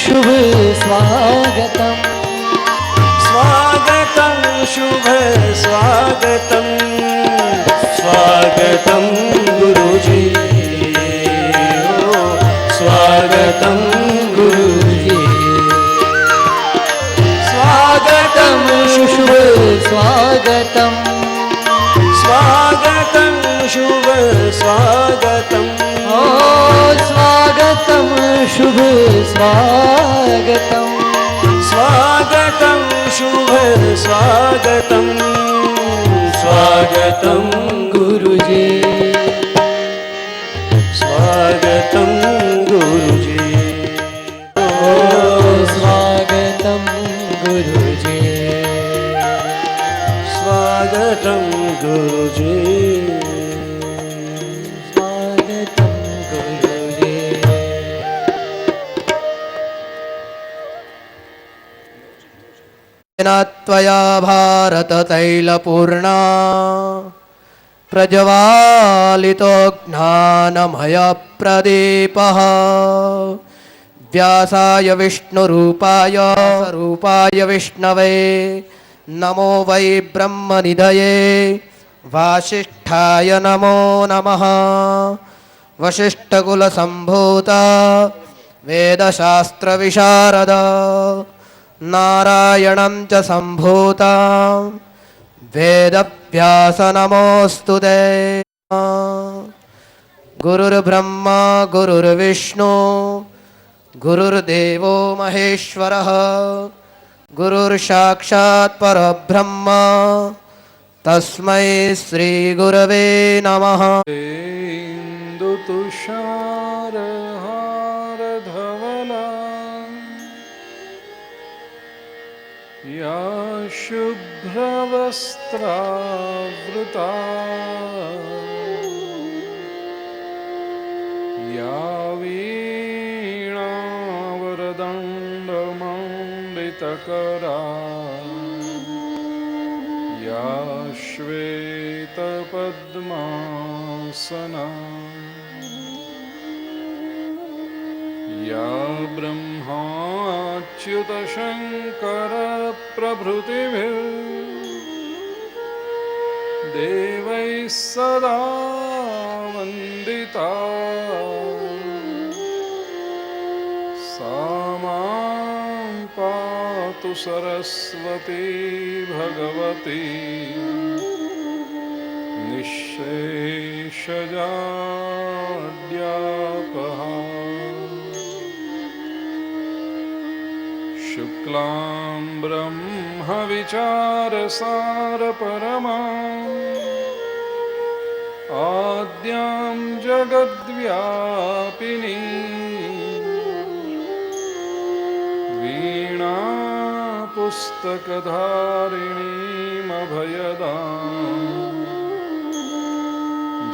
शुभ स्वागतम स्वागतं शुभ स्वागतं स्वागतं गुरुजी स्वागतं गुरुजी स्वागतं शुभ स्वागतम स्वागतं शुभ स्वागतं स्वागतम शुभ स्वागतम स्वागतं शुभ स्वागतं स्वागतं गुरुजी स्वागतं गुरुजी स्वागतम गुरुजी स्वागतं गुरुजी स्वागतम गुरुजी त्वया भारत तैलपूर्णा प्रज्वालितो ज्ञानमय प्रदीपः व्यासाय विष्णुरूपाय विष्णवे नमो वै ब्रह्मनिधये वासिष्ठाय नमो नमः वसिष्ठकुलसम्भूता वेदशास्त्रविशारद नारायणं च सम्भूता वेदव्यास नमोऽस्तु ते गुरुर्ब्रह्मा गुरुर्विष्णु गुरुर्देवो महेश्वरः गुरुर्साक्षात् परब्रह्म तस्मै श्रीगुरवे नमः। इंदुतुषारहारधवला या शुभ्रवस्त्रावृता या वीणावरदण्डमण्डितकरा या श्वेतपद्मासना या ब्रह्माच्युतशङ्करप्रभृतिभिः देवैः सदा वन्दिता सा मां पातु सरस्वती भगवती निःशेषजाड्यापहा शुक्लां ब्रह्मविचारसारपरमां आद्यां जगद्व्यापिनी वीणापुस्तकधारिणीमभयदाम्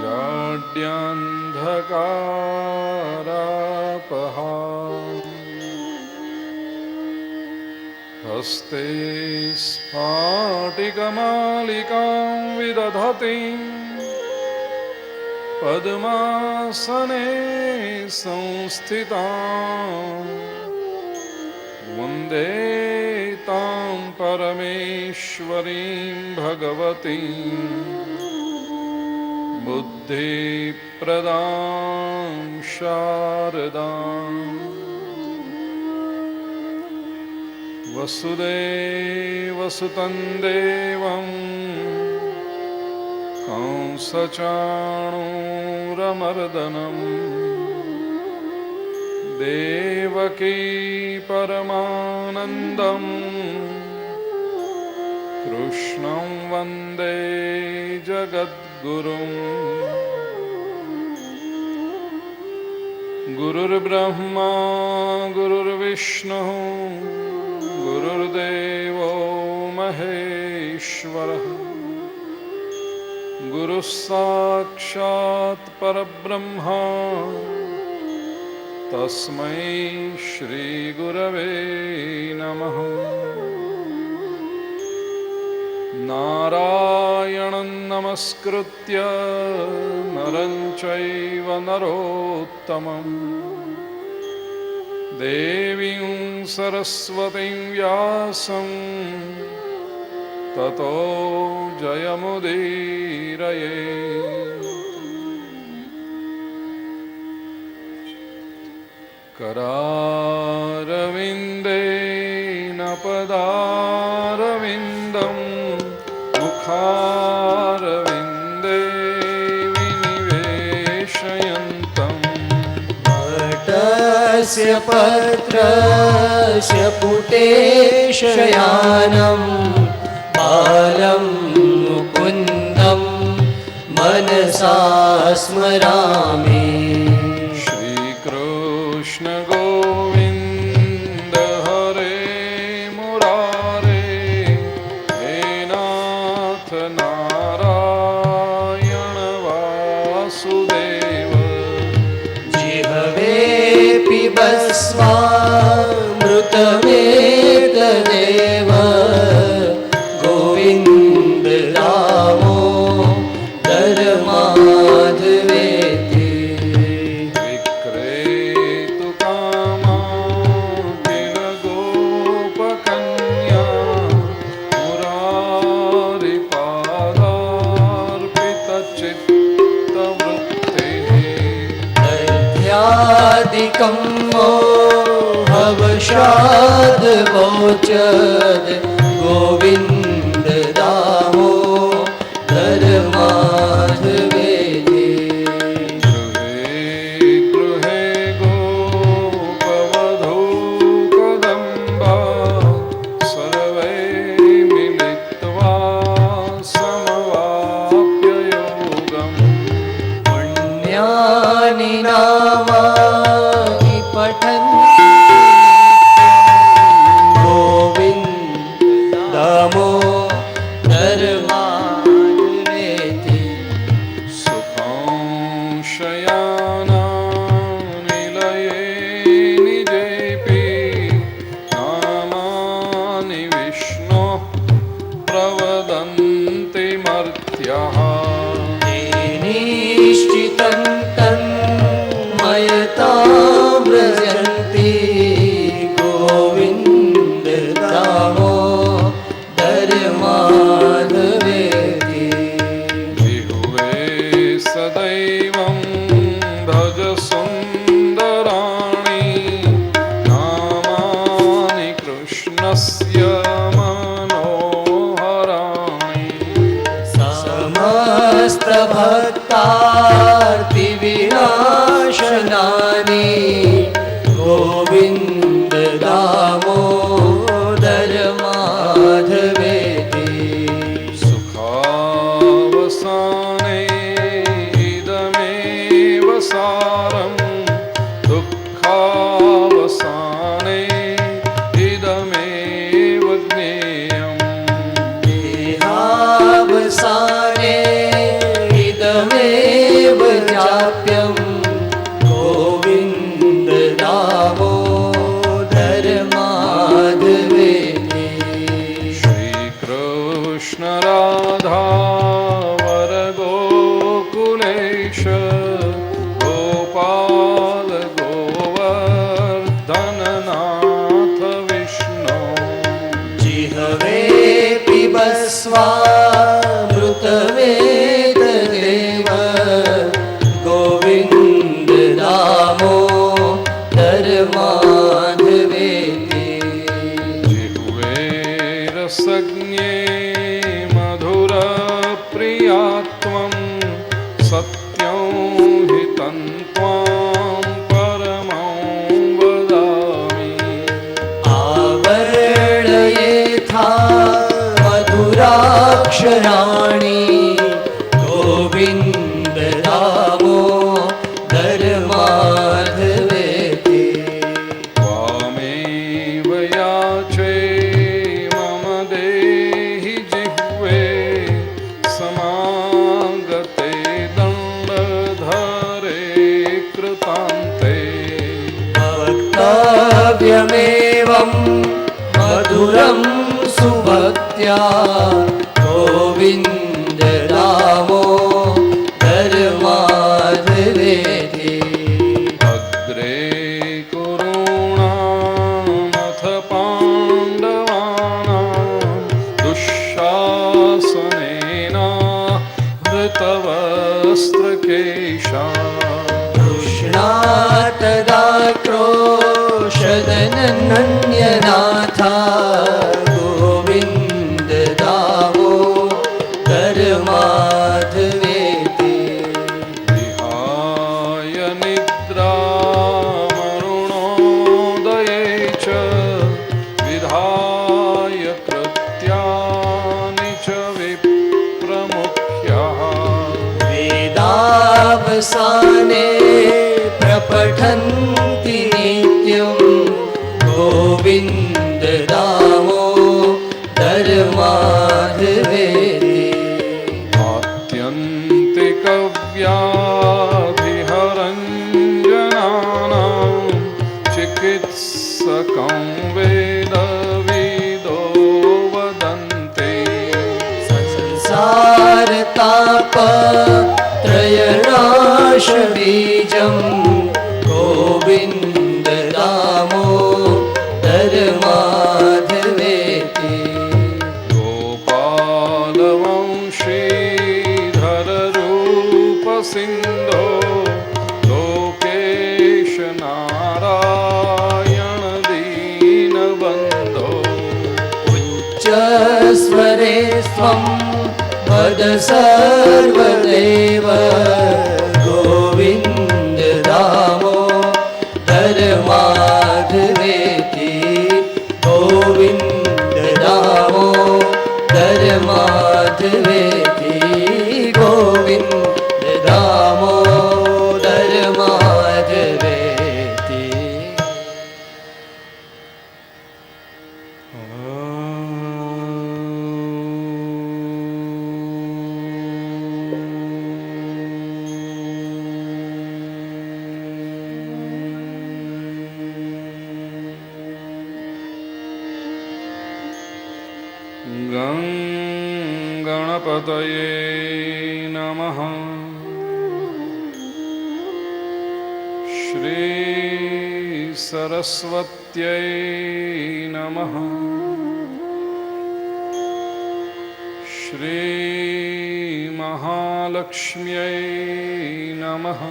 जाड्यान्धकारापहा हस्ते स्फाटिकमालिकां विदधतीं पद्मासने संस्थितां वन्दे तां परमेश्वरीं भगवतीं बुद्धिप्रदां शारदाम् वसुदेवसुतं देवं कंसचाणूरमर्दनं देवकी परमानन्दं कृष्णं वन्दे जगद्गुरुं गुरुर्ब्रह्मा गुरुर्विष्णुः गुरुर्देवो महेश्वरः गुरुः साक्षात् परब्रह्म तस्मै श्रीगुरवे नमः। नारायणं नमस्कृत्य नरं चैव नरोत्तमं देवीं सरस्वतीं व्यासं ततो जयमुदीरये। करारविन्देन पदारविन्दं मुखारविन्दे विनिवेशयन्तम् वटस्य पत्रस्य पुटे शयानं बालं मुकुन्दं मनसा स्मरामि। श्रीकृष्ण गोविन्द हरे मुरारे, हे नाथ नारायण वासुदेव। जिह्वे पिबस्वामृतमेतदेव गोविन्द दामोदर माधवेति। विक्रेतु कामाकिल गोपकन्या, मुरारिपादार्पितचित्तवृत्तिः। दध्यादिकं मोहवशाद्वोचद् गोविन्द दामोदर माधवेति। गृहे गृहे गोपवधूकदम्बा, सर्वे मिलित्वा समवाप्य योगम्। पुण्यानि नामानि पठन् गोविन्द दामोदर माधवेति। सुखं शयानानिलये निजेऽपि, नामानि विष्णोः प्रवदन्ति मर्त्याः। निश्चितं तन्मयतां व्रजन्ति गोविन्द दामोदर माधवेति। जिह्वे सदैवं भज सुन्दराणि, नामानि कृष्णस्य मनोहराणि। समस्तभक्तार्तिविनाशनानि गोविन्द दामोदर माधवेति। सुखावसाने इदमेव सारं, दुःखावसाने इदमेव ज्ञेयम्। देहावसाने इदमेव जाप्यं गोविन्द दामोदर माधवेति। श्रीकृष्ण राधा वरगोकुलेश, गोपाल गोवर्धननाथ विष्णु। जिह्वे पिबस्वामृतमेतदेव गोविन्द दामोदर माधवेति। जिह्वे रसज्ञे मधुरप्रियात्वं, सत्यं हितं त्वां परमं वदामि। आवरणयेथा मधुराक्षराणि गोविन्द दामोदर माधवेति। त्वामेव याचे मम देहि जिह्वे, समागते दण्डधरे कृतान्ते। वक्तव्यमेवं मधुरं सुभक्त्या गोविन्द दामोदर माधवेति। अग्रे कुरुणा सहस्रकेशा तदा क्रोशदनन्यनाथा गोविन्द दावो धर्माधवेति विहाय निद्रामरुणोदये च विधाय कृत्यानि च विप्रमुख्याः वेदावसाने प्रपठन्ति नित्यं गोविन्द दामो धर्माधवेति आत्यन्तिकव्याधिहरञ्जनानां चिकित्सकं वेदविदो वदन्ति संसारतापत्रयनाशबीजं गोविन्द दामो धर्माधवेति गोपालवंशीधररूपसिन्धो लोकेश नारायण दीनबन्धो उच्चस्वरे स्वं वद सर्वदेव गोविन्द दामो धर्माधवेति गोविन्द दामो धर्माधवेति गोविन्द दामो धर्माधवेति गं गणपतये नमः श्री सरस्वत्यै नमः श्री महालक्ष्म्यै नमः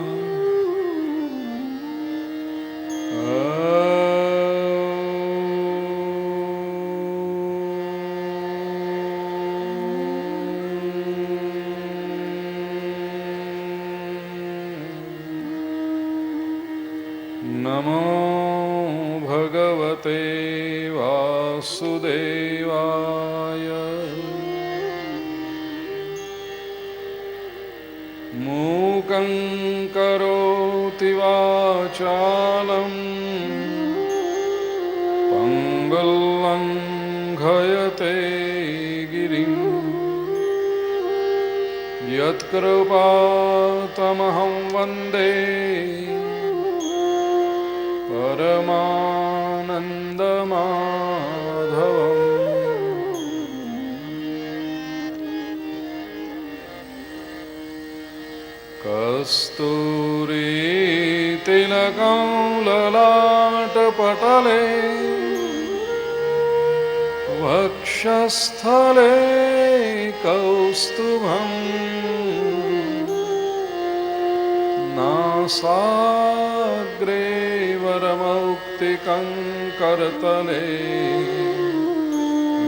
नमो भगवते वासुदेवाय मूकं करोति वाचालं पङ्गुल्लङ्घयते गिरिं यत्कृपातमहं वन्दे परमानन्दमाधवम् कस्तूरीतिलकं ललाटपटले वक्षस्थले कौस्तुभं नासाग्रे वरमौक्तिकं करतले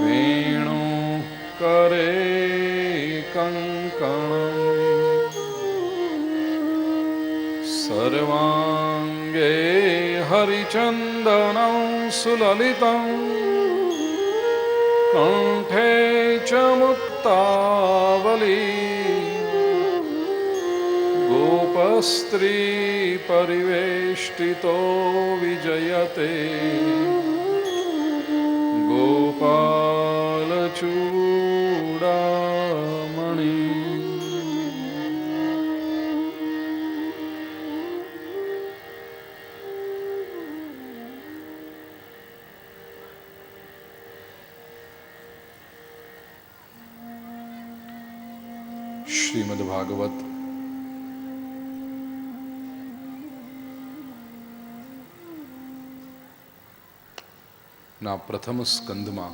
वेणुकरे कङ्कणम् सर्वाङ्गे हरिचन्दनं सुललितं कण्ठे च मुक्तावली गोपस्त्रीपरिवेष्टितो विजयते गोपालचूडामणि श्रीमद् भागवत ना प्रथम स्कंदમાં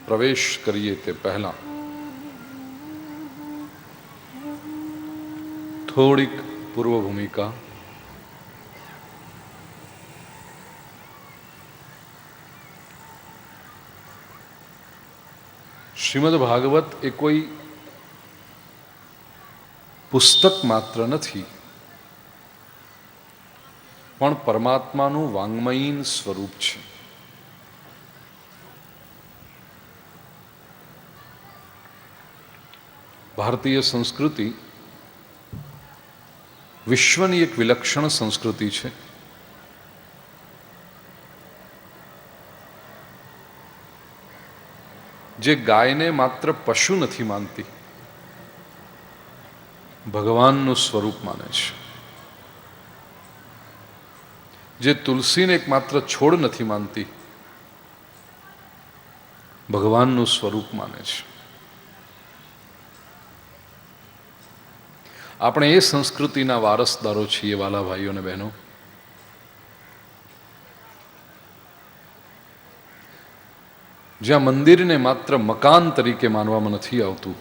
પ્રવેશ કરીએ તે પહેલા થોડીક પૂર્વ ભૂમિકા. શ્રીમદ ભાગવત એ કોઈ પુસ્તક માત્ર નથી, પણ પરમાત્માનું વાંગ્મયીન સ્વરૂપ છે. ભારતીય સંસ્કૃતિ વિશ્વની એક વિલક્ષણ સંસ્કૃતિ છે. જે ગાયને માત્ર પશુ નથી માનતી, ભગવાનનું સ્વરૂપ માને છે. જે તુલસીને એક માત્ર છોડ નથી માનતી, ભગવાનનું સ્વરૂપ માને છે. આપણે એ સંસ્કૃતિના વારસદારો છીએ વાલા ભાઈઓ અને બહેનો. જ્યાં મંદિરને માત્ર મકાન તરીકે માનવામાં નથી આવતું,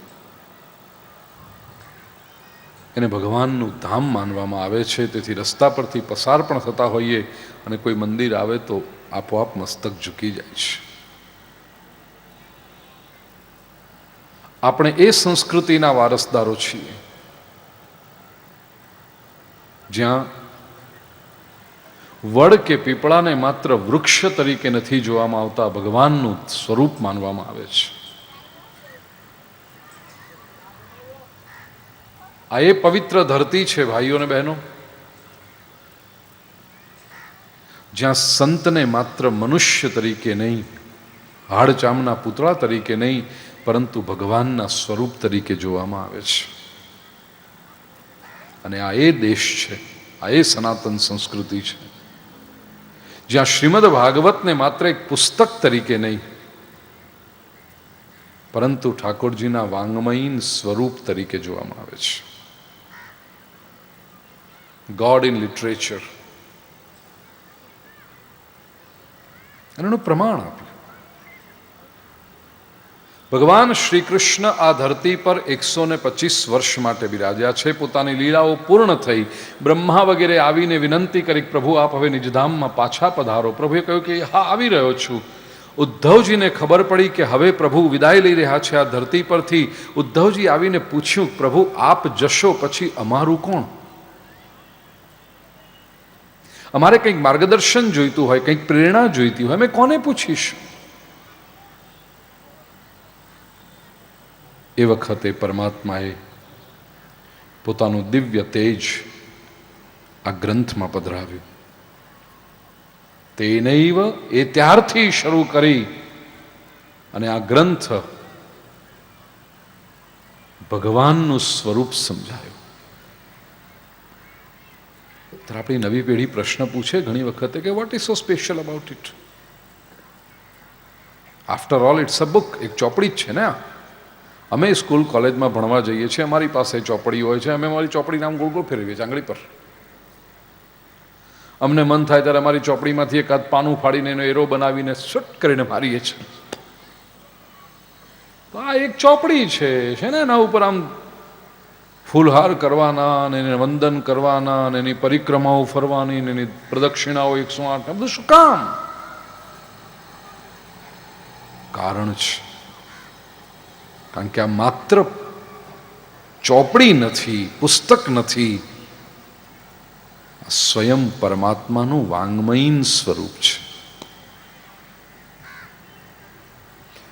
એને ભગવાનનું ધામ માનવામાં આવે છે. તેથી રસ્તા પરથી પસાર પણ થતા હોઈએ અને કોઈ મંદિર આવે તો આપોઆપ મસ્તક ઝૂકી જાય છે. આપણે એ સંસ્કૃતિના વારસદારો છીએ જ્યાં વડ કે પીપળાને માત્ર વૃક્ષ તરીકે નથી જોવામાં આવતા, ભગવાનનું સ્વરૂપ માનવામાં આવે છે. આ એ પવિત્ર ધરતી છે ભાઈઓ અને બહેનો, જ્યાં સંતને માત્ર મનુષ્ય તરીકે નહીં, હાડચામના પૂતળા તરીકે નહીં, પરંતુ ભગવાનના સ્વરૂપ તરીકે જોવામાં આવે છે. અને આ એ દેશ છે, આ એ સનાતન સંસ્કૃતિ છે જ્યાં શ્રીમદ ભાગવતને માત્ર એક પુસ્તક તરીકે નહીં, પરંતુ ઠાકોરજીના વાંગ્મયીન સ્વરૂપ તરીકે જોવામાં આવે છે. God in literature. એનું પ્રમાણ આપ્યું. ભગવાન શ્રી કૃષ્ણ આ ધરતી પર 125 વર્ષ માટે બિરાજ્યા છે. પોતાની લીલાઓ પૂર્ણ થઈ, બ્રહ્મા વગેરે આવીને વિનંતી કરી, પ્રભુ આપ હવે નિજધામમાં પાછા પધારો. પ્રભુએ કહ્યું કે હા, આવી રહ્યો છું. ઉદ્ધવજીને ખબર પડી કે હવે પ્રભુ વિદાય લઈ રહ્યા છે આ ધરતી પરથી. ઉદ્ધવજી આવીને પૂછ્યું, પ્રભુ આપ જશો પછી અમારું કોણ? અમારે કંઈક માર્ગદર્શન જોઈતું હોય, કંઈક પ્રેરણા જોઈતી હોય, અમે કોને પૂછીશું? એ વખતે પરમાત્માએ પોતાનું દિવ્ય તેજ આ ગ્રંથમાં પધરાવ્યું. તેનૈવ એ ત્યારથી શરૂ કરી અને આ ગ્રંથ ભગવાનનું સ્વરૂપ સમજાયું. આપણી નવી પેઢી પ્રશ્ન પૂછે ઘણી વખતે કે what is so special about it? After all it's a book. એક ચોપડી જ છે ને. અમે સ્કૂલ કોલેજમાં ભણવા જઈએ છીએ, અમારી પાસે ચોપડી હોય છે, અમે અમારી ચોપડીને આમ ગોળ ગોળ ફેરવીએ છીએ આંગળી પર. અમને મન થાય ત્યારે અમારી ચોપડીમાંથી એકાદ પાનું ફાડીને એનો એરો બનાવીને શૂટ કરીને મારીએ છીએ. તો આ એક ચોપડી છે ને, એના ઉપર આમ ફૂલહાર કરવાના અને એને વંદન કરવાના અને એની પરિક્રમાઓ ફરવાની અને એની પ્રદક્ષિણાઓ 108, બધું શું કામ? કારણ છે કારણ કે આ માત્ર ચોપડી નથી, પુસ્તક નથી, સ્વયં પરમાત્માનું વાંગ્મયીન સ્વરૂપ છે.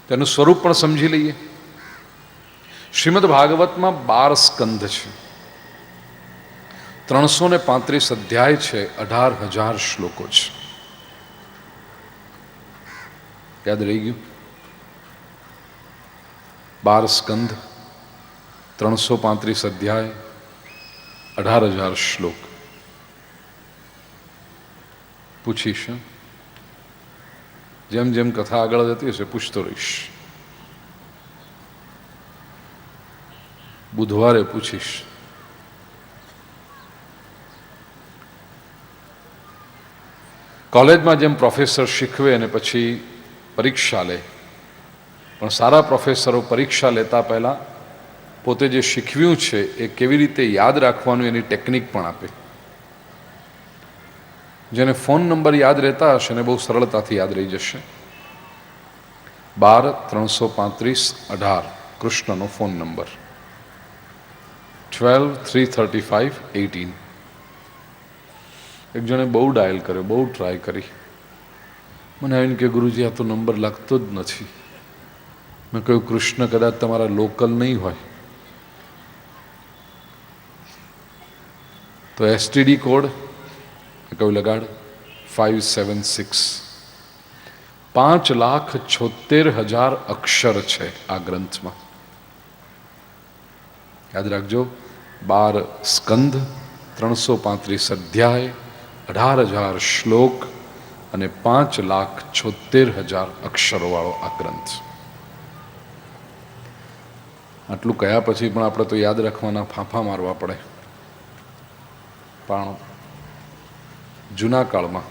તેનું સ્વરૂપ પણ સમજી લઈએ. શ્રીમદ ભાગવતમાં 12 સ્કંધ છે, 335 અધ્યાય છે, 18,000 શ્લોકો છે. યાદ રહી ગયું? 12 સ્કંધ, 335 અધ્યાય, 18,000 શ્લોક. પૂછીશ, જેમ જેમ કથા આગળ જતી હશે પૂછતો રહીશ. બુધવારે પૂછીશ. કોલેજમાં જેમ પ્રોફેસર શીખવે અને પછી પરીક્ષા લે, પણ સારા પ્રોફેસરો પરીક્ષા લેતા પહેલાં પોતે જે શીખવ્યું છે એ કેવી રીતે યાદ રાખવાનું એની ટેકનિક પણ આપે. જેને ફોન નંબર યાદ રહેતા હશે ને બહુ સરળતાથી યાદ રહી જશે. 12-335-18 કૃષ્ણનો ફોન નંબર, 12-335-18. એક જણે બહુ ડાયલ કર્યો, બહુ ટ્રાય કરી. મને આવીને કે ગુરુજી આ તો નંબર લાગતો જ નથી. મેં કહ્યું કૃષ્ણ કદાચ તમારા લોકલ નહીં હોય તો STD કોડ કહ્યું લગાડ 576. 5,76,000 અક્ષર છે આ ગ્રંથમાં. યાદ રાખજો, 12 સ્કંધ, 335 અધ્યાય, 18,000 શ્લોક અને 5,76,000 અક્ષરોવાળો આ ગ્રંથ. આટલું કયા પછી પણ આપણે તો યાદ રાખવાના ફાંફા મારવા પડે. પણ જૂના કાળમાં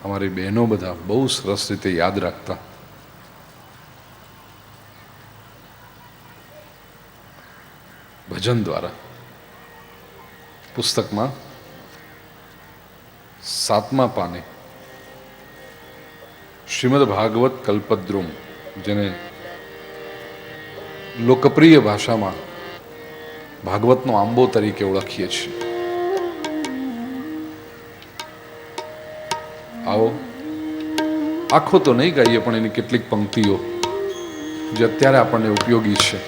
અમારી બહેનો બધા બહુ સરસ રીતે યાદ રાખતા. ભજન દ્વારા. પુસ્તકમાં 7મા પાને શ્રીમદ ભાગવત કલ્પદ્રુમ, જેને લોકપ્રિય ભાષામાં ભાગવતનો આંબો તરીકે ઓળખીએ છીએ. આવો આખો તો નહીં ગાઈએ પણ એની કેટલીક પંક્તિઓ જે અત્યારે આપણને ઉપયોગી છે.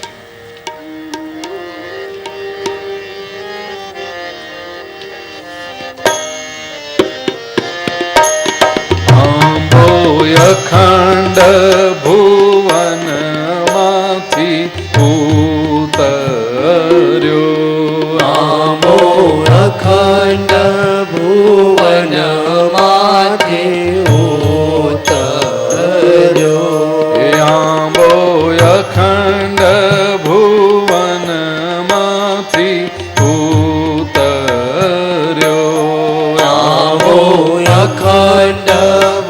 અખંડ ભુવનમાંથી ઉતર્યો, આંબો અખંડ ભુવનમાંથી ઉતર્યો. એ આંબો અખંડ ભુવનમાંથી ઉતર્યો, આંબો અખંડ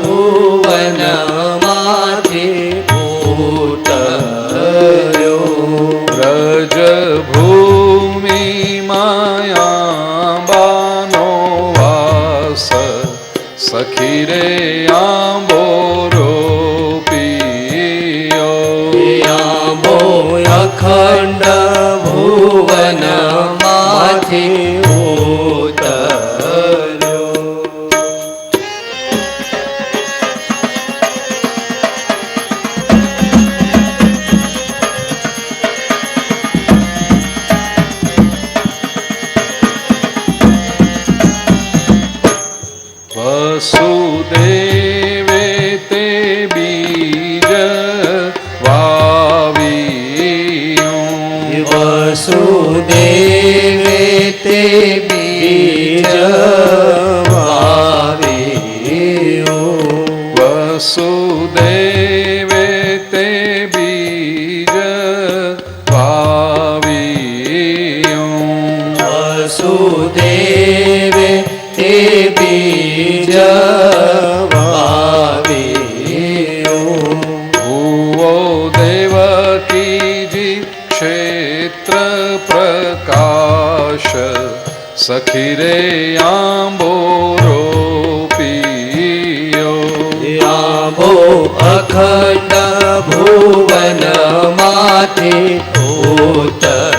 ભુવનમાંથી ઉતર્યો. વ્રજ ભૂમિ માયાબાનો વાસ, સખી રે આંબો રોપિયો. આંબો અખંડ ભુવનમાંથી ઉતર્યો. વસુદેવે તે બીજ વાવ્યું, વસુદેવે તે બીજ વાવ્યું. વસુદેવે તે બીજ વાવ્યું, વસુદેવે તે બીજ વાવ્યું. ભુવો દેવકીજી ક્ષેત્ર પ્રકાશ, સખી રે આંબો રોપિયો. આંબો અખંડ ભુવનમાંથી ઉતર્યો.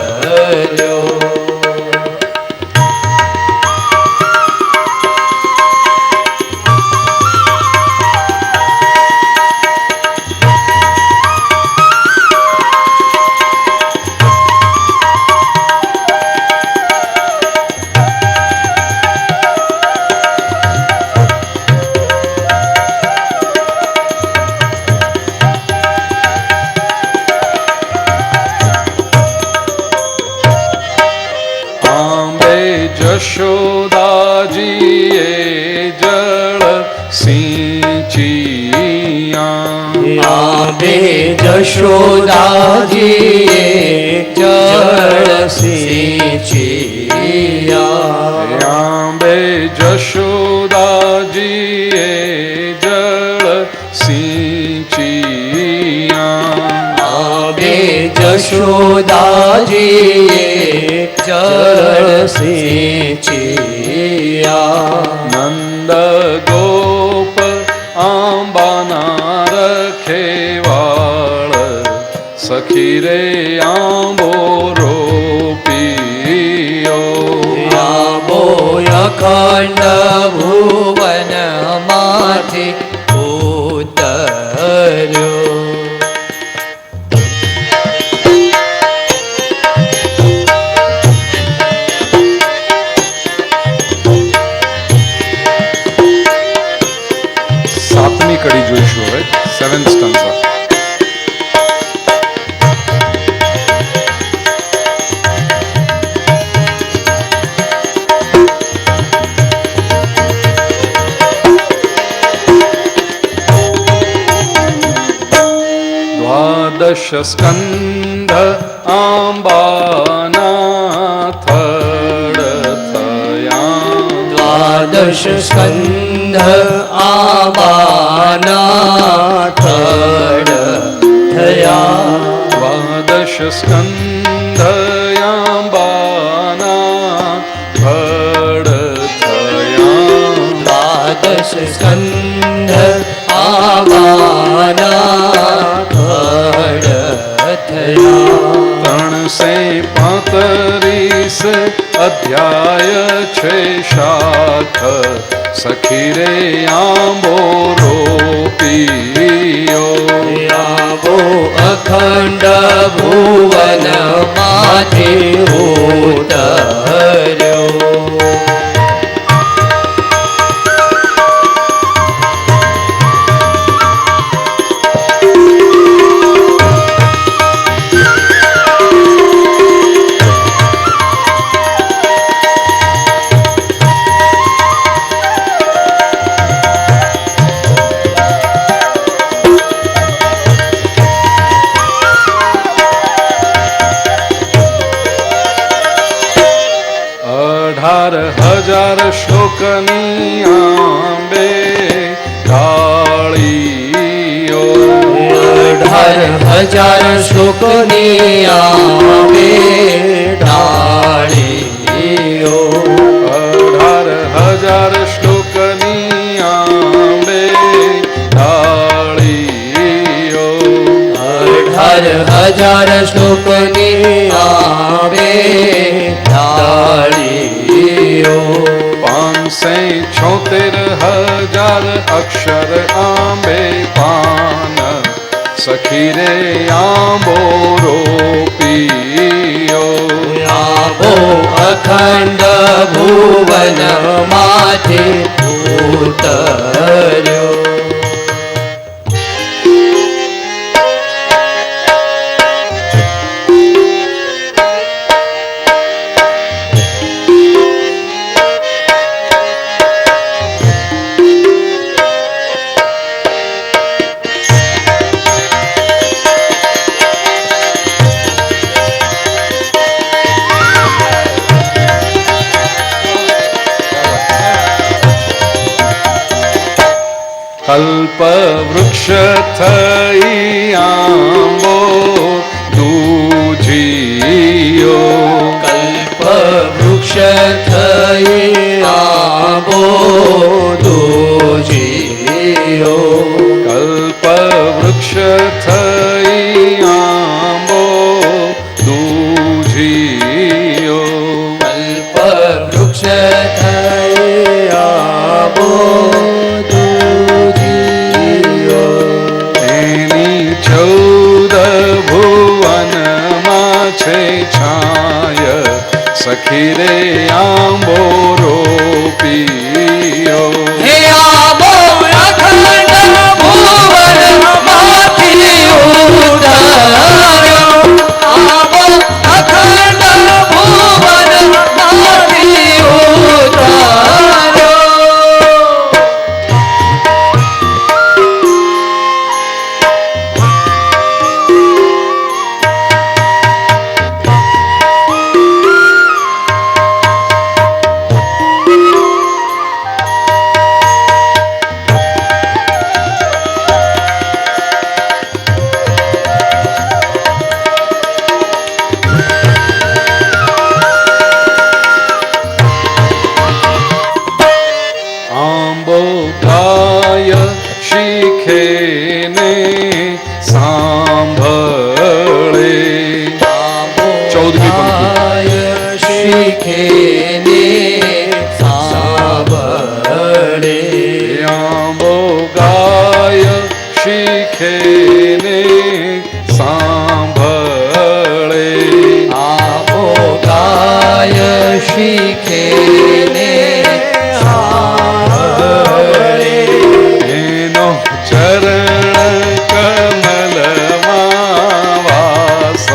યશોદાજીએ જળ સિંચિયા, આંબે જશોદાજીએ જળ સિંચિયા. આંબે જશોદાજીએ જળ સિંચિયા. જશોદાજીએ ચરણ સિંચ્યા નંદ ગોપ આંબાના રખેવાળ સખી રે આંબો રોપિયો આંબો અખંડ ભુવન માંથી ઉતર્યો સાતમી કડી જોઈશું હવે 7th સ્ટન્ઝા દ્વાદશ સ્કંધ આંબાના થડ થયા દ્વાદશ સ્કંધ આંબાના થડ થયા દ્વાદશ સ્કંધ આંબાના થડ થયા દ્વાદશ સ્કંધ આંબાના થડ થયા 335 અધ્યાય છે શાખ સખી રે આંબો રોપિયો આંબો અખંડ ભુવન માંથી ઉતર્યો શ્લોકની આંબે ઢાળીઓ 18,000 શ્લોકની આંબે ઢાળીઓ 18,000 શ્લોકની આંબે ઢાળીઓ 18,000 શ્લોકની આંબે ઢાળીઓ 576,000 અક્ષર આંબે પાન સખી રે આંબો રોપિયો આંબો અખંડ ભુવન માંથી ઉતર્યો કલ્પ વૃક્ષ થઈ આંબો દૂજીયો કલ્પ વૃક્ષ થઈ આંબો દૂજીયો કલ્પ વૃક્ષ થઈ આંબો દૂજીયો કલ્પ વૃક્ષ થઈ આંબો એની 14 ભુવનમાં છે છાય સખી રે આંબો રોપિયો હે આંબો અખંડ ભુવન માંથી ઉતર્યો આંબો અખંડ ભુવન માંથી ઉતર્યો શીખે ને સાંભળે. આંબો ગાય શીખે ને સાંભળે. આંબો ગાય શીખે ને સાંભળે. એનો ચરણ કમલમાં વાસ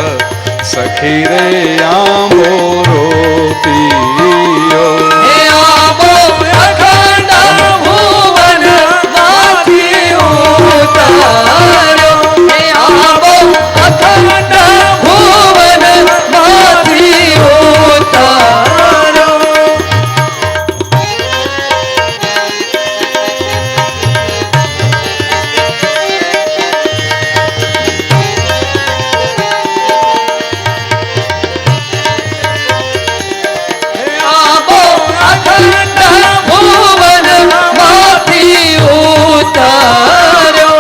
સખી રે આંબો રોપિયો. હે આંબો અખંડ ભુવનમાંથી ઉતાર્યો. હે આંબો અખંડ ભુવનમાંથી ઉતાર્યો. આંબો અખંડ ભુવનમાંથી ઉતાર્યો.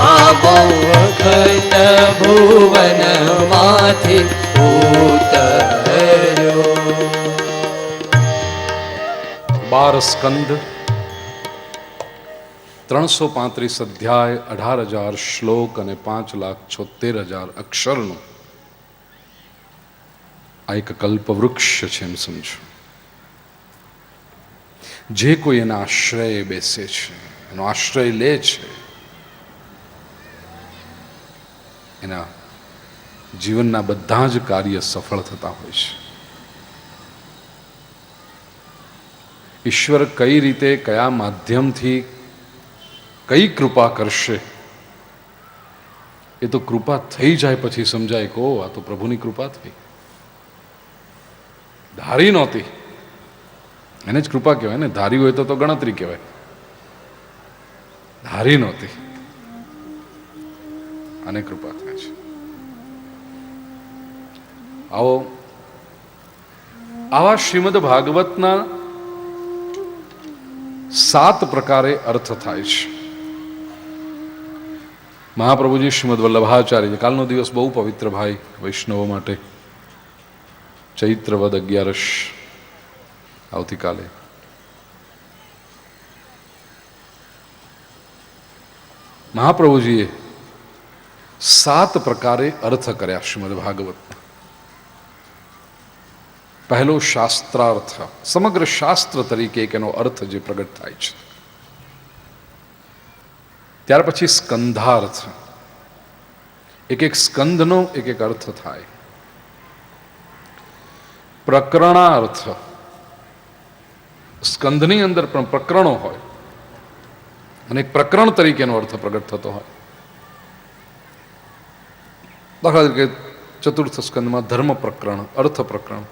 આંબો અખંડ ભુવનમાંથી ઉતાર્યો. 12 સ્કંદ, 335 અધ્યાય, 18,000 શ્લોક અને 5,76,000 અક્ષરનું આ એક કલ્પવૃક્ષ છે એમ સમજો. જે કોઈ એના આશ્રય બેસે છે, એનો આશ્રય લે છે, એના જીવનના બધા જ કાર્ય સફળ થતા હોય છે. ઈશ્વર કઈ રીતે, કયા માધ્યમથી કઈ કૃપા કરશે એ તો કૃપા થઈ જાય પછી સમજાય કે ઓ આ તો પ્રભુની કૃપા થઈ. ધારી નહોતી એને જ કૃપા કહેવાય ને. ધારી હોય તો ગણતરી કહેવાય. ધારી નહોતી અને કૃપા થાય છે. આવો આવા શ્રીમદ ભાગવતના 7 પ્રકારે અર્થ થાય છે. મહાપ્રભુજી શ્રીમદ વલ્લભાચાર્ય, કાલનો દિવસ બહુ પવિત્ર ભાઈ વૈષ્ણવો માટે. ચૈત્ર વદ 11 આવતીકાલે. મહાપ્રભુજીએ 7 પ્રકારે અર્થ કર્યા શ્રીમદ ભાગવતના. પહેલો શાસ્ત્રાર્થ, સમગ્ર શાસ્ત્ર તરીકે એક એનો અર્થ જે પ્રગટ થાય છે. ત્યાર પછી સ્કંધાર્થ, એક એક સ્કંદનો એક એક અર્થ થાય. પ્રકરણાર્થ, સ્કંદની અંદર પણ પ્રકરણો હોય અને એક પ્રકરણ તરીકેનો અર્થ પ્રગટ થતો હોય. દાખલા તરીકે ચતુર્થ સ્કંદમાં ધર્મ પ્રકરણ, અર્થ પ્રકરણ.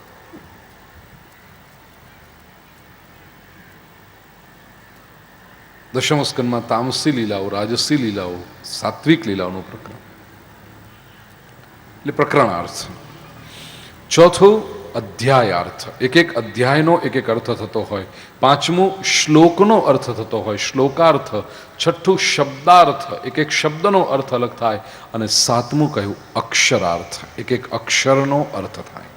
દશમ સ્કંદમાં તામસી લીલાઓ, રાજસી લીલાઓ, સાત્વિક લીલાઓનું પ્રકરણ, એટલે પ્રકરણાર્થ. ચોથું અધ્યાયાર્થ, એક એક અધ્યાયનો એક એક અર્થ થતો હોય. પાંચમું શ્લોકનો અર્થ થતો હોય, શ્લોકાર્થ. છઠ્ઠું શબ્દાર્થ, એક એક શબ્દનો અર્થ અલગ થાય. અને સાતમું કહ્યું અક્ષરાર્થ, એક એક અક્ષરનો અર્થ થાય.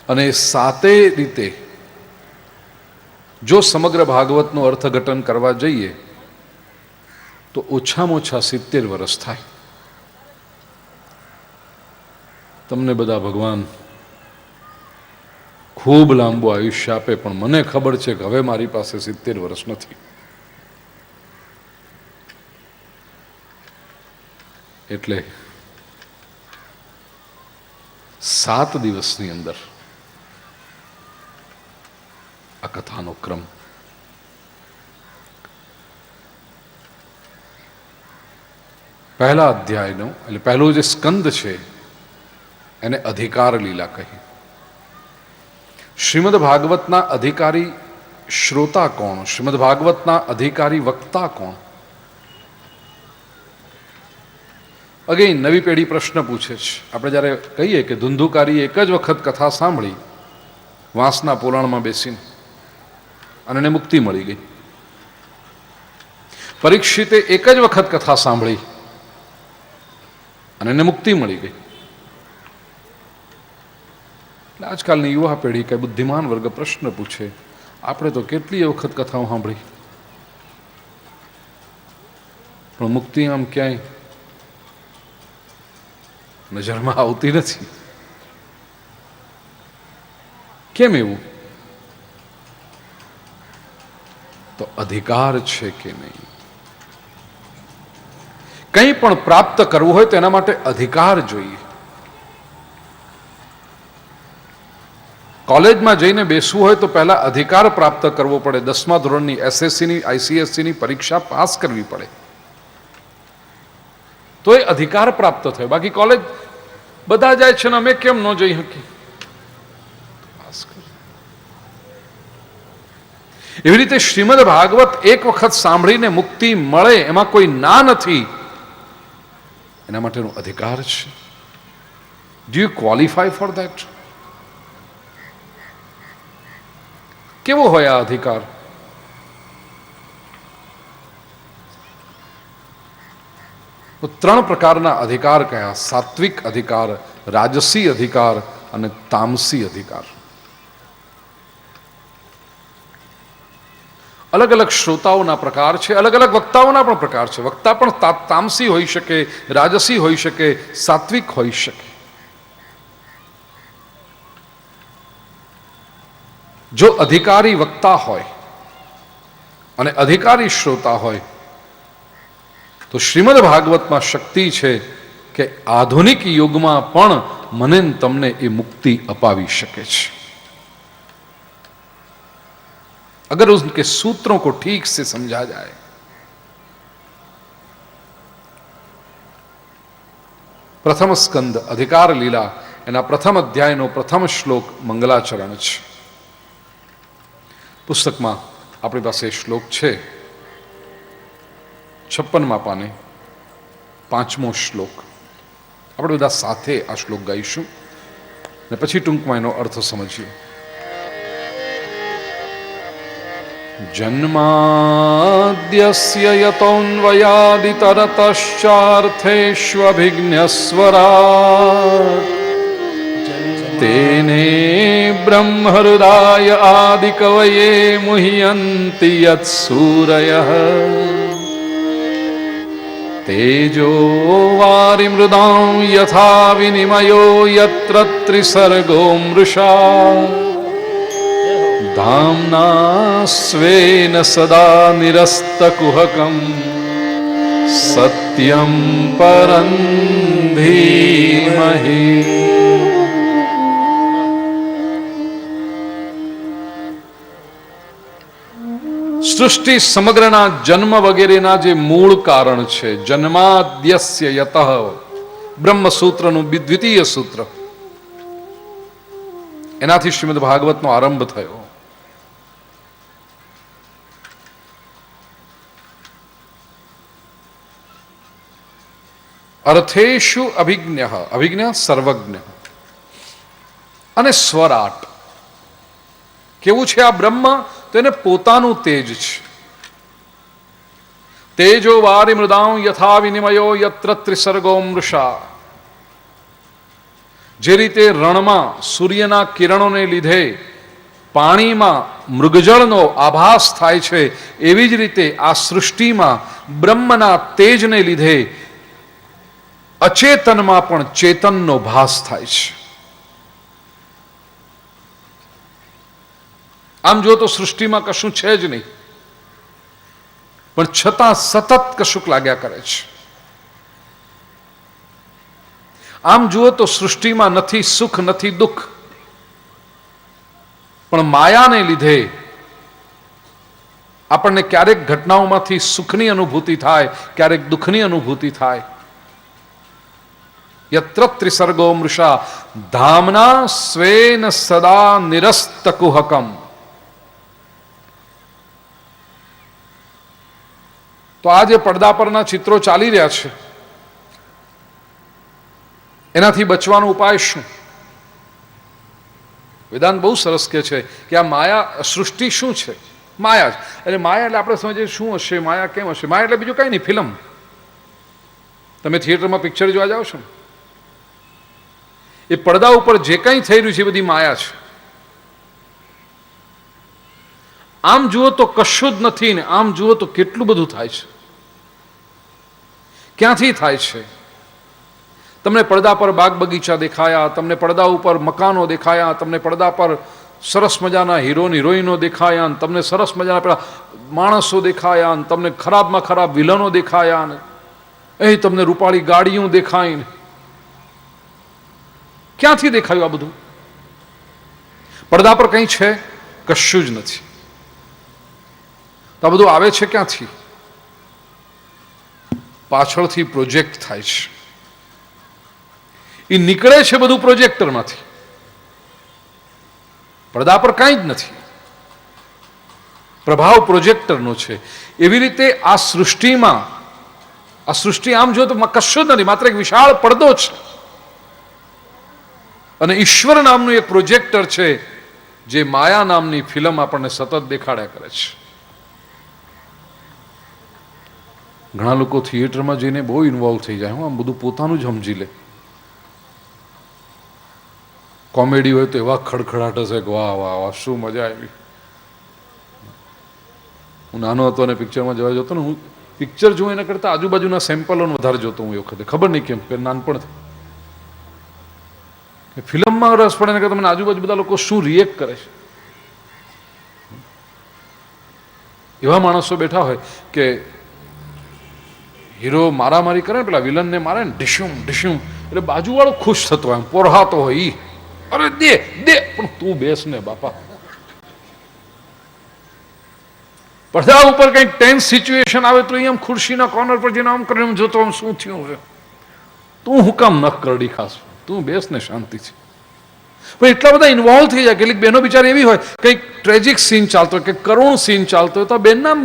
અને સાતે રીતે જો સમગ્ર ભાગવતનું અર્થઘટન કરવા જઈએ તો ઓછામાં ઓછા 70 વર્ષ થાય. તમને બધા ભગવાન ખૂબ લાંબુ આયુષ્ય આપે, પણ મને ખબર છે કે હવે મારી પાસે 70 વર્ષ નથી. એટલે 7 દિવસની અંદર આ કથાનો ક્રમ. પહેલા અધ્યાયનો એટલે પહેલો જે સ્કંદ છે એને અધિકાર લીલા કહી. શ્રીમદ ભાગવતના અધિકારી શ્રોતા કોણ, શ્રીમદ ભાગવતના અધિકારી વક્તા કોણ? અગેન નવી પેઢી પ્રશ્ન પૂછે છે. આપણે જ્યારે કહીએ કે ધુંધુકારીએ એક જ વખત કથા સાંભળી વાંસના પોલાણમાં બેસીને અને એને મુક્તિ મળી ગઈ. પરીક્ષિતે એક જ વખત કથા સાંભળી અને એને મુક્તિ મળી ગઈ. આજકાલની યુવા પેઢી કે બુદ્ધિમાન વર્ગ પ્રશ્ન પૂછે, આપણે તો કેટલી વખત કથાઓ સાંભળી, પણ મુક્તિ આમ ક્યાંય નજરમાં આવતી નથી. કેમ એવું? તો અધિકાર છે કે નહીં? કંઈ પણ પ્રાપ્ત કરવું હોય તો એના માટે અધિકાર જોઈએ. કોલેજમાં જઈને બેસવું હોય તો પહેલા અધિકાર પ્રાપ્ત કરવો પડે. 10મા ધોરણની એસએસસીની આઈસીએસસીની પરીક્ષા પાસ કરવી પડે, તો એ અધિકાર પ્રાપ્ત થયો. બાકી કોલેજ બધા જાય છે ને અમે કેમ ન જઈ શકીએ? એવી રીતે શ્રીમદ ભાગવત એક વખત સાંભળીને મુક્તિ મળે એમાં કોઈ ના નથી, એના માટેનો અધિકાર છે. Do you qualify for that? કેવો હોય આ અધિકાર? તો 3 પ્રકારના અધિકાર કયા: સાત્વિક અધિકાર, રાજસી અધિકાર અને તામસી અધિકાર. અલગ અલગ શ્રોતાઓના પ્રકાર છે, અલગ અલગ વક્તાઓના પણ પ્રકાર છે. વક્તા પણ તામસી હોઈ શકે, રાજસી હોઈ શકે, સાત્વિક હોઈ શકે. જો અધિકારી વક્તા હોય અને અધિકારી શ્રોતા હોય તો શ્રીમદ ભાગવતમાં શક્તિ છે કે આધુનિક યુગમાં પણ મને ને તમને એ મુક્તિ અપાવી શકે છે, अगर उनके सूत्रों को ठीक से समझा जाए. प्रथम स्कंद अधिकार लीला एना प्रथम अध्यायનો પ્રથમ શ્લોક મંગલાચરણ છે. પુસ્તકમાં આપણી પાસે શ્લોક છે 56મા પાને 5મો શ્લોક. આપણે બધા સાથે આ શ્લોક ગાઈશું અને પછી ટૂંકમાં એનો અર્થ સમજીએ. जन्माद्यस्य यतोऽन्वयादितरतश्चार्थेष्वभिघ्नस्वराट् तेने ब्रह्महृदाय आदिकवये मुह्यन्ति यत्सूरयः तेजो वारिमृदां यथा विनिमयो यत्र त्रिसर्गो मृषा धाम्ना स्वेन सदा निरस्तकुहकं सत्यं परं धीमहि. સૃષ્ટિ સમગ્રના જન્મ વગેરેના જે મૂળ કારણ છે, જન્માદ્યસ્ય યતઃ બ્રહ્મસૂત્રનું દ્વિતીય સૂત્ર, એનાથી શ્રીમદ ભાગવતનો આરંભ થયો. અર્થેષુ અભિજ્ઞ, અભિજ્ઞ સર્વજ્ઞ અને સ્વરાટ. કેવું છે આ બ્રહ્મ? તો એને પોતાનું તેજ છે. તેજો વારી મૃદાં યથા વિનિમયો યત્ર ત્રિસર્ગો મૃષા. જે રીતે રણમાં સૂર્યના કિરણોને લીધે પાણીમાં મૃગજળનો આભાસ થાય છે, એવી જ રીતે આ સૃષ્ટિમાં બ્રહ્મના તેજને લીધે અચેતનમાં પણ ચેતનનો ભાસ થાય છે. આમ જો તો સૃષ્ટિમાં કશું છે જ નહીં, પણ છતાં સતત કશુંક લાગ્યા કરે છે. આમ જુઓ તો સૃષ્ટિમાં નથી સુખ નથી દુઃખ, પણ માયાને લીધે આપણને ક્યારેક ઘટનાઓમાંથી સુખની અનુભૂતિ થાય, ક્યારેક દુઃખની અનુભૂતિ થાય. યત્ર ત્રિસર્ગો મૃષા ધામના સ્વેન સદા નિરસ્તકુહકમ. તો આ જે પડદા પરના ચિત્રો ચાલી રહ્યા છે, એનાથી બચવાનો ઉપાય શું? વેદાંત બહુ સરસ કહે છે કે આ માયા સૃષ્ટિ શું છે? માયા જ. એટલે માયા એટલે આપણે સમજીએ શું હશે, માયા કેમ હશે? માયા એટલે બીજું કંઈ નહીં, ફિલ્મ. તમે થિયેટરમાં પિક્ચર જોવા જાઓ છો, એ પડદા ઉપર જે કંઈ થઈ રહ્યું છે એ બધી માયા છે. આમ જુઓ તો કશું જ નથી ને આમ જુઓ તો કેટલું બધું થાય છે. ક્યાંથી થાય છે? તમને પડદા પર બાગ બગીચા દેખાયા, તમને પડદા ઉપર મકાનો દેખાયા, તમને પડદા પર સરસ મજાના હીરોન હિરોઈનો દેખાયા, અને તમને સરસ મજાના પેલા માણસો દેખાયા, અને તમને ખરાબમાં ખરાબ વિલનો દેખાયા, ને અહીં તમને રૂપાળી ગાડીઓ દેખાય. ક્યાંથી દેખાયું આ બધું? પડદા પર કંઈ છે? કશું જ નથી. તો આ બધું આવે છે ક્યાંથી? પાછળથી પ્રોજેક્ટ થાય છે. એ નીકળે છે બધું પ્રોજેક્ટરમાંથી. પડદા પર કાંઈ જ નથી. પ્રભાવ પ્રોજેક્ટરનો છે. એવી રીતે આ સૃષ્ટિમાં, આ સૃષ્ટિ આમ જો તો કશું જ નથી, માત્ર એક વિશાળ પડદો છે. અને ઈશ્વર નામનું એક પ્રોજેક્ટર છે જે માયા નામની ફિલ્મ આપણને સતત દેખાડ્યા કરે છે. ઘણા લોકો થિયેટરમાં જઈને બહુ ઇન્વોલ્વ થઈ જાય. આમ બધું પોતાનું જ સમજી લે. કોમેડી હોય તો એવા ખડખડાટ હશે કે વાહ વાહ વાહ શું મજા આવી. હું નાનો હતો અને પિક્ચરમાં જવા જતો ને, હું પિક્ચર જોઉં એના કરતાં આજુબાજુના સેમ્પલોને વધારે જોતો હું એ વખતે. ખબર નહીં કેમ, કે નાનપણથી ફિલ્મમાં રસ પડે ને કે તમને આજુબાજુ બધા લોકો શું રિએક્ટ કરે છે. એવા માણસો બેઠા હોય કે હીરો મારામારી કરે ને, પેલા વિલનને મારે ને ઢીશુમ ઢીશુમ, એટલે બાજુવાળો ખુશ થતો હોય, પોરહાતો હોય. ઈ અરે દે દે, પણ તું બેસ ને બાપા. પડદા ઉપર કંઈક ટેન્સ સિચ્યુએશન આવે તો અહીંયા ખુરશીના કોર્નર પર જઈને આમ કરીને જોતો આમ શું થયું છે. તું હું કામ નખ કરડી ખાસ, તું બેસ ને શાંતિથી. પણ એટલા બધા ઇન્વોલ્વ થઈ જાય. કેટલીક બહેનો બિચારી એવી હોય, કંઈક ટ્રેજિક સીન ચાલતો હોય, કે કરુણ સીન ચાલતો હોય, તો બેનના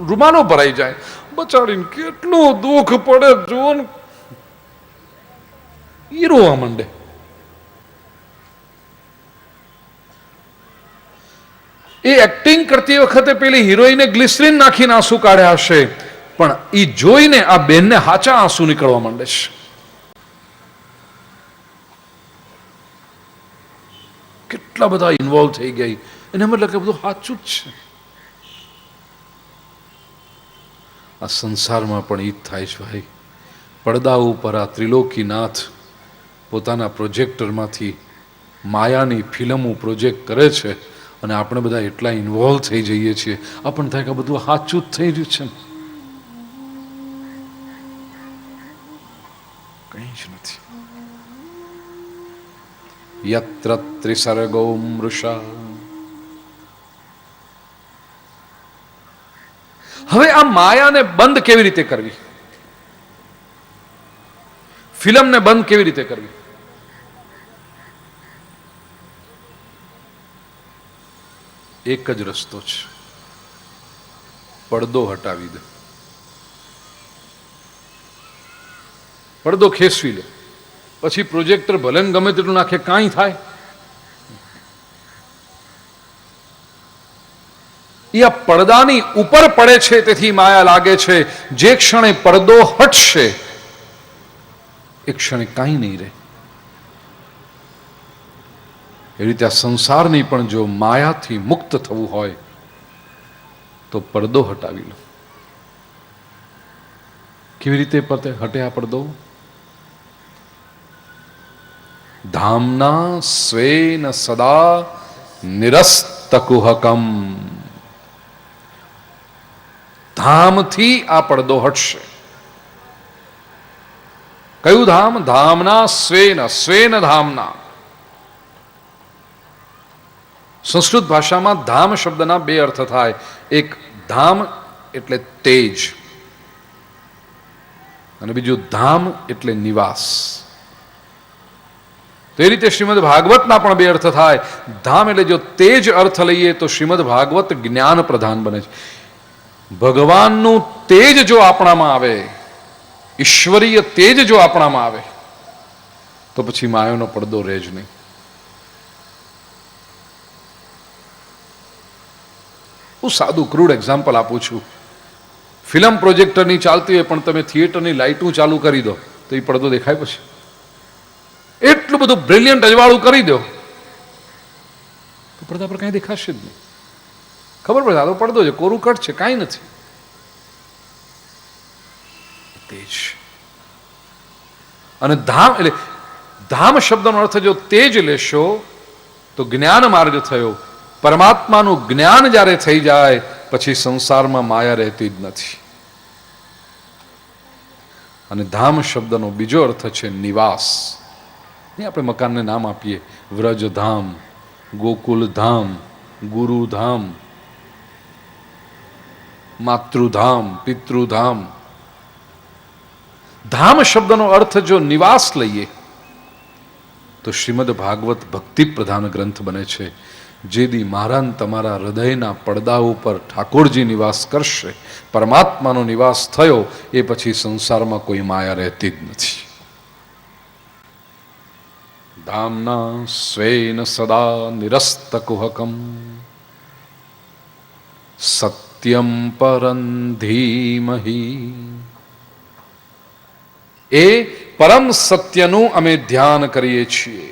રૂમાલો ભરાઈ જાય. બચાડીને કેટલું દુઃખ પડે. જો ઈ રોવા માંડે. એ એક્ટિંગ કરતી વખતે પેલી હિરોઈને ગ્લિસરીન નાખીને આંસુ કાઢ્યા હશે, પણ એ જોઈને આ બેનને હાચા આંસુ નીકળવા માંડે છે. કેટલા બધા ઇન્વોલ્વ થઈ ગઈ. એને મતલબ કે બધું સાચું જ છે. આ સંસારમાં પણ ઈ જ થાય છે ભાઈ. પડદા ઉપર આ ત્રિલોકીનાથ પોતાના પ્રોજેક્ટરમાંથી માયાની ફિલ્મો પ્રોજેક્ટ કરે છે, અને આપણે બધા એટલા ઇન્વોલ્વ થઈ જઈએ છીએ. આપણને થાય કે બધું સાચું જ થઈ રહ્યું છે. કંઈ જ નથી. યત્ર ત્રિસર્ગો મૃષા. હવે આ માયાને બંધ કેવી રીતે કરવી? ફિલ્મને બંધ કેવી રીતે કરવી? એક જ રસ્તો છે. પડદો હટાવી દે. પડદો ખેંચવી લે. પછી પ્રોજેક્ટર ભલે ને ગમે તેટલું નાખે, કાંઈ થાય. એ આ પડદાની ઉપર પડે છે તેથી માયા લાગે છે. જે ક્ષણે પડદો હટશે એ ક્ષણે કાંઈ નહીં રહે. એ રીતે આ સંસારની પણ જો માયાથી મુક્ત થવું હોય તો પડદો હટાવી લો. કેવી રીતે હટે આ પડદો? ધામના સ્વેન સદા નિરસ્તકુહકમ. ધામથી આ પડદો હટશે. કયું ધામ? ધામના સ્વેન. સ્વેન ધામના. સંસ્કૃત ભાષામાં ધામ શબ્દના બે અર્થ થાય. એક ધામ એટલે તેજ, અને બીજું ધામ એટલે નિવાસ. તો એ રીતે શ્રીમદ ભાગવતના પણ બે અર્થ થાય. ધામ એટલે જો તેજ અર્થ લઈએ તો શ્રીમદ ભાગવત જ્ઞાન પ્રધાન બને છે. ભગવાનનું તેજ જો આપણામાં આવે, ઈશ્વરીય તેજ જો આપણામાં આવે, તો પછી માયાનો પડદો રહે જ નહીં. હું સાદું ક્રૂડ એક્ઝામ્પલ આપું છું. ફિલ્મ પ્રોજેક્ટરની ચાલતી હોય પણ તમે થિયેટરની લાઇટું ચાલુ કરી દો તો એ પડદો દેખાય પછી? એટલું બધું બ્રિલિયન્ટ અજવાળું કરી દો તો પડદા પર કાંઈ દેખાશે જ નહીં. ખબર પડે આ તો પડદો છે, કોરું કટ છે, કાંઈ નથી. તેજ. અને ધામ એટલે ધામ શબ્દનો અર્થ જો તેજ લેશો તો જ્ઞાન માર્ગ થયો. પરમાત્માનું જ્ઞાન જ્યારે થઈ જાય પછી સંસારમાં માયા રહેતી જ નથી. અને ધામ શબ્દનો બીજો અર્થ છે નિવાસ. આપણે મકાનને નામ આપીએ વ્રજધામ, ગોકુલધામ, ગુરુધામ, માતૃધામ, પિતૃધામ. ધામ શબ્દનો અર્થ જો નિવાસ લઈએ તો શ્રીમદ ભાગવત ભક્તિ પ્રધાન ગ્રંથ બને છે. જેદી મારા તમારા હૃદયના પડદા ઉપર ઠાકોરજી નિવાસ કરશે, પરમાત્માનો નિવાસ થયો, એ પછી સંસારમાં કોઈ માયા રહેતી જ નથી. ધામના સ્વેન સદા નિરસ્તકુહકમ સત્યમ પરમ ધીમહિ. એ પરમ સત્યનું અમે ધ્યાન કરીએ છીએ.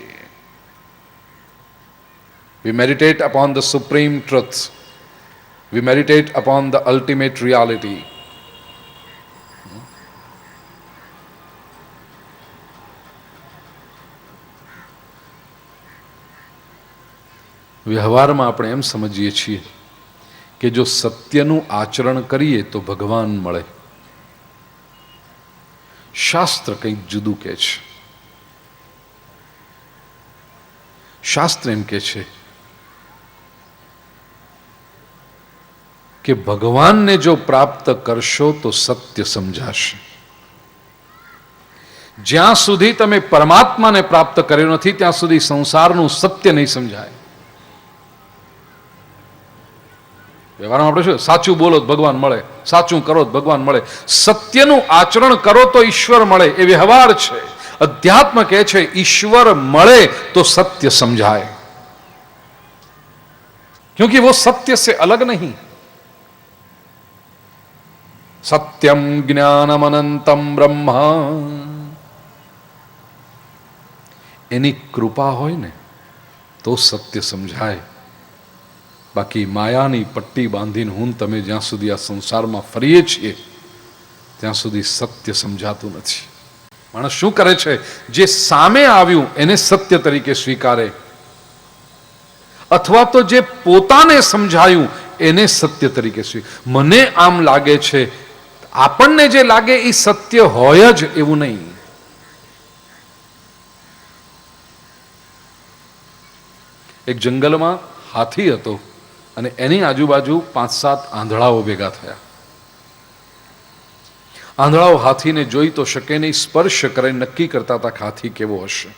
We meditate upon the supreme truth. We meditate upon the ultimate reality. વ્યવહારમાં આપણે એમ સમજીએ છીએ કે જો સત્યનું આચરણ કરીએ તો ભગવાન મળે. શાસ્ત્ર કંઈક જુદું કહે છે. શાસ્ત્ર એમ કહે છે કે ભગવાનને જો પ્રાપ્ત કરશો તો સત્ય સમજાશે. જ્યાં સુધી તમે પરમાત્માને પ્રાપ્ત કર્યો નથી ત્યાં સુધી સંસારનું સત્ય નહીં સમજાય. વ્યવહારમાં આપણે શું, સાચું બોલો તો ભગવાન મળે, સાચું કરો તો ભગવાન મળે. સત્યનું આચરણ કરો તો ઈશ્વર મળે, એ વ્યવહાર છે. અધ્યાત્મ કહે છે ઈશ્વર મળે તો સત્ય સમજાય, क्योंकि वो सत्य से अलग नहीं. सत्यम ज्ञानम अनंतम ब्रह्मा. એની કૃપા હોય ને તો સત્ય સમજાય. બાકી માયાની પટ્ટી બાંધીને હું તમે જ્યાં સુધી આ સંસારમાં ફરીએ છીએ ત્યાં સુધી સત્ય સમજાતું નથી. માણસ શું કરે છે, જે સામે આવ્યું એને સત્ય તરીકે સ્વીકારે, અથવા તો જે પોતાને સમજાયું એને સત્ય તરીકે સ્વીકારે. મને આમ લાગે છે, આપણને જે લાગે એ સત્ય હોય જ એવું નહીં. એક જંગલમાં હાથી હતો અને એની આજુબાજુ 5-7 આંધળાઓ ભેગા થયા. આંધળાઓ હાથીને જોઈ તો શકે નહીં, સ્પર્શ કરે નક્કી કરતા હતા કે હાથી કેવો હશે.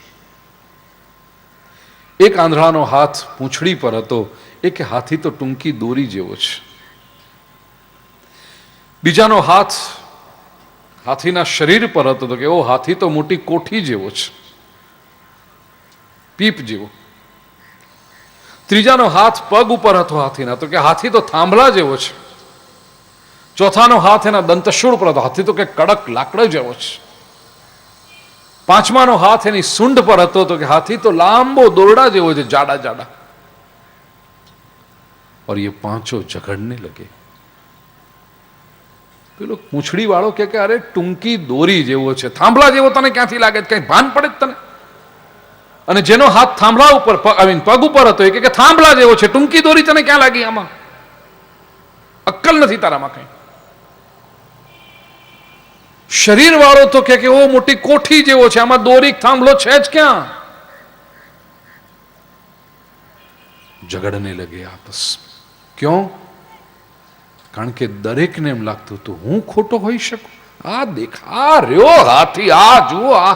એક આંધળાનો હાથ પૂંછડી પર હતો, એ કે હાથી તો ટૂંકી દોરી જેવો છે. બીજાનો હાથ હાથીના શરીર પર હતો તો કે ઓ હાથી તો મોટી કોઠી જેવો છે, પીપ જેવો. ત્રીજાનો હાથ પગ ઉપર હતો હાથીના તો કે હાથી તો થાંભલા જેવો છે. ચોથાનો હાથ એના દંતશૂળ પર હતો, હાથી તો કે કડક લાકડા જેવો છે. પાંચમાનો હાથ એની સૂંઢ પર હતો તો કે હાથી તો લાંબો દોરડા જેવો છે, જાડા જાડા. और ये पांचों झगड़ने लगे. પેલો પૂંછડી વાળો કે અરે ટૂંકી દોરી જેવો છે, થાંભલા જેવો તને ક્યાંથી લાગે, કઈ ભાન પડે તને? અને જેનો હાથ થાંભલા ઉપર પગ ઉપર હતો એ કે થાંભલા જેવો છે, ટૂંકી દોરી તને ક્યાં લાગી? આમાં અક્કલ નથી તારામાં કઈ. શરીર વાળો તો કે ઓ મોટી કોઠી જેવો છે, આમાં દોરી થાંભલો છે જ ક્યાં? ઝઘડને લગે આપસ. ક્यों? કારણ કે દરેકને એમ લાગતું હતું હું ખોટો હોઈ શકું. આ દેખા રહ્યો હાથી, આ જુઓ, આ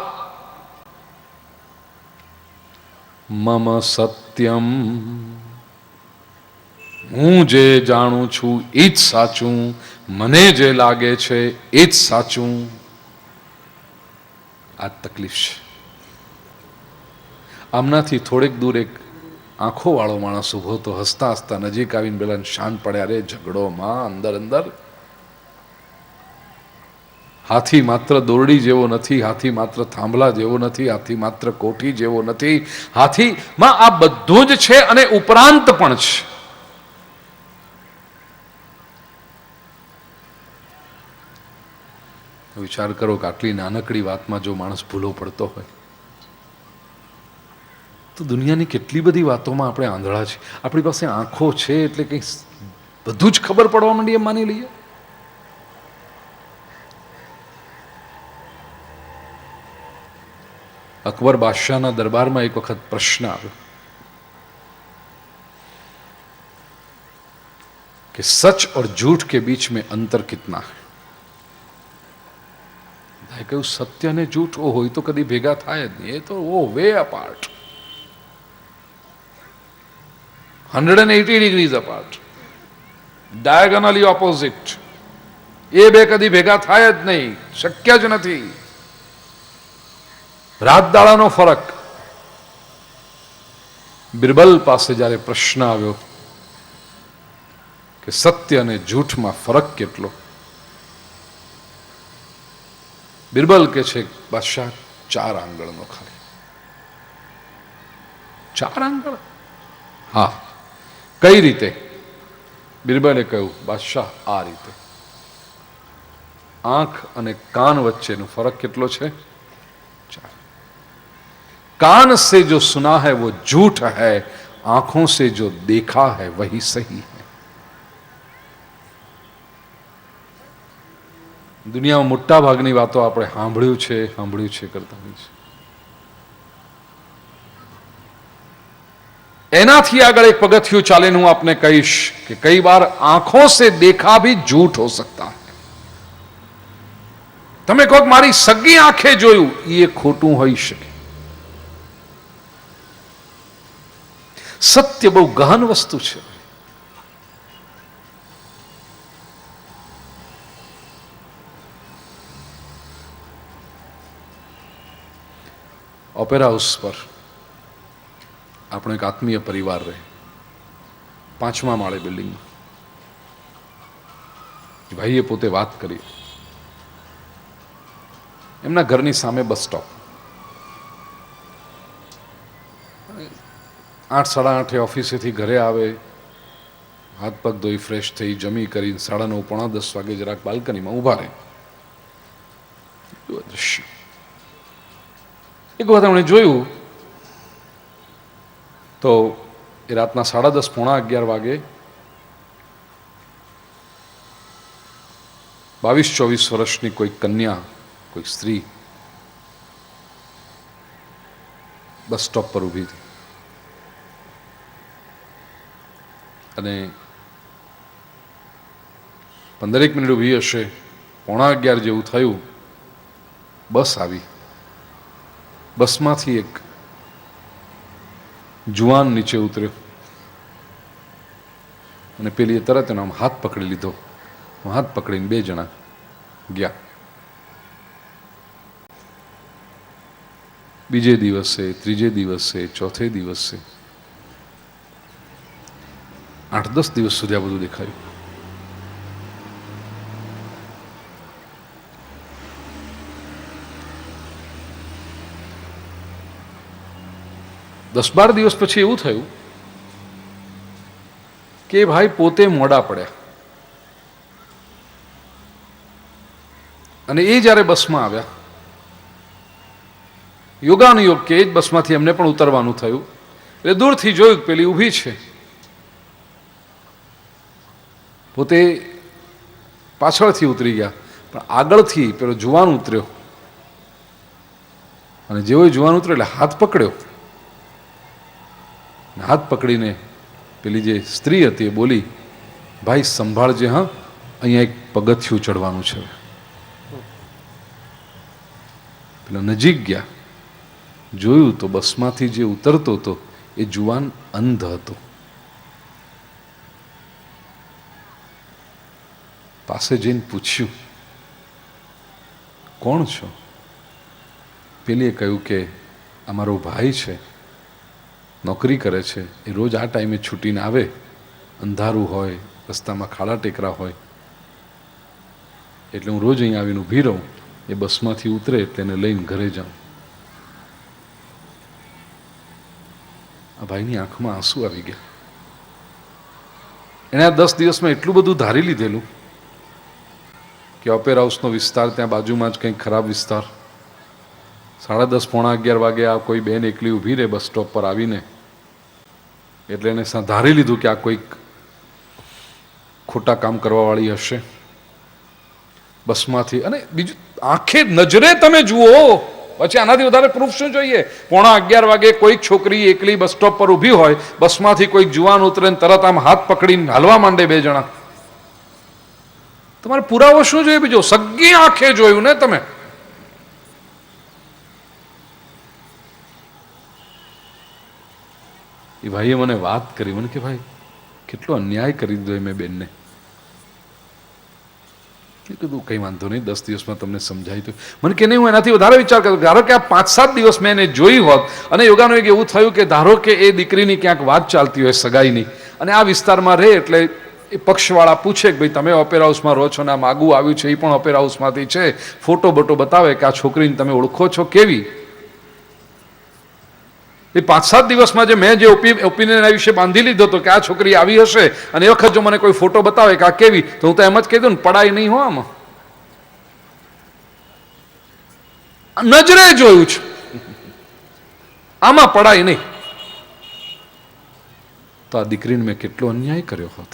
મમ સત્યમ, હું જે જાણું છું એ જ સાચું, મને જે લાગે છે એ જ સાચું. આ તકલીફ છે. આમનાથી થોડેક દૂર એક આંખો વાળો માણસ ઉભો તો હસતા હસતા નજીક આવીને પેલા શાંત પડ્યા. અરે ઝઘડો માં અંદર અંદર. હાથી માત્ર દોરડી જેવો નથી, હાથી માત્ર થાંભલા જેવો નથી, હાથી માત્ર કોઠી જેવો નથી. હાથીમાં આ બધું જ છે અને ઉપરાંત પણ છે. વિચાર કરો કે આટલી નાનકડી વાતમાં જો માણસ ભૂલો પડતો હોય તો દુનિયાની કેટલી બધી વાતોમાં આપણે આંધળા છીએ. આપણી પાસે આંખો છે એટલે કંઈ બધું જ ખબર પડવા માંડી એમ માની લઈએ. અકબર બાદશાહના દરબારમાં એક વખત પ્રશ્ન આવ્યો कि सच और झूठ के बीच में अंतर कितना है. કહ્યું સત્ય ને જૂઠ હોય તો કદી ભેગા થાય જ નહીં. એ તો way apart, 180 degrees apart, diagonally opposite. એ બે કદી ભેગા થાય જ નહીં, શક્ય જ નથી. રાત દાડાનો ફરક. બિરબલ પાસે જ્યારે પ્રશ્ન આવ્યો કે સત્ય અને જૂઠમાં ફરક કેટલો, બિરબલ કે છે બાદશાહ 4 આંગળનો ખાલી. 4 આંગળ? હા. કઈ રીતે? બિરબલે કહ્યું બાદશાહ આ રીતે. આંખ અને કાન વચ્ચેનો ફરક કેટલો છે? 4. कान से जो सुना है वो झूठ है, आंखों से जो देखा है वही सही है. દુનિયામાં મોટા ભાગની વાતો આપણે સાંભળ્યું છે કરતા હોઈએ છીએ. એનાથી આગળ એક પગથિયું ચાલીને હું આપને કહીશ કે કઈ બાર આંખોं से देखा भी झूठ हो सकता है. તમે કહો મારી સગી આંખે જોયું, એ ખોટું હોઈ શકે. સત્ય બહુ ગહન વસ્તુ છે. ઓપેરા હાઉસ પર આપણો એક આત્મીય પરિવાર રહે, 5મા માળે બિલ્ડિંગમાં. ભાઈએ પોતે વાત કરી, એમના ઘરની સામે બસ સ્ટોપ. 8, 8:30 ઓફિસેથી ઘરે આવે, હાથ પગ ધોઈ ફ્રેશ થઈ જમી કરી 9:30, 9:45 વાગે જરાક બાલ્કનીમાં ઊભા રહે. દ્રશ્ય એક વખત એમણે જોયું તો એ રાતના 10:30, 11:15 વાગે 22-24 વર્ષની કોઈ કન્યા, કોઈ સ્ત્રી બસ સ્ટોપ પર ઊભી હતી અને 15 મિનિટ ઊભી હશે, 11:15 જેવું થયું, બસ આવી. બસમાંથી એક જુવાન નીચે ઉતર્યો અને પેલીએ તરત એનો આમ હાથ પકડી લીધો. હાથ પકડીને 2 જણા ગયા. બીજે દિવસે, ત્રીજે દિવસે, ચોથે દિવસે, 8-10 દિવસ સુધી આ બધું દેખાયું. દસ 12 દિવસ પછી એવું થયું કે ભાઈ પોતે મોડા પડ્યા અને એ જ્યારે બસમાં આવ્યા, યોગાનુયોગ કે એ જ બસમાંથી એમને પણ ઉતરવાનું થયું. એટલે દૂરથી જોયું કે પેલી ઊભી છે. પોતે પાછળથી ઉતરી ગયા, પણ આગળથી પેલો જુવાન ઉતર્યો અને જેવો જુવાન ઉતર્યો એટલે હાથ પકડ્યો. હાથ પકડીને પેલી જે સ્ત્રી હતી એ બોલી, ભાઈ સંભાળજે, હા, અહીંયા એક પગથિયું ચડવાનું છે. પેલા નજીક ગયા, જોયું તો બસમાંથી જે ઉતરતો હતો એ જુવાન અંધ હતો. પાસે જઈને પૂછ્યું, કોણ છો? પેલીએ કહ્યું કે આ મારો ભાઈ છે, નોકરી કરે છે, એ રોજ આ ટાઈમે છૂટીને આવે, અંધારું હોય, રસ્તામાં ખાડા ટેકરા હોય, એટલે હું રોજ અહીં આવીને ઊભી રહું, એ બસમાંથી ઉતરે એટલે એને લઈને ઘરે જાઉં. આ ભાઈની આંખમાં આંસુ આવી ગયા. એણે આ 10 દિવસમાં એટલું બધું ધારી લીધેલું કે ઓપેરા હાઉસનો વિસ્તાર ત્યાં બાજુમાં જ કંઈક ખરાબ વિસ્તાર, 10:30 પોણા 11 વાગે આ કોઈ બેન એકલી ઊભી રહે બસ સ્ટોપ પર આવીને, એટલે એને ધારી લીધું કે આ કોઈક ખોટા કામ કરવાવાળી હશે. બસમાંથી, અને બીજું આંખે નજરે તમે જુઓ, પછી આનાથી વધારે પ્રૂફ શું જોઈએ? પોણા 11 વાગે કોઈક છોકરી એકલી બસ સ્ટોપ પર ઊભી હોય, બસમાંથી કોઈક જુવાન ઉતરે ને તરત આમ હાથ પકડીને હાલવા માંડે 2 જણા. તમારે પુરાવો શું જોઈએ બીજો? સગી આંખે જોયું ને તમે. એ ભાઈએ મને વાત કરી, મને કે ભાઈ કેટલો અન્યાય કરી દીધો મેં બેનને. કીધું કંઈ વાંધો નહીં, 10 દિવસમાં તમને સમજાય તો. મને કે નહીં, હું એનાથી વધારે વિચાર કરતો. ધારો કે આ 5-7 દિવસ મેં એને જોઈ હોત અને યોગાનું એક એવું થયું કે ધારો કે એ દીકરીની ક્યાંક વાત ચાલતી હોય સગાઈની, અને આ વિસ્તારમાં રહે, એટલે એ પક્ષવાળા પૂછે કે ભાઈ તમે ઓપેરા હાઉસમાં રહો છો ને આ માગું આવ્યું છે એ પણ ઓપેરા હાઉસમાંથી છે, ફોટો બોટો બતાવે કે આ છોકરીને તમે ઓળખો છો કેવી. એ 5-7 દિવસમાં જે મેં જે ઓપિનિયન એના વિશે બાંધી લીધો હતો કે આ છોકરી આવી હશે, અને એ વખત જો મને કોઈ ફોટો બતાવે કે આ કેવી, તો હું તો એમ જ કહી દઉં ને, પડાય નહીં હો, આમાં નજરે જોયું છે, આમાં પડાય નહીં. તો આ દીકરીને મેં કેટલો અન્યાય કર્યો હોત.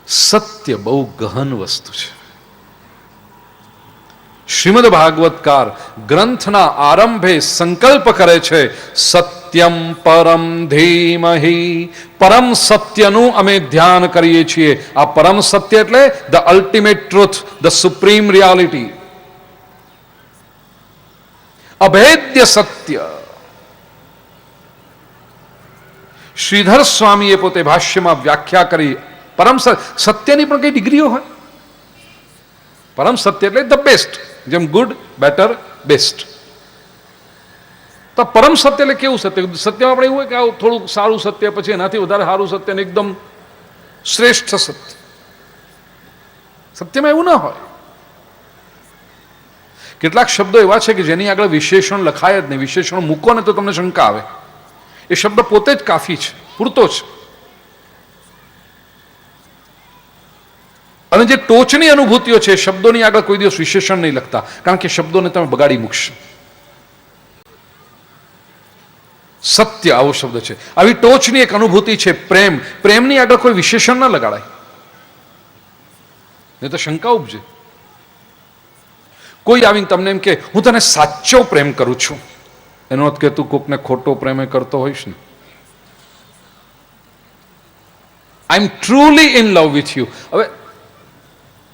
સત્ય બહુ ગહન વસ્તુ છે. શ્રીમદ ભાગવતકાર ગ્રંથના આરંભે સંકલ્પ કરે છે, સત્યમ પરમ ધીમહિ, પરમ સત્યનું અમે ધ્યાન કરીએ છીએ. આ પરમ સત્ય એટલે the ultimate truth, the supreme reality, અભેદ્ય સત્ય. શ્રીધર સ્વામીએ પોતે ભાષ્યમાં વ્યાખ્યા કરી. પરમ સત્યની પણ કઈ ડિગ્રીઓ હોય. પરમ સત્ય એટલે ધ બેસ્ટ, જેમ ગુડ, બેટર, બેસ્ટ. તો પરમ સત્ય એટલે કેવું સત્ય? સત્યમાં આપણે એવું હોય કે આ થોડુંક સારું સત્ય, પછી એનાથી વધારે સારું સત્ય ને એકદમ શ્રેષ્ઠ સત્ય. સત્યમાં એવું ના હોય. કેટલાક શબ્દો એવા છે કે જેની આગળ વિશેષણ લખાય જ નહીં. વિશેષણ મૂકો ને તો તમને શંકા આવે. એ શબ્દ પોતે જ કાફી છે, પૂરતો છે. અને જે ટોચની અનુભૂતિઓ છે, શબ્દોની આગળ કોઈ દિવસ વિશેષણ નહીં લખતા, કારણ કે શબ્દોને તમે બગાડી મૂકશો. સત્ય આવો શબ્દ છે. આવી ટોચની એક અનુભૂતિ છે પ્રેમ. પ્રેમની આગળ કોઈ વિશેષણ ના લગાડાય, નહીં તો શંકા ઉપજે. કોઈ આવીને તમને એમ કે હું તને સાચો પ્રેમ કરું છું, એનો અર્થ કે તું કોકને ખોટો પ્રેમ કરતો હોઈશ ને. I am truly in love with you. હવે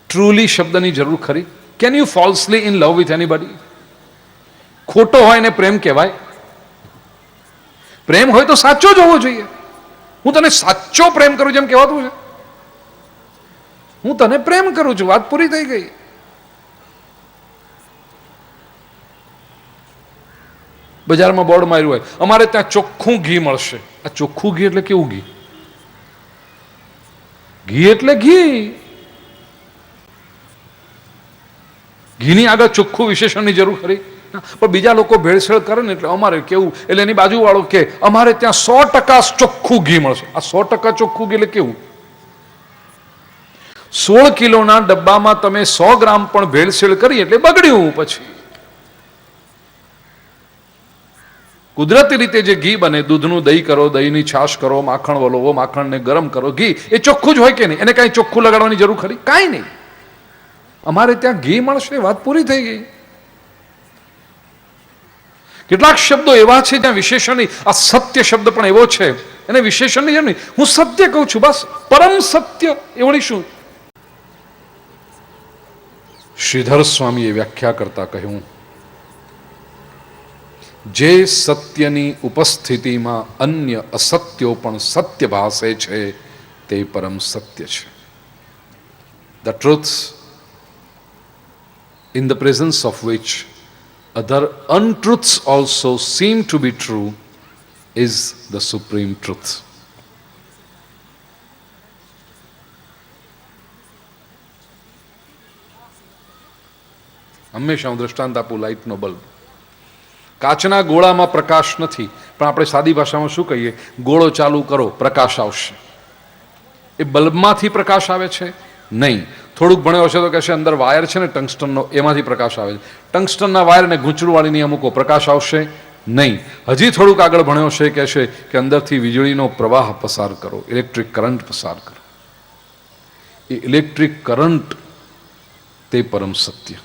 ટ્રુલી શબ્દની જરૂર ખરી? Can you falsely in love with anybody? ખોટો હોય ને પ્રેમ કહેવાય? પ્રેમ હોય તો સાચો જ હોવો જોઈએ. હું તને સાચો પ્રેમ કરું જેમ કહેવાતું છે. હું તને પ્રેમ કરું છું, વાત પૂરી થઈ ગઈ. બજારમાં બોર્ડ માર્યું હોય, અમારે ત્યાં ચોખ્ખું ઘી મળશે. આ ચોખ્ખું ઘી એટલે કેવું ઘી? ઘી એટલે ઘી. ઘીની આગળ ચોખ્ખું વિશેષણની જરૂર ખરી? પણ બીજા લોકો ભેળસેળ કરે ને એટલે અમારે કેવું, એટલે એની બાજુ વાળો કે અમારે ત્યાં 100% ચોખ્ખું ઘી મળશે. આ 100% ચોખ્ખું ઘી એટલે કેવું? 16 કિલોના ડબ્બામાં તમે 100 ગ્રામ પણ ભેળસેળ કરી એટલે બગડ્યું. પછી કુદરતી રીતે જે ઘી બને, દૂધનું દહીં કરો, દહીંની છાશ કરો, માખણ વલોવો, માખણને ગરમ કરો, ઘી એ ચોખ્ખું જ હોય કે નહીં? એને કાંઈ ચોખ્ખું લગાડવાની જરૂર ખરી? કાંઈ નહીં. અમારે ત્યાં ઘી મળશે, વાત પૂરી થઈ ગઈ. કેટલાક શબ્દો એવા છે જ્યાં વિશેષણ નહીં. આ સત્ય શબ્દ પણ એવો છે, એને વિશેષણ નહીં. નહીં, હું સત્ય કહું છું, બસ. પરમ સત્ય એ વળી શું? શ્રીધર સ્વામીએ વ્યાખ્યા કરતા કહ્યું, જે સત્યની ઉપસ્થિતિમાં અન્ય અસત્યો પણ સત્ય ભાસે છે તે પરમ સત્ય છે. The truths in the presence of which other untruths also seem to be true, is the supreme truth. હંમેશા હું દ્રષ્ટાંત આપું લાઇટનો બલ્બ. કાચના ગોળામાં પ્રકાશ નથી, પણ આપણે સાદી ભાષામાં શું કહીએ? ગોળો ચાલુ કરો, પ્રકાશ આવશે. એ બલ્બમાંથી પ્રકાશ આવે છે? નહીં. થોડુંક ભણ્યો હશે તો કહેશે અંદર વાયર છે ને ટંગસ્ટનનો, એમાંથી પ્રકાશ આવે છે. ટંગસ્ટનના વાયરને ગૂંચળું વાળીને મૂકો, પ્રકાશ આવશે નહીં. હજી થોડુંક આગળ ભણ્યો છે, કહેશે કે અંદરથી વીજળીનો પ્રવાહ પસાર કરો, ઇલેક્ટ્રિક કરંટ પસાર કરો. એ ઇલેક્ટ્રિક કરંટ તે પરમ સત્ય,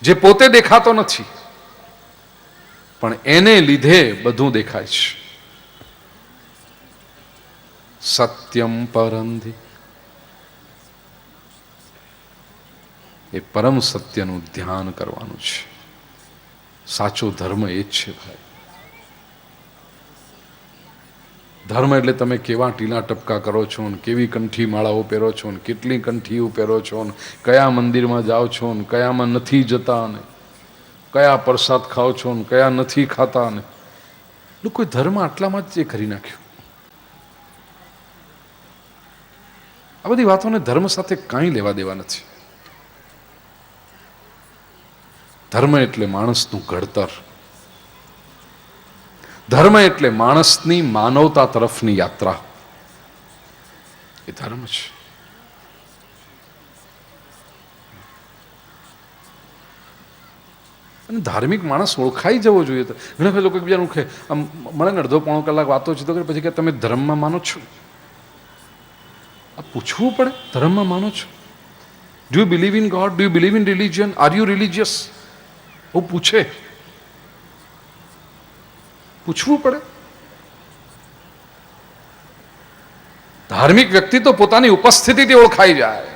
જે પોતે દેખાતો નથી, પણ એને લીધે બધું દેખાય છે. સત્યમ પરંધિ, એ પરમ સત્યનું ધ્યાન કરવાનું છે. સાચો ધર્મ એ જ છે ભાઈ. ધર્મ એટલે તમે કેવા ટીલા ટપકા કરો છો ને કેવી કંઠી માળાઓ પહેરો છો ને કેટલી કંઠીઓ પહેરો છો ને કયા મંદિરમાં જાઓ છો ને કયામાં નથી જતા ને કયા પ્રસાદ ખાઓ છો ને કયા નથી ખાતા ને. કોઈ ધર્મ આટલામાં જ એ કરી નાખ્યું. આ બધી વાતોને ધર્મ સાથે કાંઈ લેવા દેવા નથી. ધર્મ એટલે માણસનું ઘડતર. ધર્મ એટલે માણસની માનવતા તરફની યાત્રા. એ ધર્મ છે. અને ધાર્મિક માણસ ઓળખાઈ જવો જોઈએ. તો ઘણા બધા લોકો એકબીજાનું કહે, આમ મળે ને અડધો પોણો કલાક વાતો છે તો પછી કે તમે ધર્મમાં માનો છો? આ પૂછવું પડે, ધર્મમાં માનો છો? Do you believe in God? Do you believe in religion? Are you religious? હું પૂછે, પૂછવું પડે. ધાર્મિક વ્યક્તિ તો પોતાની ઉપસ્થિતિથી ઓળખાઈ જાય.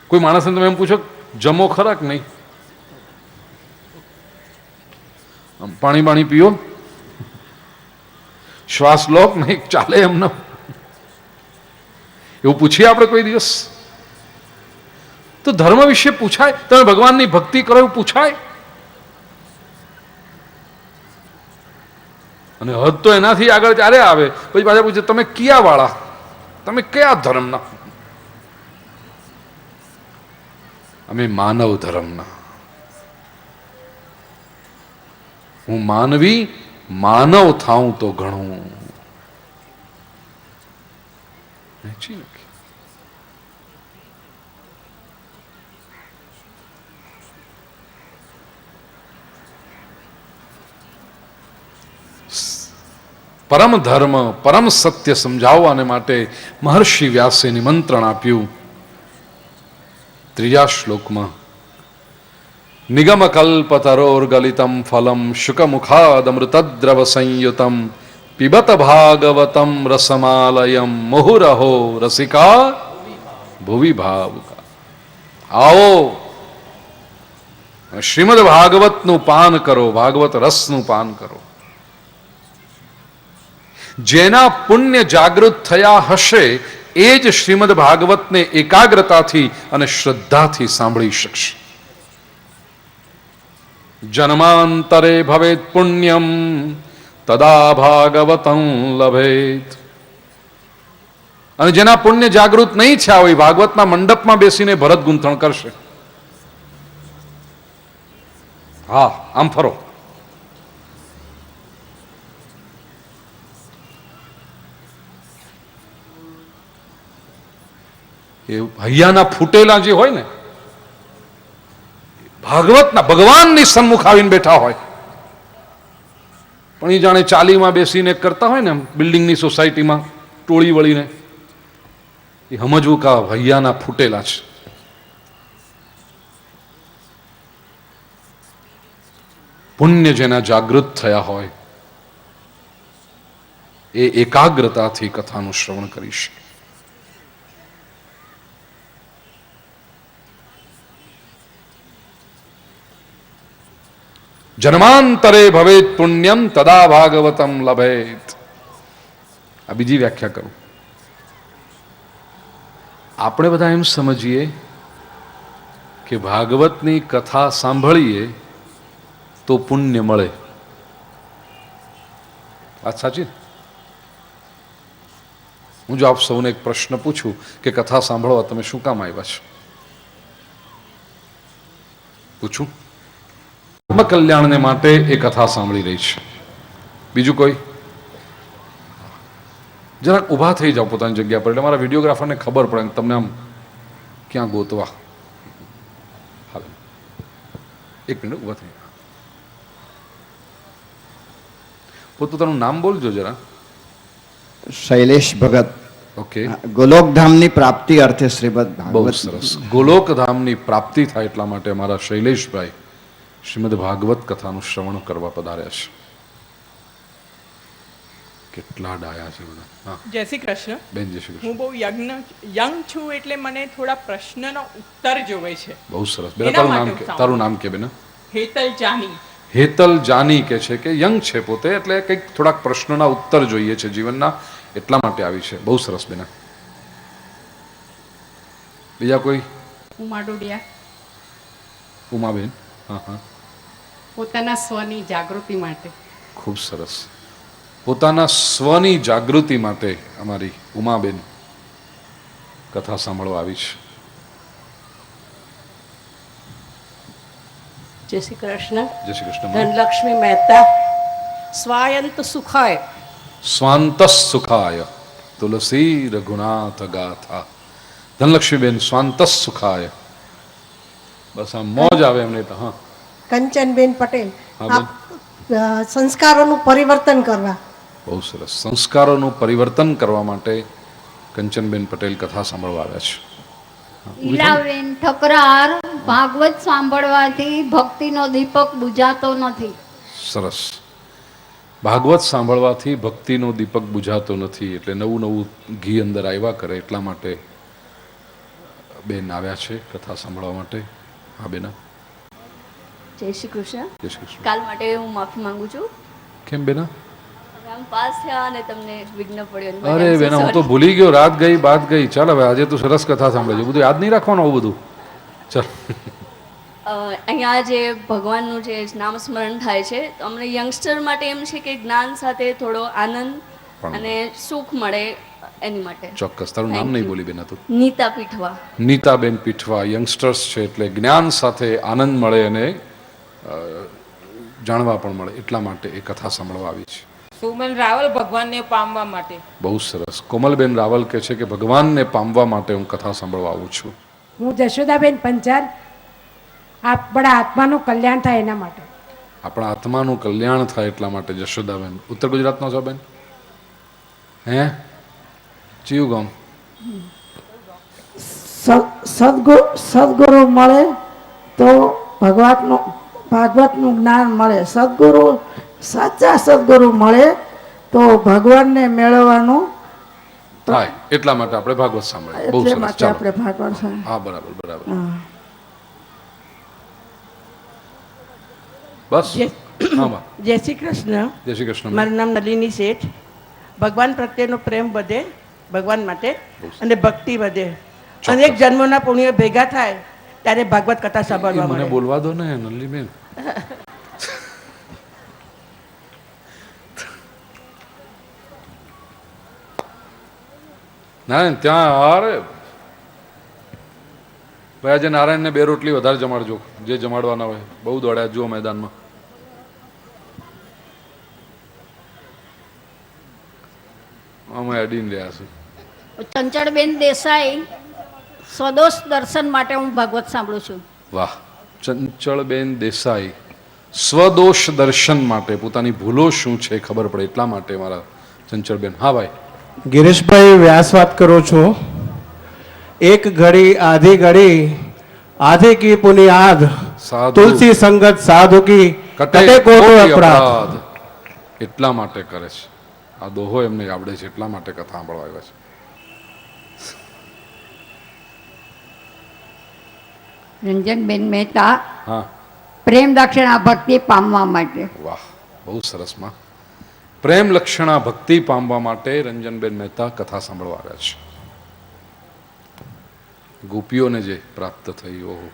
કોઈ માણસને તમે એમ પૂછો જમો ખરા કે નહીં, પાણી પાણી પીઓ, શ્વાસ લો કે નહીં, ચાલે એમ ન? એવું પૂછીએ આપણે કોઈ દિવસ? તો ધર્મ વિશે પૂછાય? તમે ભગવાનની ભક્તિ કરો એવું પૂછાય? અને હદ તો એનાથી આગળ ત્યારે આવે પછી પાછા પૂછે તમે કયા વાળા, તમે કયા ધર્મના? અમે માનવ ધર્મના. હું માનવી માનવ થાઉં તો ઘણું. પરમ ધર્મ પરમ સત્ય સમજાવવાને માટે મહર્ષિ વ્યાસે નિમંત્રણ આપ્યું. ત્રીજા શ્લોકમાં નિગમ કલ્પતરોર્ગલિતમ ફલમ શુકમુખાદમૃતદ્રવ સંયુતમ પિબત ભાગવતમ રસમાલયમ મુહુરહો રસિકા ભુવિ ભાવુકા. આવો શ્રીમદ ભાગવતનું પાન કરો, ભાગવત રસનું પાન કરો. જેના પુણ્ય જાગૃત થયા હશે એ જ શ્રીમદ ભાગવતને એકાગ્રતાથી અને શ્રદ્ધાથી સાંભળી શકશે. જન્માંતરે ભવેત પુણ્યમ તદા ભાગવતં લભેત. અને જેના પુણ્ય જાગૃત નહીં થયા હોય ભાગવતના મંડપમાં બેસીને ભરત ગૂંથણ કરશે. હા, આમ ફરો. એ હૈયાના ફૂટેલા જે હોય ને ભાગવતના ભગવાનની સન્મુખ આવીને બેઠા હોય, પણ એ જાણે ચાલીમાં બેસીને કરતા હોય ને બિલ્ડિંગની સોસાયટીમાં ટોળી વળીને, એ સમજવું કે હૈયાના ફૂટેલા છે. પુણ્ય જેના જાગૃત થયા હોય એ એકાગ્રતાથી કથાનું શ્રવણ કરી શકે. જન્માંતરે ભવેત પુણ્યમ તદા ભાગવતમ લભેત. આ બીજી વ્યાખ્યા કરું. આપણે બધા એમ સમજીએ કે ભાગવતની કથા સાંભળીએ તો પુણ્ય મળે. વાત સાચી? હું જો આપ સૌને એક પ્રશ્ન પૂછું કે કથા સાંભળવા તમે શું કામ આવ્યા છો, પૂછું? આત્મકલ્યાણને માટે એ કથા સાંભળી રહી છે. બીજું કોઈ? જરાક ઊભા થઈ જાઓ પોતાની જગ્યા પર, એટલે મારા વિડીયોગ્રાફરને ખબર પડે કે તમને આમ ક્યાં ગોતવા. હાલ એક મિનિટ ઊભા થઈ. પોતપોતાનું નામ બોલજો જરા. શૈલેષ ભગત, ઓકે, ગોલોકધામની પ્રાપ્તિ અર્થે શ્રીમદ બહુ ભાગવત. સરસ. ગોલોકધામની પ્રાપ્તિ થાય એટલા માટે અમારા શૈલેષભાઈ શ્રીમદ ભાગવત કથાનું શ્રવણ કરવા પધાર્યા છે. કેટલા ડાયા છે બધા. હા જય શ્રી કૃષ્ણ. બેન, જય શ્રી કૃષ્ણ. હું બહુ યંગ છું એટલે મને થોડા પ્રશ્નનો ઉત્તર જોવે છે. બહુ સરસ. બેન, એના તારું નામ માટે કે, તારું નામ કે બેન? હેતલ જાની. હેતલ જાની કે છે કે યંગ છે પોતે, એટલે કંઈક થોડાક પ્રશ્નોના ઉત્તર જોઈએ છે જીવનના, એટલા માટે આવી છે. બહુ સરસ બેન. બીજા કોઈ? ઉમા ડોડિયા. ઉમાબેન? હા હા, પોતાના સ્વની જાગૃતિ માટે. ખૂબ સરસ. પોતાના સ્વની જાગૃતિ માટે અમારી ઉમાબેન કથા સાંભળવા આવી છે. જય શ્રી કૃષ્ણ. જય શ્રી કૃષ્ણ. ધનલક્ષ્મી મહેતા. સ્વાયંત સુખાય. સ્વાંત સુખાય તુલસી રઘુનાથ ગાથા. ધનલક્ષ્મીબેન, સ્વાંત સુખાય. બસ આ મોજ આવે એમને તો. હા કંચનબેન પટેલ. હા, આપ સંસ્કારોનું પરિવર્તન કરવા. બહુ સરસ. સંસ્કારોનું પરિવર્તન કરવા માટે કંચનબેન પટેલ કથા સાંભળવા આવ્યા છે. ઈલાબેન ઠકરાર. ભાગવત સાંભળવાથી ભક્તિનો દીપક બુઝાતો નથી. સરસ. ભાગવત સાંભળવાથી ભક્તિનો દીપક બુઝાતો નથી, એટલે નવું નવું ઘી અંદર આવ્યા કરે એટલા માટે બેન આવ્યા છે કથા સાંભળવા માટે. હા બેના. જય શ્રી કૃષ્ણ. જય શ્રી કૃષ્ણ. કાલ માટે હું માફી માંગુ છું. કેમ બેના? આમ પાસ થયા અને તમને વિઘ્ન પડ્યો. અરે બેના, હું તો ભૂલી ગયો. રાત ગઈ, બાત ગઈ. ચાલ હવે આજે તું સરસ કથા સાંભળે છે. બધું યાદ નહીં રાખવાનું આવું બધું. ચાલ. અહીંયા જે ભગવાનનું જે નામ સ્મરણ થાય છે, તો અમને યંગસ્ટર માટે એમ છે કે જ્ઞાન સાથે થોડો આનંદ અને સુખ મળે એની માટે. ચોક્કસ. તારું નામ નહીં બોલી બેના તું? નીતા પીઠવા. નીતાબેન પીઠવા. યંગસ્ટર્સ છે એટલે જ્ઞાન સાથે આનંદ મળે અને જાણવા પણ મળે એટલા માટે એ કથા સાંભળવા આવી છે. સુમન રાવલ, ભગવાનને પામવા માટે. બહુ સરસ. કોમલબેન રાવલ કહે છે કે ભગવાનને પામવા માટે હું કથા સાંભળવા આવું છું. હું જશોદાબેન પંચાલ. આપણા આત્માનું કલ્યાણ થાય એના માટે. આપણા આત્માનું કલ્યાણ થાય એટલા માટે. જશોદાબેન ઉત્તર ગુજરાતનો છો બેન? હે? ચિયું ગામ? સદગુરુ મળે તો ભાગવતનું જ્ઞાન મળે. સાચા સદગુરુ મળે તો ભગવાનને મેળવવાનું થાય એટલા માટે આપણે ભાગવત સાંભળીએ. બહુ એટલે સરસ. માટે ચાલો. આપણે ભાગવત હા, બરાબર બરાબર. હા. બસ. હા બા. જય શ્રી કૃષ્ણ. જય શ્રી કૃષ્ણ. મારું નામ નલિની શેઠ. ભગવાન પ્રત્યેનો પ્રેમ વધે ભગવાન માટે અને ભક્તિ વધે. અનેક જન્મોના પુણ્ય ભેગા થાય ત્યારે ભાગવત કથા સાંભળવા મને મળે. બોલવા દો ને નલ્લીબેન. ના ત્યાં અરે ભાઈ આજે નારાયણને 2 રોટલી વધારે જમાડજો, જે જમાડવાના હોય. બહુ દોડ્યા જુઓ મેદાનમાં. અમે અડીને રહ્યા છું. ચંચળબેન દેસાઈ. સ્વદોષ દર્શન માટે હું ભાગવત સાંભળું છું. વાહ. ચંચળબેન દેસાઈ સ્વદોષ દર્શન માટે, પોતાની ભૂલો શું છે ખબર પડે એટલા માટે. મારા ચંચળબેન. હા ભાઈ. ગિરીશભાઈ વ્યાસ વાત કરું છું. એક ઘડી આધી ઘડી આધી કી પુનિયાદ સાધુ તુલસી સંગત સાધુ કી કટે કોટો અપરાધ. એટલા માટે કરે છે. આ દોહો એમને આવડે છે એટલા માટે કથા સાંભળવા આવ્યા છે. રંજનબેન મહેતા. હા. પ્રેમ દક્ષિણા ભક્તિ પામવા માટે. વાહ, બહુ સરસ માં. પ્રેમ લક્ષણા ભક્તિ પામવા માટે રંજનબેન મહેતા કથા સાંભળવા આવ્યા છે. ગોપીઓને જે પ્રાપ્ત થઈ. ઓહો,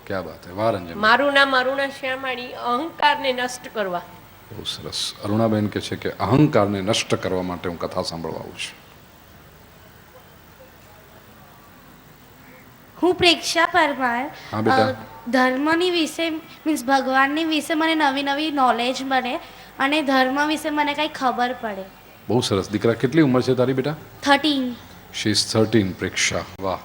ક્યા બાત હે. વાહ રંજન. મારું નામ અરુણા શ્યામાણી. અહંકારને નષ્ટ કરવા. બહુ સરસ. અરુણાબેન કહે છે કે અહંકારને નષ્ટ કરવા માટે હું કથા સાંભળવા આવું છું. હું પ્રેક્ષા પરમાર હા બેટા. ધર્મની વિશે મીન્સ ભગવાનની વિશે મને નવી નવી નોલેજ મળે અને ધર્મ વિશે મને કંઈ ખબર પડે. બહુ સરસ. દીકરા, કેટલી ઉંમર છે તારી બેટા? 13. She is 13. પ્રેક્ષા, વાહ.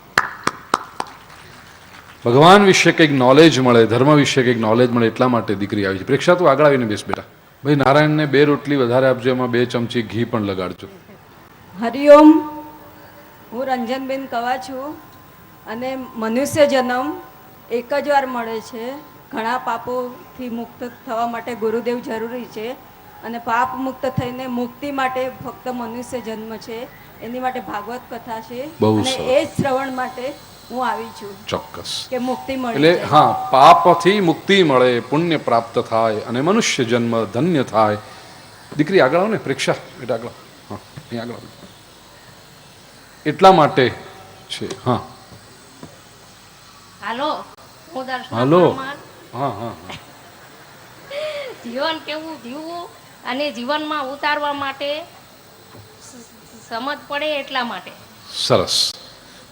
ભગવાન વિશે કંઈક નોલેજ મળે, ધર્મ વિશે કંઈક નોલેજ મળે એટલા માટે દીકરી આવી છે. પ્રેક્ષા, તું આગળ આવીને બેસ બેટા. ભાઈ, નારાયણને 2 રોટલી વધારે આપજો, એમાં 2 ચમચી ઘી પણ લગાડજો. હરિઓમ. હું રંજનબેન કવા છું અને મનુષ્ય જન્મ એક જ વાર મળે છે. ઘણા પાપોથી મુક્ત થવા માટે ગુરુદેવ જરૂરી છે અને પાપ મુક્ત થઈને મુક્તિ માટે ફક્ત મનુષ્ય જન્મ છે. એની માટે ભાગવત કથા છે બહુ અને સરસ. એ જ શ્રવણ માટે હું આવી છું ચોક્કસ. કે મુક્તિ મળી એટલે જાય. હા, પાપથી મુક્તિ મળે, પુણ્ય પ્રાપ્ત થાય અને મનુષ્ય જન્મ ધન્ય થાય. દીકરી આગળ આવો ને. પ્રેક્ષા બેટા આગળ આવો. હા, અહીં આગળ આવો. એટલા માટે છે. હા હાલો, હું દર્શના હાલો. પરમાર. હા હા હા. જીવન કેવું જીવવું અને જીવનમાં ઉતારવા માટે સમજ પડે એટલા માટે. સરસ.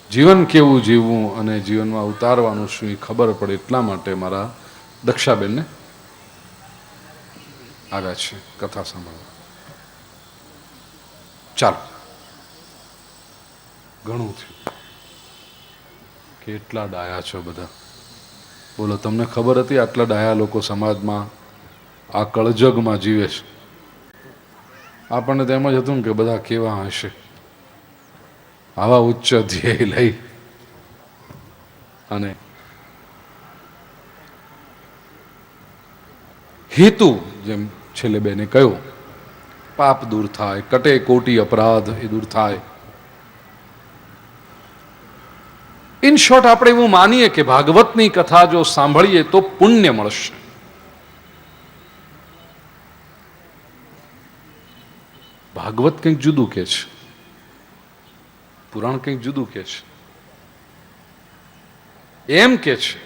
જીવન કેવું જીવવું અને જીવનમાં ઉતારવાનું શું એ ખબર પડે એટલા માટે મારા દક્ષાબેનને આવ્યા છે કથા સાંભળવા. ચાલો, ઘણું થયું. કેટલા ડાયા છો બધા. બોલો, તમને ખબર હતી આટલા ડાયા લોકો સમાજમાં આ કળજગમાં જીવે છે? આપણને તેમ જ હતું ને કે બધા કેવા હશે, આવા ઉચ્ચ ધ્યેય લઈ અને હેતુ, જેમ છેલ્લે બેને કહ્યું, પાપ દૂર થાય, કટે કોટી અપરાધ એ દૂર થાય. ઇન શોર્ટ, આપણે એવું માનીએ કે ભાગવતની કથા જો સાંભળીએ તો પુણ્ય મળશે. ભાગવત કંઈક જુદું કે છે, પુરાણ કંઈક જુદું કે છે. એમ કે છે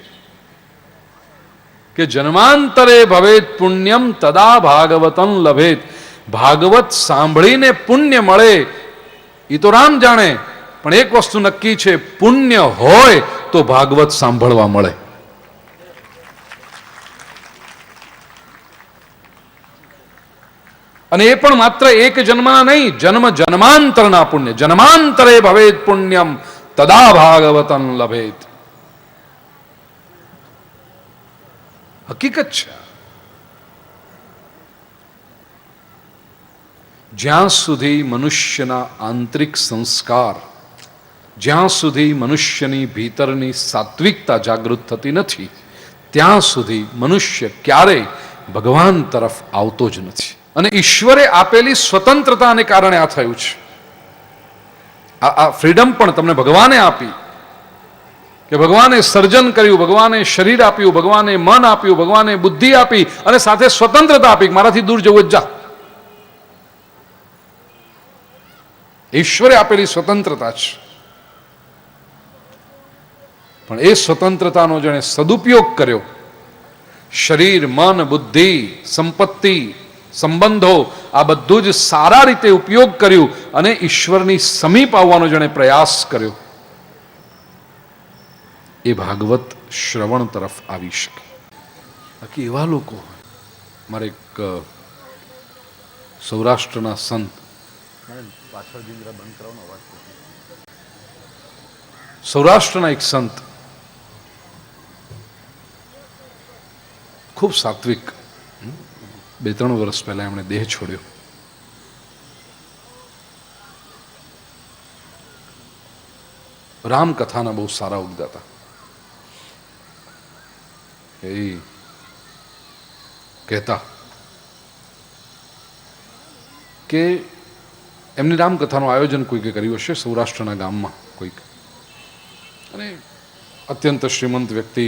કે જન્માંતરે ભવેત પુણ્યમ તદા ભાગવતં લભેત. ભાગવત સાંભળીને પુણ્ય મળે એ તો રામ જાણે, પણ એક વસ્તુ નક્કી છે, પુણ્ય હોય તો ભાગવત સાંભળવા મળે. અને એ પણ માત્ર એક જન્મના નહીં, જન્મ જન્માંતરના પુણ્ય. જન્માંતરે ભવેત પુણ્યમ તદા ભાગવતં લભેત. હકીકત છે. જ્યાં સુધી મનુષ્યના આંતરિક સંસ્કાર, જ્યાં સુધી મનુષ્યની ભીતરની સાત્વિકતા જાગૃત થતી નથી, ત્યાં સુધી મનુષ્ય ક્યારેય ભગવાન તરફ આવતો જ નથી. અને ઈશ્વરે આપેલી સ્વતંત્રતાને કારણે આ થયું છે. આ ફ્રીડમ પણ તમને ભગવાને આપી, કે ભગવાને સર્જન કર્યું, ભગવાને શરીર આપ્યું, ભગવાને મન આપ્યું, ભગવાને બુદ્ધિ આપી અને સાથે સ્વતંત્રતા આપી. મારાથી દૂર જવું જ જા. ઈશ્વરે આપેલી સ્વતંત્રતા છે, પણ એ સ્વતંત્રતાનો જેણે સદુપયોગ કર્યો, શરીર, મન, બુદ્ધિ, સંપત્તિ, સંબંધો, આ બધું જ સારા રીતે ઉપયોગ કર્યું અને ઈશ્વરની સમીપ આવવાનો જેણે પ્રયાસ કર્યો, એ ભાગવત શ્રવણ તરફ આવી શકે. બાકી એવા લોકો, મારે એક સૌરાષ્ટ્રના સંત, સૌરાષ્ટ્રના એક સંત, ખૂબ સાત્વિક, 2-3 વર્ષ પહેલા એમણે દેહ છોડ્યો. રામકથાના બહુ સારા ઉદ્ગાતા. એ કહેતા કે એમની રામકથાનું આયોજન કોઈકે કર્યું હશે સૌરાષ્ટ્રના ગામમાં કોઈક, અને અત્યંત શ્રીમંત વ્યક્તિ,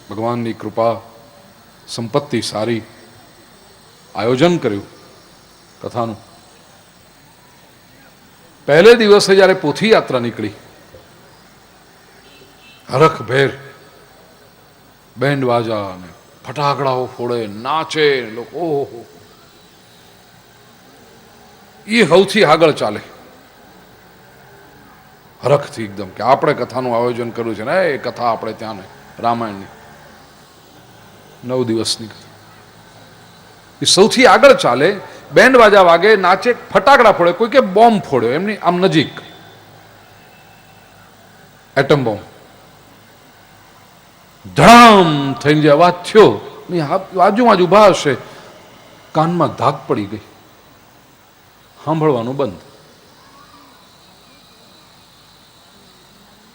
ભગવાનની કૃપા, સંપત્તિ સારી, આયોજન કર્યું કથાનું. પહેલે દિવસે જ્યારે પોથી યાત્રા નીકળી, હરખભેર બેન્ડ વાજા અને ફટાકડાઓ ફોડે, નાચે લોકો, ઓહો, એ સૌથી આગળ ચાલે. હરખથી એકદમ કે આપણે કથાનું આયોજન કર્યું છે ને એ કથા આપણે ત્યાં ને રામાયણની 9 દિવસની કથા એ સૌથી આગળ ચાલે. બેન્ડ વાજા વાગે, નાચે, ફટાકડા ફોડે, કોઈ કે બોમ્બ ફોડ્યો એમની આમ નજીક, એટમ બોમ્બ ધડામ થઈને જે અવાજ થયો, આજુબાજુ ઉભા હશે, કાનમાં ધાક પડી ગઈ, સાંભળવાનું બંધ.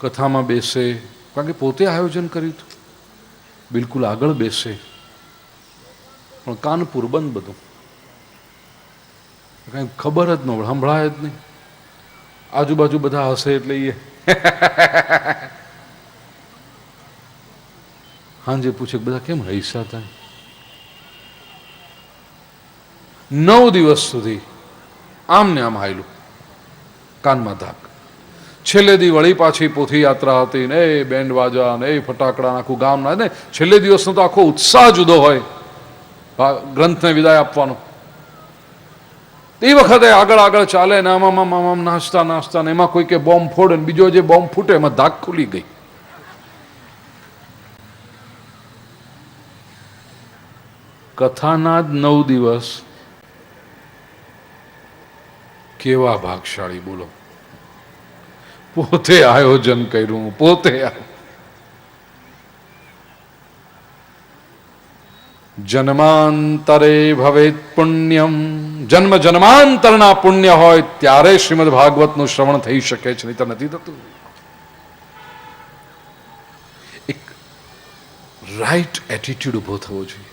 કથામાં બેસે, કારણ કે પોતે આયોજન કર્યું હતું, બિલકુલ આગળ બેસે, પણ કાનપુર બંધ બધું, કઈ ખબર જ ન પડે, સંભળાય જ નહીં. આજુબાજુ બધા હશે એટલે એ હાંજે પૂછે બધા કેમ હૈસા થાય. 9 દિવસ સુધી આમ ને આમ હાયલું, કાનમાં ધાક. છેલ્લે દી વળી પાછી પોથી યાત્રા હતી ને એ બેન્ડ વાજા ને એ ફટાકડા, આખું ગામ ના ને છેલ્લે દિવસનો તો આખો ઉત્સાહ જુદો હોય ગ્રંથને વિદાય આપવાનો. એ વખતે આગળ આગળ ચાલે ને આમાં નાસ્તા નાસ્તા ને એમાં કોઈ કે બોમ્બ ફોડે ને બીજો જે બોમ્બ ફૂટે એમાં ધાક ખુલી ગઈ. કથાના જ 9 દિવસ કેવા ભાગશાળી બોલો. પોતે આયોજન કર્યું, પોતે જન્માંતરે ભવેત પુણ્યમ, જન્મ જન્માંતરના પુણ્ય હોય ત્યારે શ્રીમદ ભાગવતનું શ્રવણ થઈ શકે છે, નહીં તો નથી થતું. એક રાઈટ એટીટ્યુડ ઉભો થવો જોઈએ.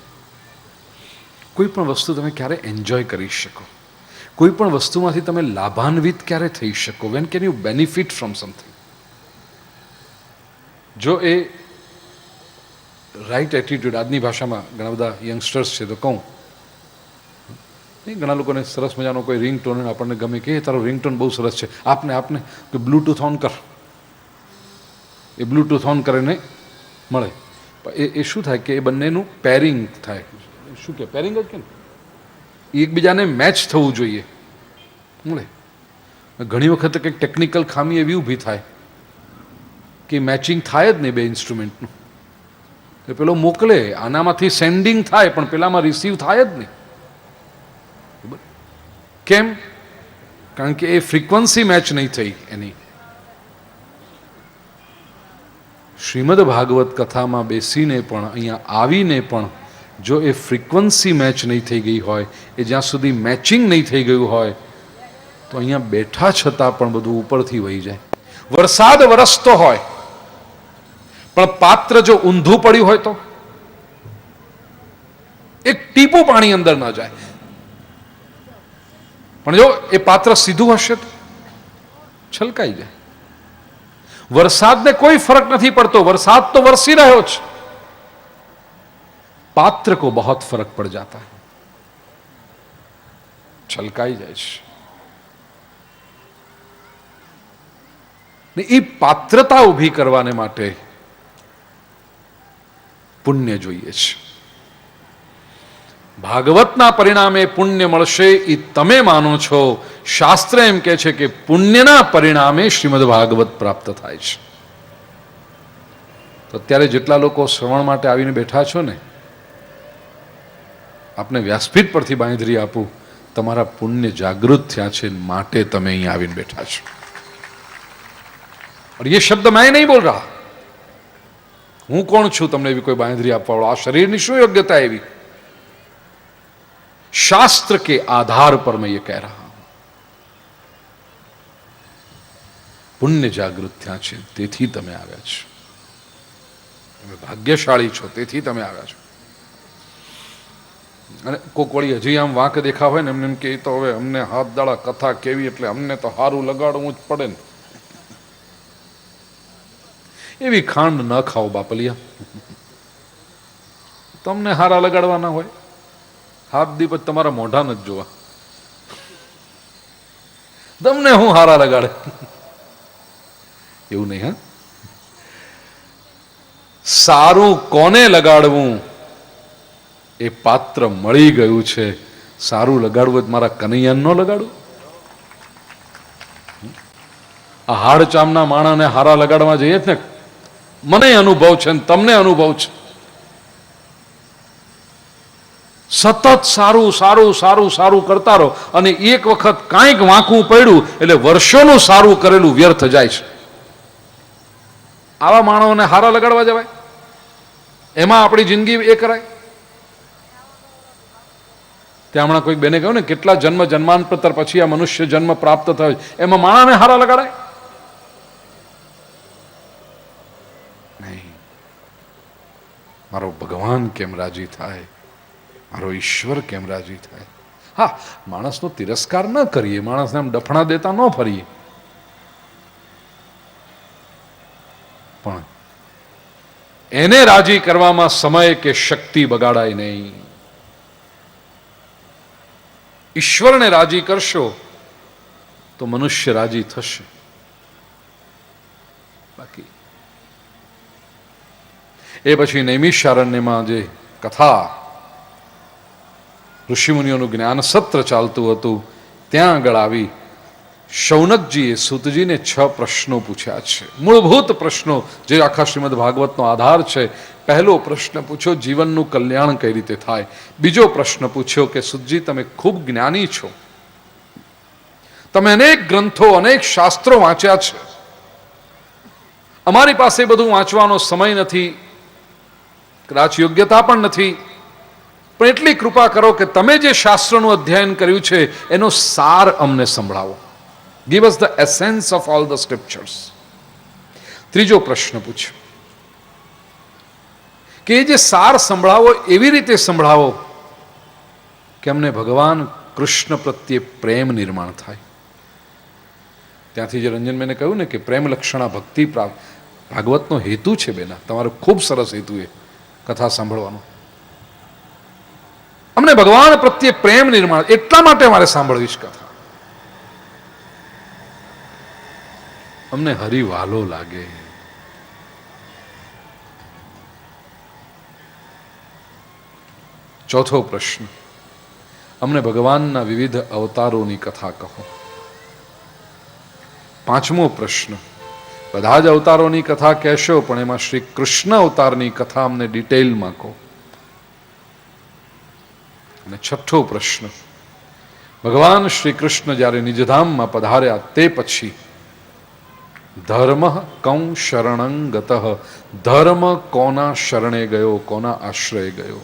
કોઈ પણ વસ્તુ તમે ક્યારે એન્જોય કરી શકો, કોઈ પણ વસ્તુમાંથી તમે લાભાન્વિત ક્યારે થઈ શકો, when can you benefit from something. જો એ રાઈટ એટીટ્યુડ, આજની ભાષામાં ઘણા બધા યંગસ્ટર્સ છે તો કહું નહીં, ઘણા લોકોને સરસ મજાનો કોઈ રિંગટોન આપણને ગમે કે તારો રિંગટોન બહુ સરસ છે, આપને કે બ્લૂટૂથ ઓન કર, એ બ્લૂટૂથ ઓન કરીને મળે. એ શું થાય કે એ બંનેનું પેરિંગ થાય. શું કે પેરિંગ જ કે એકબીજાને મેચ થવું જોઈએ મળે. ઘણી વખત કંઈક ટેકનિકલ ખામી એવી ઊભી થાય કે મેચિંગ થાય જ નહીં બે ઇન્સ્ટ્રુમેન્ટનું. પેલો મોકલે, આનામાંથી સેન્ડિંગ થાય પણ પેલામાં રિસીવ થાય જ નહીં. કેમ? કારણ કે એ ફ્રીક્વન્સી મેચ નહીં થઈ એની. શ્રીમદ ભાગવત કથામાં બેસીને પણ, અહીંયા આવીને પણ જો એ ફ્રીક્વન્સી મેચ નહીં થઈ ગઈ હોય, એ જ્યાં સુધી મેચિંગ નહીં થઈ ગયું હોય, તો અહીંયા બેઠા છતાં પણ બધું ઉપરથી વહી જાય. વરસાદ વરસતો હોય પણ પાત્ર જો ઊંધું પડ્યું હોય તો એક ટીપું પાણી અંદર ન જાય. પણ જો એ પાત્ર સીધું હશે તો છલકાઈ જાય. વરસાદને કોઈ ફરક નથી પડતો, વરસાદ તો વરસી રહ્યો છે, पात्र को बहुत फर्क पड़ जाता है, छलकाई जाए છે. ને એ પાત્રતા ઊભી કરવાને માટે પુણ્ય જોઈએ છે. ભાગવતના પરિણામે પુણ્ય મળશે એ તમે માનો છો. શાસ્ત્ર એમ કહે છે કે પુણ્યના પરિણામે શ્રીમદ ભાગવત પ્રાપ્ત થાય છે. તો અત્યારે જેટલા લોકો શ્રવણ માટે આવીને બેઠા છો ને, આપને વ્યાસપીઠ પરથી બાંયધરી આપું, તમારા પુણ્ય જાગૃત થયા છે માટે તમે અહીં આવીને બેઠા છો. और ये शब्द मैं नहीं बोल रहा, હું કોણ છું તમને એવી કોઈ બાંયધરી આપવા વાળો? આ શરીરની શું યોગ્યતા એવી? शास्त्र के आधार पर मैं ये कह रहा हूं. પુણ્ય જાગૃત થયા છે તેથી તમે આવ્યા છો. તમે ભાગ્યશાળી છો તેથી તમે આવ્યા છો. અને કોક વળી હજી આમ વાંક દેખા હોય ને એમને એમ કે તો હવે અમને હાથ દાડા કથા કેવી એટલે અમને તો હારું લગાડવું જ પડે ને. એવી ખાંડ ન ખાઓ બાપલિયા. તમને હારા લગાડવાના હોય, હાથ દીપ તમારા મોઢા નથી જોવા, તમને હું હારા લગાડે એવું નહીં. હા, સારું કોને લગાડવું એ પાત્ર મળી ગયું છે. સારું લગાડવું મારા કનૈયાને ન લગાડવું. આ હાડચામના માણાને હારા લગાડવા જઈએ ને, મને અનુભવ છે ને તમને અનુભવ છે. સતત સારું સારું સારું સારું કરતા રહો અને એક વખત કાંઈક વાંકું પડ્યું એટલે વર્ષોનું સારું કરેલું વ્યર્થ જાય છે. આવા માણસોને હારા લગાડવા જવાય? એમાં આપણી જિંદગી એ કરાય? ત્યાં હમણાં કોઈ બેને કહ્યું ને કેટલા જન્મ જન્માંતર પછી આ મનુષ્ય જન્મ પ્રાપ્ત થયો, એમાં માણાને હારા લગાડાય નહીં. મારો ભગવાન કેમ રાજી થાય, મારો ઈશ્વર કેમ રાજી થાય. હા, માણસનો તિરસ્કાર ન કરીએ, માણસને આમ ડફણા દેતા ન ફરીએ, પણ એને રાજી કરવામાં સમય કે શક્તિ બગાડાય નહીં. ઈશ્વરને રાજી કરશો તો મનુષ્ય રાજી થશે. બાકી એ પછી નૈમિષારણ્યમાં જે કથા ઋષિમુનિઓનું જ્ઞાન સત્ર ચાલતું હતું, ત્યાં આગળ આવી શૌનકજીએ સૂતજીને 6 પ્રશ્નો પૂછ્યા છે. મૂળભૂત પ્રશ્નો જે આખા શ્રીમદ ભાગવતનો આધાર છે. પહેલો પ્રશ્ન પૂછ્યો, જીવનનું કલ્યાણ કઈ રીતે થાય. બીજો પ્રશ્ન પૂછ્યો કે સૂતજી, તમે ખૂબ જ્ઞાની છો, તમે અનેક ગ્રંથો અનેક શાસ્ત્રો વાંચ્યા છે, અમારી પાસે બધું વાંચવાનો સમય નથી, કદાચ યોગ્યતા પણ નથી, પણ એટલી કૃપા કરો કે તમે જે શાસ્ત્રનું અધ્યયન કર્યું છે એનો સાર અમને સંભળાવો. Give us the essence of all the scriptures. ત્રીજો પ્રશ્ન પૂછ્યો કે એ જે સાર સંભળાવો એવી રીતે સંભળાવો કે અમને ભગવાન કૃષ્ણ પ્રત્યે પ્રેમ નિર્માણ થાય. ત્યાંથી જે રંજનબેને કહ્યું ને કે પ્રેમ લક્ષણા ભક્તિ પ્રાપ્ત, ભાગવતનો હેતુ છે બેના, તમારો ખૂબ સરસ હેતુ એ કથા સાંભળવાનો. અમને ભગવાન પ્રત્યે પ્રેમ નિર્માણ, એટલા માટે મારે સાંભળવી છે કથા. અમને હરિવાલો લાગે. ચોથો પ્રશ્ન, અમને ભગવાનના વિવિધ અવતારોની કથા કહો. પાંચમો પ્રશ્ન, બધા જ અવતારોની કથા કહેશો પણ એમાં શ્રી કૃષ્ણ અવતારની કથા અમને ડિટેલમાં કહો. અને છઠ્ઠો પ્રશ્ન, ભગવાન શ્રી કૃષ્ણ જ્યારે નિજધામમાં પધાર્યા તે પછી ધર્મ કૌ શરણં ગતઃ, ધર્મ કોના શરણે ગયો, કોના આશ્રય ગયો.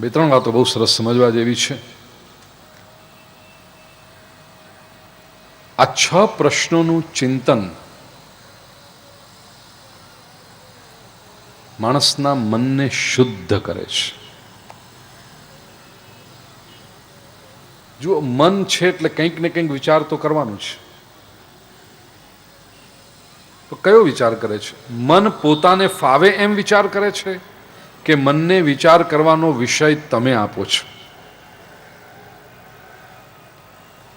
બે ત્રણ વાતો બહુ સરસ સમજવા જેવી છે. આ 6 પ્રશ્નોનું ચિંતન માણસના મનને શુદ્ધ કરે છે. જો મન છે એટલે કંઈક ને કંઈક વિચાર તો કરવાનું છે. તો કયો વિચાર કરે છે? મન પોતાને ફાવે એમ વિચાર કરે છે કે મનને વિચાર કરવાનો વિષય તમે આપો છો?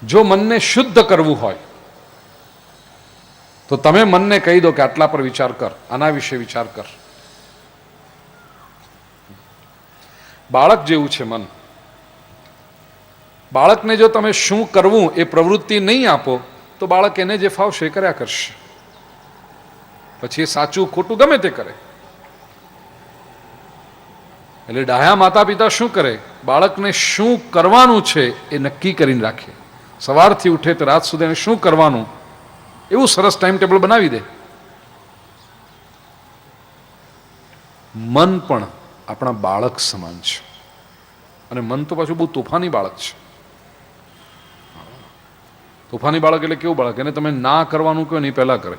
જો મનને શુદ્ધ કરવું હોય તો તમે મનને કહી દો કે આટલા પર વિચાર કર, આના વિશે વિચાર કર. બાળક જેવું છે મન. બાળકને જો તમે શું કરવું એ પ્રવૃત્તિ નહીં આપો તો બાળક એને જે ફાવશે એ કર્યા કરશે. પછી એ સાચું ખોટું ગમે તે કરે. એટલે ડાહ્યા માતા પિતા શું કરે? બાળકને શું કરવાનું છે એ નક્કી કરીને રાખે. સવારથી ઉઠે તો રાત સુધી શું કરવાનું એવું સરસ ટાઈમ ટેબલ બનાવી દે. મન પણ આપણા બાળક સમાન છે. અને મન તો પાછું બહુ તોફાની બાળક છે. તોફાની બાળક એટલે કેવું બાળક? એને તમે ના કરવાનું કહો ને એ પહેલા કરે.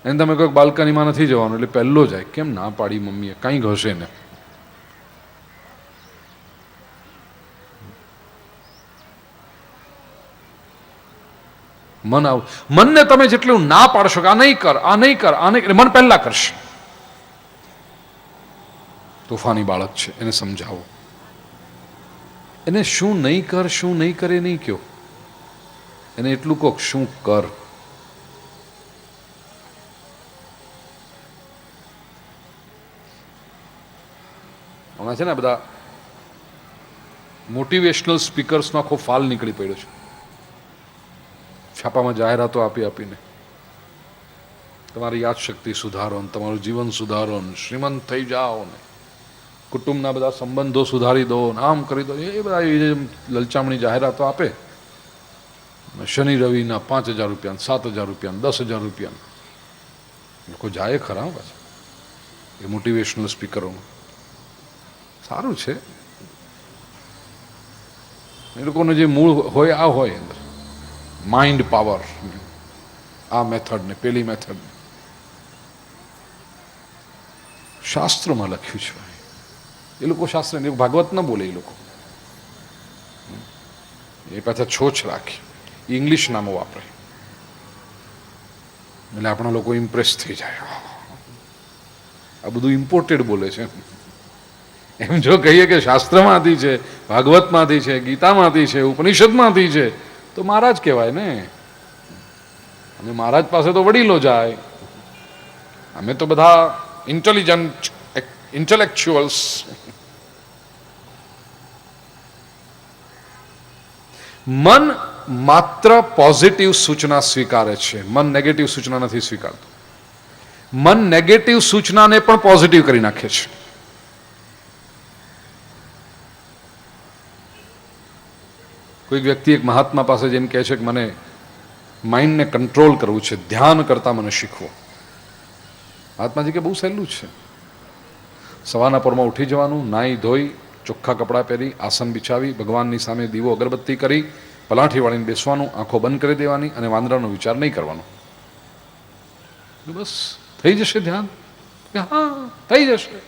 એને તમે કહો બાલ્કનીમાં નથી જવાનું એટલે પહેલો જાય. કેમ ના પાડી મમ્મીએ? કાંઈ ઘસે ને. મન આવું, મનને તમે જેટલું ના પાડશો કે આ નહીં કર, આ નહીં કર, આ નહીં, મન પહેલા કરશે. તોફાની બાળક છે, એને સમજાવો. એને શું નહીં કર, શું નહીં કરે નહીં કહો. એને એટલું કહો શું કર. હમણાં છે ને બધા મોટિવેશનલ સ્પીકર્સનો આખો ફાલ નીકળી પડ્યો છે, છાપામાં જાહેરાતો આપી આપીને. તમારી યાદશક્તિ સુધારો ને, તમારું જીવન સુધારો ને, શ્રીમંત થઈ જાઓ ને, કુટુંબના બધા સંબંધો સુધારી દો ને, આમ કરી દો, એ બધા લલચામણી જાહેરાતો આપે. શનિ રવિના 5,000 રૂપિયા, 7,000 રૂપિયા, 10,000 રૂપિયા, લોકો જાય ખરા પાછા એ મોટિવેશનલ સ્પીકરોમાં. સારું છે, એ લોકોનો જે મૂળ હોય આ હોય અંદર, માઇન્ડ પાવર, આ મેથડ ને પેલી મેથડ. શાસ્ત્રમાં લખ્યું છે ભાઈ, એ લોકો શાસ્ત્ર ભાગવત ન બોલે, એ લોકો એ પાછા છોછ રાખે, ઇંગ્લિશ નામો વાપરે, એટલે આપણા લોકો ઇમ્પ્રેસ થઈ જાય, આ બધું ઇમ્પોર્ટેડ બોલે છે. એમ જો કહીએ કે શાસ્ત્રમાંથી છે, ભાગવતમાંથી છે, ગીતામાંથી છે, ઉપનિષદમાંથી છે, તો મહારાજ કહેવાય ને. અને મહારાજ પાસે તો વડીલો જાય, અમે તો બધા ઇન્ટેલિજન્ટ ઇન્ટેલેક્ચ્યુઅલ્સ. મન માત્ર પોઝિટિવ સૂચના સ્વીકારે છે, મન નેગેટિવ સૂચના નથી સ્વીકારતું. મન નેગેટિવ સૂચનાને પણ પોઝિટિવ કરી નાખે છે. કોઈક વ્યક્તિ એક મહાત્મા પાસે જઈને કહે છે કે મને માઇન્ડને કંટ્રોલ કરવું છે, ધ્યાન કરતા મને શીખવો. મહાત્માજી કે બહુ સહેલું છે, સવારના પરમાં ઉઠી જવાનું, નાહી ધોઈ ચોખ્ખા કપડાં પહેરી, આસન બિછાવી, ભગવાનની સામે દીવો અગરબત્તી કરી, પલાઠી વાળીને બેસવાનું, આંખો બંધ કરી દેવાની અને વાંદરાનો વિચાર નહીં કરવાનો. બસ થઈ જશે ધ્યાન. હા થઈ જશે.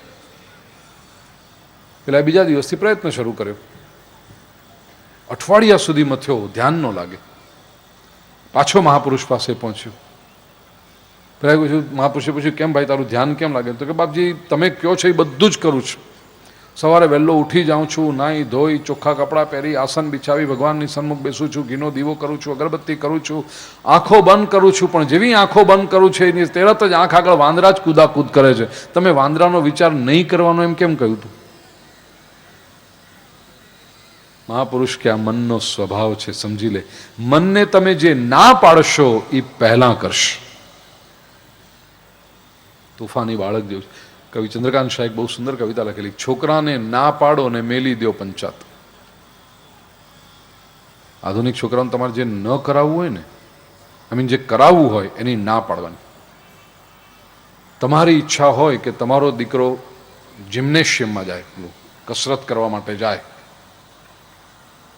પેલા બીજા દિવસથી પ્રયત્ન શરૂ કર્યો, અઠવાડિયા સુધી મથ્યો, ધ્યાન ન લાગે. પાછો મહાપુરુષ પાસે પહોંચ્યો. પેલા પૂછ્યું, મહાપુરુષે પૂછ્યું કેમ ભાઈ તારું ધ્યાન કેમ લાગે? તો કે બાપજી તમે કહો છો એ બધું જ કરું છું. સવારે વહેલો ઉઠી જાઉં છું, નાહી ધોઈ ચોખ્ખા કપડાં પહેરી, આસન બિછાવી, ભગવાનની સન્મુખ બેસું છું, ઘીનો દીવો કરું છું, અગરબત્તી કરું છું, આંખો બંધ કરું છું. પણ જેવી આંખો બંધ કરું છે એની તરત જ આંખ આગળ વાંદરા જ કૂદાકૂદ કરે છે. તમે વાંદરાનો વિચાર નહીં કરવાનો એમ કેમ કહ્યું હતું? મહાપુરુષ કે આ મનનો સ્વભાવ છે, સમજી લે. મનને તમે જે ના પાડશો એ પહેલા કરશે. તોફાની બાળક જેવું છે. કવિ ચંદ્રકાંત શાહ બહુ સુંદર કવિતા લખેલી, છોકરાને ના પાડો ને મેલી દો પંચાત. આધુનિક છોકરાઓને તમારે જે ન કરાવવું હોય ને, આઈ મીન જે કરાવવું હોય એની ના પાડવાની. તમારી ઈચ્છા હોય કે તમારો દીકરો જિમ્નેશિયમમાં જાય, કસરત કરવા માટે જાય,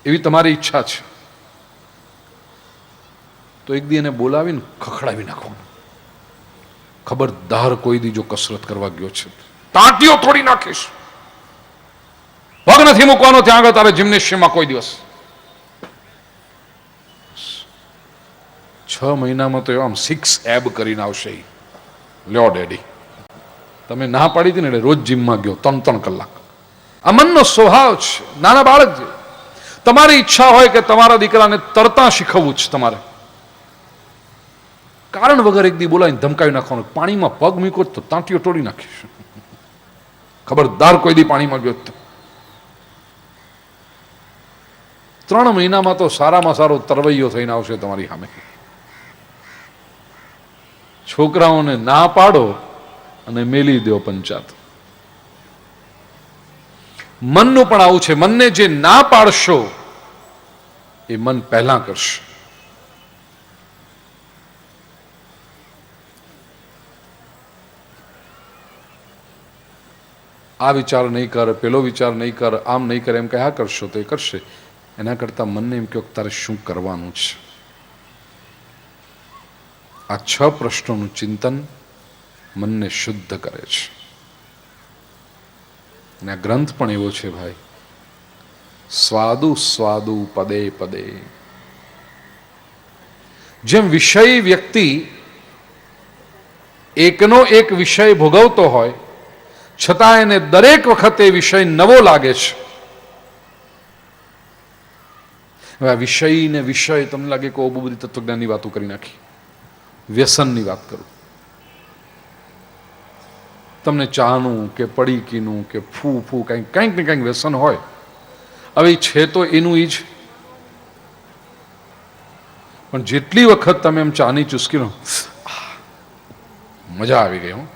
એવી તમારી ઈચ્છા છે, તો એક દી એને બોલાવીને ખખડાવી નાખવાનું. ખબરદાર કોઈ દી જો કસરત કરવા ગયો છે ટાંટીઓ તોડી નાખીશ, પગ નથી મૂકવાનો ત્યાં આગળ તારે જિમ્નેશિયમમાં કોઈ દિવસ. 6 મહિનામાં તો આમ 6 એબ કરીને આવશે. લ્યો ડેડી, તમે ના પાડી હતી ને એટલે રોજ જીમમાં ગયો 3 કલાક. આ મનનો સ્વભાવ છે, નાના બાળક છે. તમારી ઈચ્છા હોય કે તમારા દીકરાને તરતા શીખવવું છે, તમારે કારણ વગર એક દી બોલાવીને ધમકાવી નાખવાનું, પાણીમાં પગ મૂકો તો તાંટીઓ તોડી નાખીશ, ખબરદાર કોઈ દી પાણીમાં ગયો તો. 3 મહિનામાં તો સારામાં સારો તરવૈયો થઈને આવશે તમારી સામે. છોકરાઓને ના પાડો અને મેલી દો પંચાત. મનનું પણ આવું છે, મનને જે ના પાડશો એ મન પહેલા કરશે. આ વિચાર નહીં કર, પેલો વિચાર નહીં કર, આમ નહીં કરે એમ કહ્યા કરશો તો એ કરશે. એના કરતાં મનને એમ કહો તારે શું કરવાનું છે. આ 6 પ્રશ્નોનું ચિંતન મનને શુદ્ધ કરે છે. અને આ ગ્રંથ પણ એવો છે ભાઈ, સ્વાદુ સ્વાદુ પદે પદે. જેમ વિષય વ્યક્તિ એકનો એક વિષય ભોગવતો હોય છતાં એને દરેક વખતે વિષય નવો લાગે છે. હવે આ વિષય ને વિષય તમને લાગે કે બહુ બધી તત્વજ્ઞાનની વાતો કરી નાખી. વ્યસનની વાત કરું, તમને ચાનું કે પડીકીનું કે ફૂ કંઈક ને કંઈક વ્યસન હોય હવે ઈ છે તો એનું ઈ જ. પણ જેટલી વખત તમે એમ ચાની ચુસ્કી લો, મજા આવી ગઈ. હું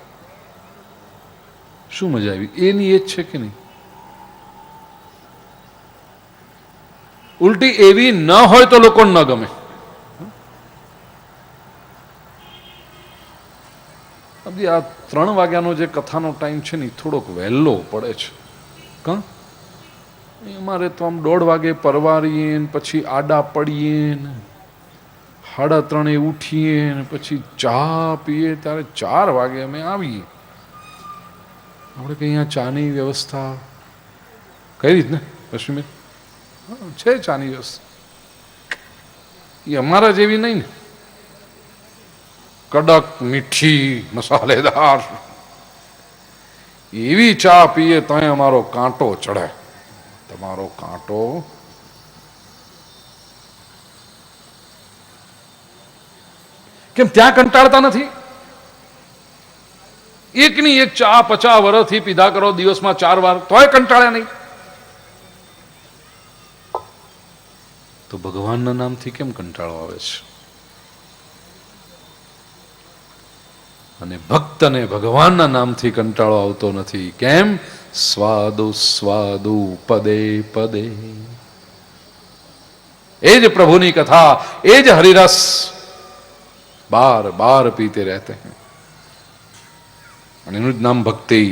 શું મજા આવી? એની એ જ છે કે નહીં? ઉલટી એવી ન હોય તો લોકોને ન ગમે. આ 3 વાગ્યાનો જે કથાનો ટાઈમ છે ને એ થોડોક વહેલો પડે છે. કા અમારે તો આમ 1:30 વાગે પરવારીએ ને પછી આડા પડીએ ને 3:30 ઉઠીએ ને પછી ચા પીએ ત્યારે 4 વાગે અમે આવીએ. આપણે કંઈ અહીંયા ચાની વ્યવસ્થા કઈ રીત ને રશ્મિબેન છે? ચાની વ્યવસ્થા એ અમારા જેવી નહીં ને, કડક મીઠી મસાલેદાર એવી ચા પીએ તો અમારો કાંટો ચડે. તમારો કાંટો કેમ ત્યાં કંટાળતા નથી? એકની એક ચા 50 વર્ષથી પીધા કરો, દિવસમાં 4 વાર, તોય કંટાળ્યા નહીં. તો ભગવાનના નામથી કેમ કંટાળો આવે છે? અને ભક્તને ભગવાનના નામથી કંટાળો આવતો નથી. કેમ? સ્વાદુ સ્વાદુ પદે પદે. એ જ પ્રભુની કથા, એ જ હરિરસ બાર બાર પીતે રહેતે हैं. અને એનું જ નામ ભક્તિ.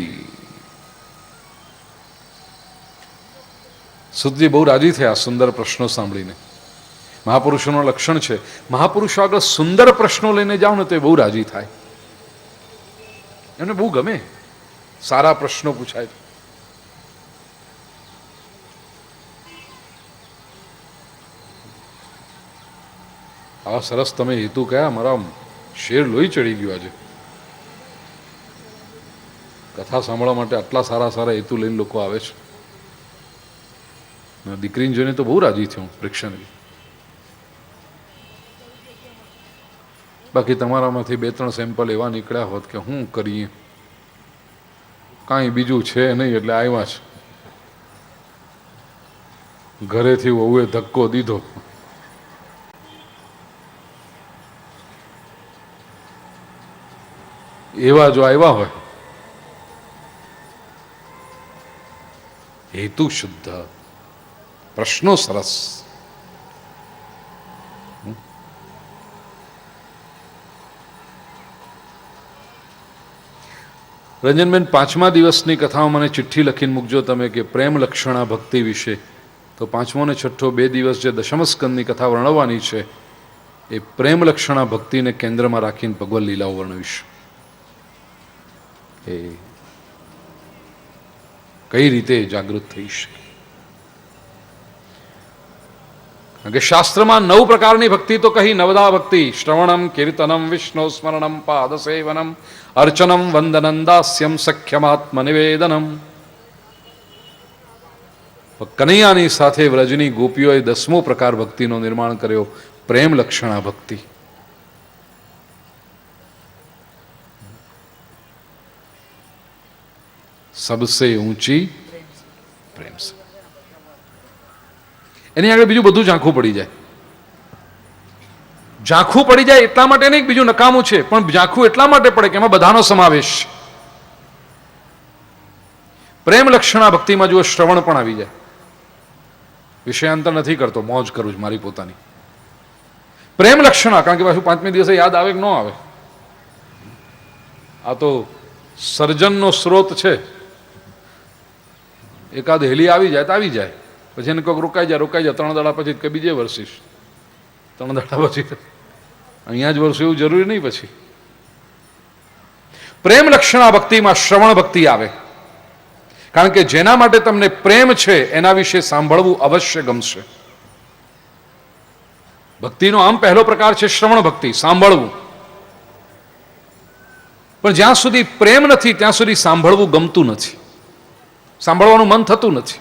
સુધજી બહુ રાજી થયા સુંદર પ્રશ્નો સાંભળીને. મહાપુરુષોનું લક્ષણ છે, મહાપુરુષો આગળ સુંદર પ્રશ્નો લઈને જાઓ ને તો એ બહુ રાજી થાય. એમને બહુ ગમે સારા પ્રશ્નો પૂછાય. આવા સરસ તમે હેતુ કયા? મારા શેર લોહી ચડી ગયું આજે. કથા સાંભળવા માટે આટલા સારા સારા હેતુ લઈને લોકો આવે છે. દીકરીને જોઈને તો બહુ રાજી થયું પરીક્ષાની. બાકી તમારામાંથી 2-3 સેમ્પલ એવા નીકળ્યા હોત કે શું કરીએ, કાંઈ બીજું છે નહીં એટલે આવ્યા છે. ઘરેથી વહુએ ધક્કો દીધો, એવા જો આવ્યા હોય. હેતુ શુદ્ધ, પ્રશ્નો સરસ. રંજનબેન, 5મા દિવસની કથામાં મને ચિઠ્ઠી લખીને મૂકજો તમે કે પ્રેમ લક્ષણા ભક્તિ વિશે. તો 5મો અને 6ઠ્ઠો 2 દિવસ જે દશમ સ્કંદની કથા વર્ણવવાની છે એ પ્રેમ લક્ષણા ભક્તિને કેન્દ્રમાં રાખીને ભગવદ લીલાઓ વર્ણવીશ. એ કઈ રીતે જાગૃત થઈ શકે? કારણ કે શાસ્ત્રમાં 9 પ્રકારની ભક્તિ તો કહી. નવદા ભક્તિ: શ્રવણમ, કીર્તનમ, વિષ્ણુ સ્મરણમ, પાદસેવનમ, અર્ચનમ, વંદનમ, દાસ્યમ, સખ્યમાત્મનિવેદનમ. કનૈયાની સાથે વ્રજની ગોપીઓએ 10મો પ્રકાર ભક્તિનો નિર્માણ કર્યો, પ્રેમ લક્ષણા ભક્તિ. સબસે ઊંચી પ્રેમ સે. એની આગળ બીજું બધું ઝાંખું પડી જાય. ઝાંખું પડી જાય એટલા માટે નહીં બીજું નકામું છે, પણ ઝાંખું એટલા માટે પડે કે એમાં બધાનો સમાવેશ. પ્રેમ લક્ષણા ભક્તિમાં જુઓ, શ્રવણ પણ આવી જાય. વિષયાંતર નથી કરતો, મોજ કરું છું મારી પોતાની. પ્રેમ લક્ષણા, કારણ કે પાછું 5મે દિવસે યાદ આવે કે ન આવે. આ તો સર્જનનો સ્ત્રોત છે. એકાદ હેલી આવી જાય તો આવી જાય, પછી એને કોઈક રોકાઈ જાય 3 દાડા પછી કે બીજે વર્ષીશ, 3 દાડા પછી અહીંયા જ વર્ષ એવું જરૂરી નહીં. પછી પ્રેમ લક્ષણા ભક્તિમાં શ્રવણ ભક્તિ આવે, કારણ કે જેના માટે તમને પ્રેમ છે એના વિશે સાંભળવું અવશ્ય ગમશે. ભક્તિનો આમ પહેલો પ્રકાર છે શ્રવણ ભક્તિ, સાંભળવું. પણ જ્યાં સુધી પ્રેમ નથી ત્યાં સુધી સાંભળવું ગમતું નથી, સાંભળવાનું મન થતું નથી.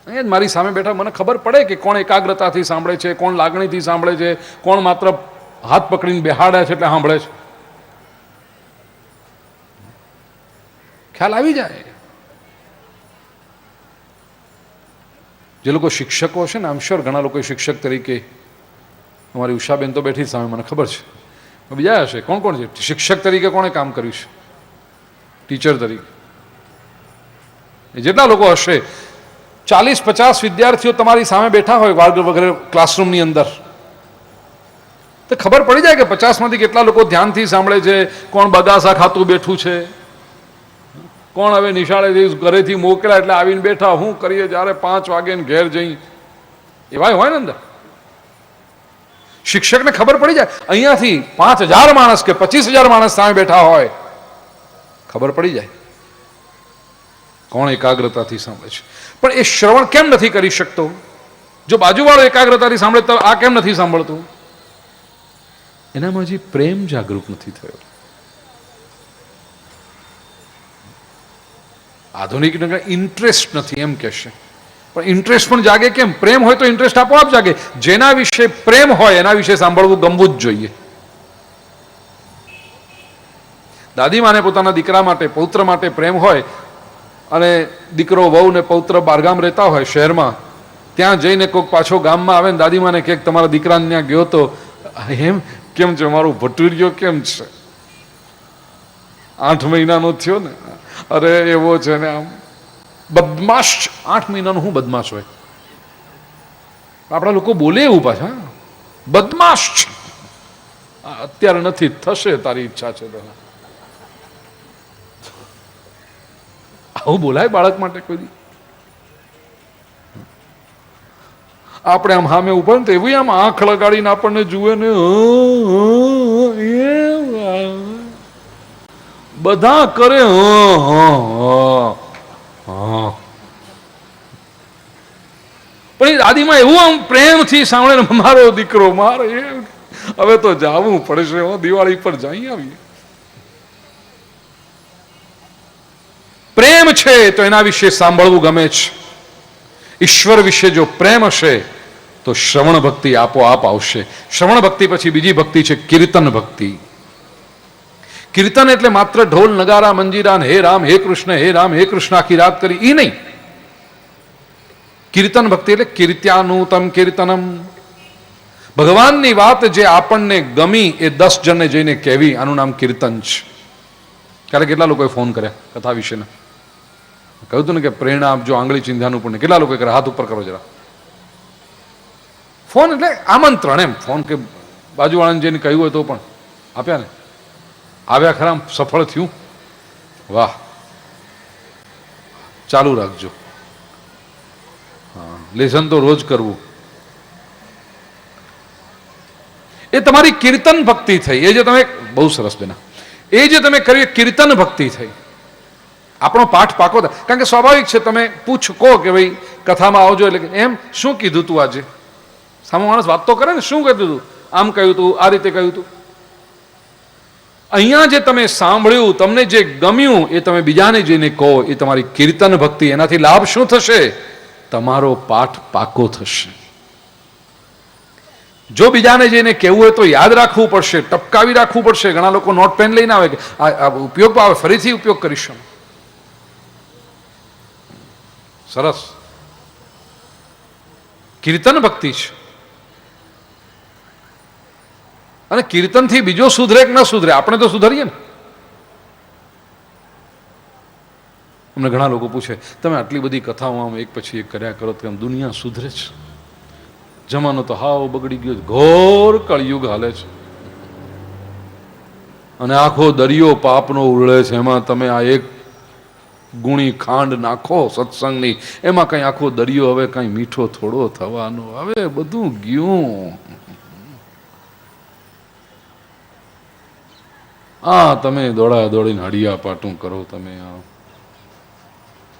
અહીંયા જ મારી સામે બેઠા મને ખબર પડે કે કોણ એકાગ્રતાથી સાંભળે છે, કોણ લાગણીથી સાંભળે છે, કોણ માત્ર હાથ પકડીને બેહાડ્યા છે એટલે સાંભળે છે. ખ્યાલ આવી જાય. જે લોકો શિક્ષકો છે ને, આમ શ્યોર ઘણા લોકો શિક્ષક તરીકે, અમારી ઉષાબેન તો બેઠી સામે, મને ખબર છે, બીજા હશે, કોણ કોણ છે શિક્ષક તરીકે, કોણે કામ કર્યું છે ટીચર તરીકે? જેટલા લોકો હશે, 40-50 વિદ્યાર્થીઓ તમારી સામે બેઠા હોય વર્ગ વગેરે ક્લાસરૂમની અંદર, તો ખબર પડી જાય કે 50માંથી કેટલા લોકો ધ્યાનથી સાંભળે છે, કોણ બગાસા ખાતું બેઠું છે, કોણ હવે નિશાળે ઘરેથી મોકલ્યા એટલે આવીને બેઠા, શું કરીએ જ્યારે 5 વાગે ને ઘેર જઈ, એવા હોય ને અંદર. શિક્ષકને ખબર પડી જાય, અહીંયાથી 5000 માણસ કે 25,000 માણસ સામે બેઠા હોય, ખબર પડી જાય કોણ એકાગ્રતાથી સાંભળે છે. પણ એ શ્રવણ કેમ નથી કરી શકતો? જો બાજુવાળો એકાગ્રતાથી સાંભળે તો આ કેમ નથી સાંભળતું? એનામાં હજી પ્રેમ જાગૃત નથી થયો. આધુનિક ઇન્ટરેસ્ટ નથી એમ કહેશે, પણ ઇન્ટરેસ્ટ પણ જાગે કેમ? પ્રેમ હોય તો ઇન્ટરેસ્ટ આપોઆપ જાગે. જેના વિશે પ્રેમ હોય એના વિશે સાંભળવું ગમવું જ જોઈએ. દાદીમાને પોતાના દીકરા માટે, પૌત્ર માટે પ્રેમ હોય, અને દીકરો વહુ ને પૌત્ર બહારગામ રહેતા હોય શહેરમાં, ત્યાં જઈને કોઈક પાછો ગામમાં આવે ને દાદીમાને કહે તમારા દીકરાને ત્યાં ગયો તો, એમ કેમ છે, મારું ભટુરિયો કેમ છે, 8 મહિનાનો થયો ને, અરે એવો છે ને, આમ બદમાશ. 8 મહિનાનો હું બદમાશ હોય? આપણા લોકો બોલે એવું પાછા, બદમાશ છે. અત્યારે નથી, થશે, તારી ઈચ્છા છે તો. આવું બોલાય બાળક માટે કોઈ? આપણે આમ સામે ઉપર ને તો એવું આમ આંખ લગાડીને આપણને જુએ ને, બધા કરે પણ એ દાદીમાં એવું આમ પ્રેમથી સાંભળે ને, મારો દીકરો, મારે હવે તો જાવું પડશે, દિવાળી પર જઈ આવીએ. પ્રેમ છે તો એના વિશે સાંભળવું ગમે છે. ઈશ્વર વિશે જો પ્રેમ હશે તો શ્રવણ ભક્તિ આપોઆપ આવશે. શ્રવણ ભક્તિ પછી બીજી ભક્તિ છે કીર્તન ભક્તિ. કીર્તન એટલે માત્ર ઢોલ નગારા મંજીરા હે રામ હે કૃષ્ણ હે રામ હે કૃષ્ણ આખી રાત કરી એ નહીં. કીર્તન ભક્તિ એટલે કીર્ત્યાનુતમ કીર્તનમ. ભગવાનની વાત જે આપણને ગમી એ 10 જણને જઈને કહેવી, આનું નામ કીર્તન છે. ક્યારે કેટલા લોકોએ ફોન કર્યા કથા વિશેના? કહ્યું હતું ને કે પ્રેરણા આપજો, આંગળી ચિંધ્યાનું પુણ્ય. કેટલા લોકોએ કર્યા? હાથ ઉપર કરો જરા. ફોન એટલે આમંત્રણ એમ. ફોન કે બાજુવાળાને જેને કહ્યું હોય તો પણ આપ્યા ને. આવ્યા ખરા, સફળ થયું, વાહ, ચાલુ રાખજો. હા, લેસન તો રોજ કરવું. એ તમારી કીર્તન ભક્તિ થઈ. એ જે તમે, બહુ સરસ બેના, એ જે તમે કરી કીર્તન ભક્તિ થઈ. આપણો પાઠ પાકો થાય. કારણ કે સ્વાભાવિક છે, તમે પૂછ કહો કે ભાઈ કથામાં આવજો એટલે એમ શું કીધું તું આજે? સામો માણસ વાત તો કરે ને, શું કીધું તું? આમ કહ્યું તું, આ રીતે કહ્યું તું. અહીંયા જે તમે સાંભળ્યું, તમને જે ગમ્યું એ તમે બીજાને જઈને કહો, એ તમારી કીર્તન ભક્તિ. એનાથી લાભ શું થશે? તમારો પાઠ પાકો થશે. જો બીજાને જઈને કહેવું હોય તો યાદ રાખવું પડશે, ટપકાવી રાખવું પડશે. ઘણા લોકો નોટ પેન લઈને આવે કે આ ઉપયોગ આવે, ફરીથી ઉપયોગ કરીશું. સરસ, કીર્તન ભક્તિ છે. અને કીર્તનથી બીજો સુધરે કે ન સુધરે, આપણે તો સુધરીએ ને. અમને ઘણા લોકો પૂછે તમે આટલી બધી કથાઓ આમ એક પછી એક કર્યા કરો તો આમ દુનિયા સુધરે છે? જમાનો તો હાવ બગડી ગયો છે, ઘોર કળિયુગ હાલે છે, અને આખો દરિયો પાપનો ઉરળે છે. એમાં તમે આ એક ગુણી ખાંડ નાખો સત્સંગની, એમાં કઈ આખો દરિયો હવે કઈ મીઠો થોડો થવાનો, હવે બધું ગયું. આ તમે દોડા દોડીને હડિયા પાટું કરો. તમે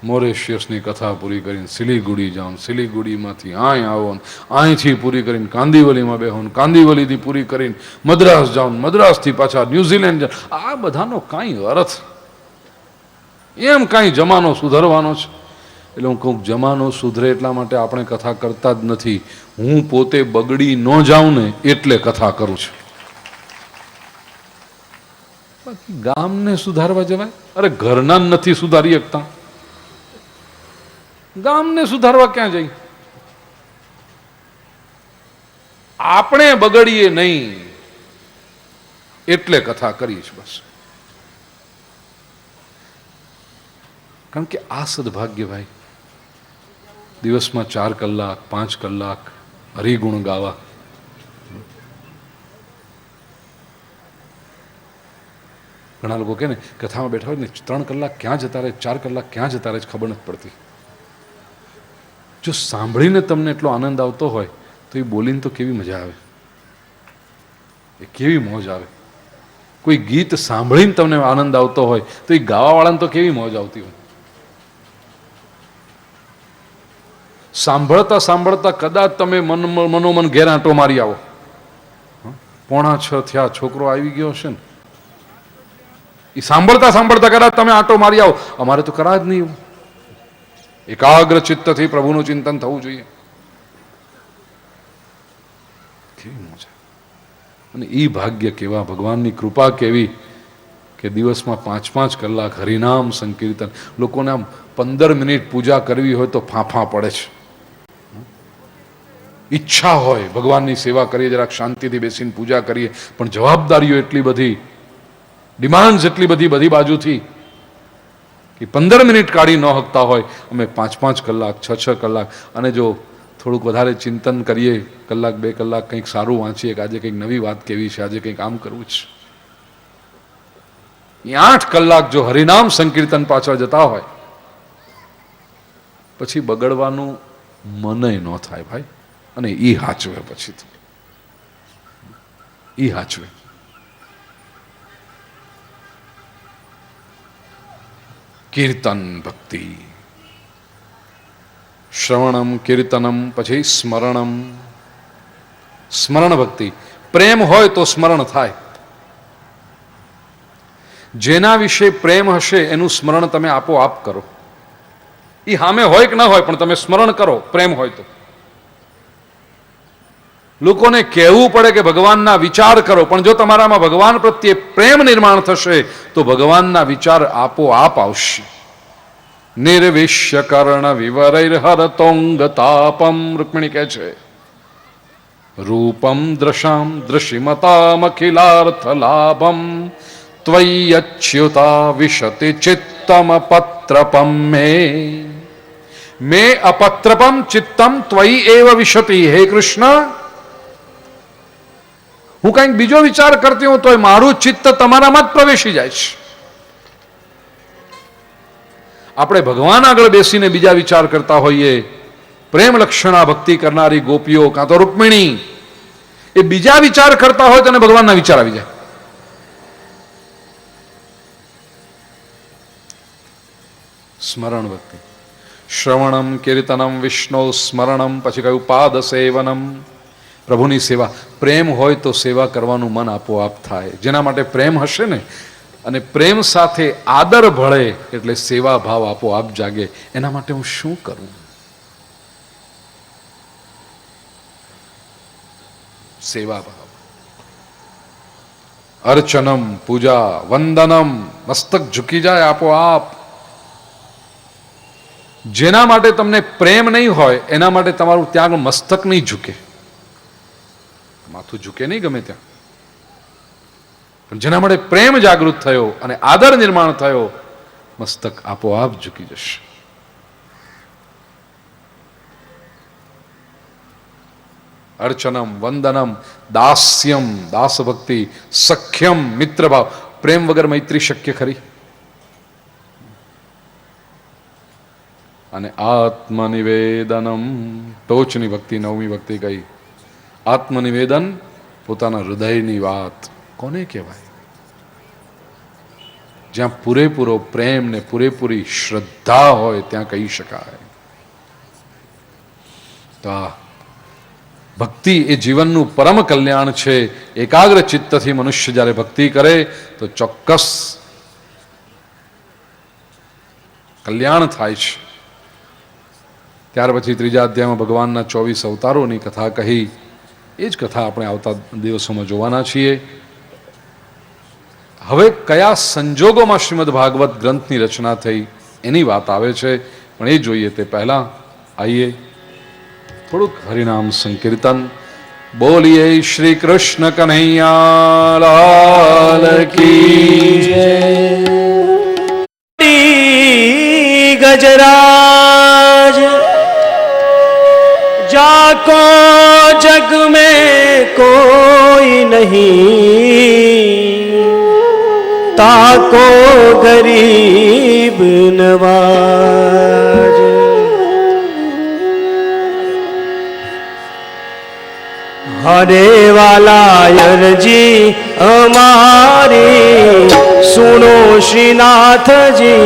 મોરેશિયસની કથા પૂરી કરીને સિલીગુડી જાઓ, સિલીગુડીમાંથી અહીં આવો, અહીંથી પૂરી કરીને કાંદીવલીમાં બેહો, કાંદીવલીથી પૂરી કરીને મદ્રાસ જાઓ, મદ્રાસથી પાછા ન્યુઝીલેન્ડ જાઓ. આ બધાનો કાંઈ અર્થ? એમ કાંઈ જમાનો સુધરવાનો છે? એટલે હું કહું, જમાનો સુધરે એટલા માટે આપણે કથા કરતા જ નથી. હું પોતે બગડી ન જાઉં ને એટલે કથા કરું છું. ગામને સુધારવા જવાય? અરે ઘરના નથી સુધારી શકતા, ગામને સુધારવા ક્યાં જઈ? આપણે બગડીએ નહીં એટલે કથા કરીશ બસ. કારણ કે આ સદભાગ્ય ભાઈ, દિવસમાં 4 કલાક 5 કલાક હરિગુણ ગાવા. ઘણા લોકો કહે ને કથામાં બેઠા હોય ને 3 કલાક ક્યાં જતા રહે, 4 કલાક ક્યાં જતા રહે ખબર નથી પડતી. જો સાંભળીને તમને એટલો આનંદ આવતો હોય તો એ બોલીને તો કેવી મજા આવે, એ કેવી મોજ આવે. કોઈ ગીત સાંભળીને તમને આનંદ આવતો હોય તો એ ગાવાવાળાને તો કેવી મોજ આવતી હોય. સાંભળતા સાંભળતા કદાચ તમે મનોમન ઘેર આંટો મારી આવો. 5:45 થયા, છોકરો આવી ગયો હશે ને, એ સાંભળતા સાંભળતા કદાચ તમે આંટો મારી આવો. અમારે તો કરા જ નહીં. એકાગ્ર ચિત્તથી પ્રભુનું ચિંતન થવું જોઈએ. કેવી મજા. અને એ ભાગ્ય કેવા, ભગવાનની કૃપા કેવી કે દિવસમાં 5-5 કલાક હરિનામ સંકીર્તન. લોકોને આમ 15 મિનિટ પૂજા કરવી હોય તો ફાંફા પડે છે. ઈચ્છા હોય ભગવાનની સેવા કરીએ, જરાક શાંતિથી બેસીને પૂજા કરીએ, પણ જવાબદારીઓ એટલી બધી, ડિમાન્ડ એટલી બધી બધી બાજુથી કે 15 મિનિટ કાઢી ન શકતા હોય. અમે 5-5 કલાક 6-6 કલાક, અને જો થોડુંક વધારે ચિંતન કરીએ, 1-2 કલાક કંઈક સારું વાંચીએ કે આજે કંઈક નવી વાત કેવી છે, આજે કંઈક આમ કરવું છે. 8 કલાક જો હરિનામ સંકીર્તન પાછળ જતા હોય પછી બગડવાનું મનય ન થાય ભાઈ. અને ઈ હાચવે, પછી તો ઈ હાચવે. કીર્તન ભક્તિ, શ્રવણમ કીર્તનમ, પછી સ્મરણમ. સ્મરણ ભક્તિ. પ્રેમ હોય તો સ્મરણ થાય. જેના વિશે પ્રેમ હશે એનું સ્મરણ તમે આપોઆપ કરો. એ સામે હોય કે ના હોય પણ તમે સ્મરણ કરો, પ્રેમ હોય તો. લોકોને કહેવું પડે કે ભગવાનના વિચાર કરો, પણ જો તમારામાં ભગવાન પ્રત્યે પ્રેમ નિર્માણ થશે તો ભગવાનના વિચાર આપોઆપ આવશે. નિર્વિશ્ય કર્ણ વિવરૈર હરતોંગ તાપમ. રૂક્મિણી કહે છે રૂપમ દ્રશામ દૃશિમતામખિલાર્થ લાભમ ત્વય્યચ્યુતા વિશતિ ચિત્તમ પત્રપમ મે અપત્રપમ ચિત્તમ ત્વયી એવ વિશતિ. હે કૃષ્ણ, હું કંઈક બીજો વિચાર કરતી હું તો મારું ચિત્ત તમારામાં જ પ્રવેશી જાય છે. આપણે ભગવાન આગળ બેસીને બીજા વિચાર કરતા હોઈએ. પ્રેમ લક્ષણા ભક્તિ કરનારી ગોપીઓ કાં તો રૂક્મિણી એ બીજા વિચાર કરતા હોય તો એને ભગવાનના વિચાર આવી જાય. સ્મરણ ભક્તિ. શ્રવણમ કીર્તનમ વિષ્ણુ સ્મરણમ, પછી કહ્યું પાદ સેવનમ. પ્રભુની સેવા. પ્રેમ હોય તો સેવા કરવાનું મન આપોઆપ થાય. જેના માટે પ્રેમ હશે ને, અને પ્રેમ સાથે આદર ભળે એટલે સેવા ભાવ આપોઆપ જાગે. એના માટે હું શું કરું? સેવા ભાવ. અર્ચનમ, પૂજા, વંદનમ, મસ્તક ઝૂકી જાય આપોઆપ. જેના માટે તમને પ્રેમ નહીં હોય એના માટે તમારું ત્યાં મસ્તક નહીં ઝૂકે, માથું ઝૂકે નહીં ગમે ત્યાં. પણ જેના માટે પ્રેમ જાગૃત થયો અને આદર નિર્માણ થયો, મસ્તક આપોઆપ ઝૂકી જશે. અર્ચનમ, વંદનમ, દાસ્યમ, દાસ ભક્તિ, સખ્યમ, મિત્રભાવ. પ્રેમ વગર મૈત્રી શક્ય ખરી? અને આત્મનિવેદનમ, ટોચની ભક્તિ, 9મી ભક્તિ કઈ? આત્મનિવેદન, પોતાના હૃદયની વાત. કોને કહેવાય? જ્યાં પૂરેપૂરો પ્રેમ ને પૂરેપૂરી શ્રદ્ધા હોય ત્યાં કહી શકાય. તો આ ભક્તિ એ જીવનનું પરમ કલ્યાણ છે. એકાગ્ર ચિત્તથી મનુષ્ય જ્યારે ભક્તિ કરે તો ચોક્કસ કલ્યાણ થાય છે. ત્યાર પછી 3જા અધ્યાયમાં ભગવાનના 24 અવતારોની કથા કહી. એ જ કથા આપણે આવતા દિવસોમાં જોવાના છીએ. હવે કયા સંજોગોમાં શ્રીમદ ભાગવત ગ્રંથની રચના થઈ એની વાત આવે છે, પણ એ જોઈએ તે પહેલા આઈએ થોડુંક હરિનામ સંકીર્તન. बोलिए श्री कृष्ण कन्हैया लाल की गजराज जाको जग में कोई नहीं, ताको गरीब नवाज। हरे वाला अर्जी हमारी सुनो श्रीनाथ जी,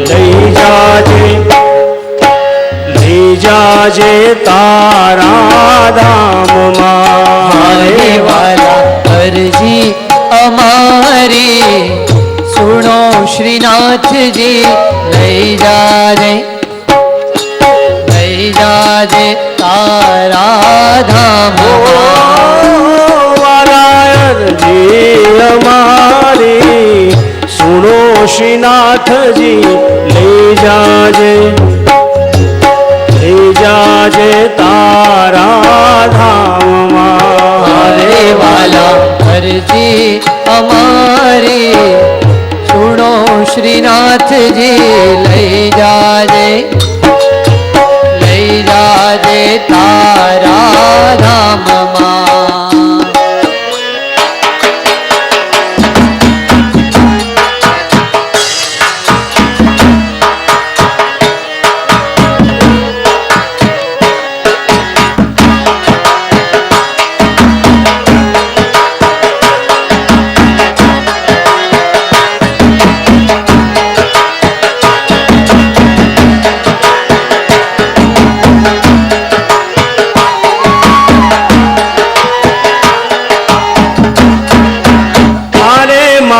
लई जाजे तारा धाम मां। हरे वाला अर्जी हमारी सुनो श्रीनाथ जी, लई जाजे तारा धाम वाला अर्जी हमारी सुनो श्रीनाथ जी, ले जाजे तारा धाम। हरे वाला अर्जी हमारी सुनो श्रीनाथ जी, लई जाजे तारा धाम मां।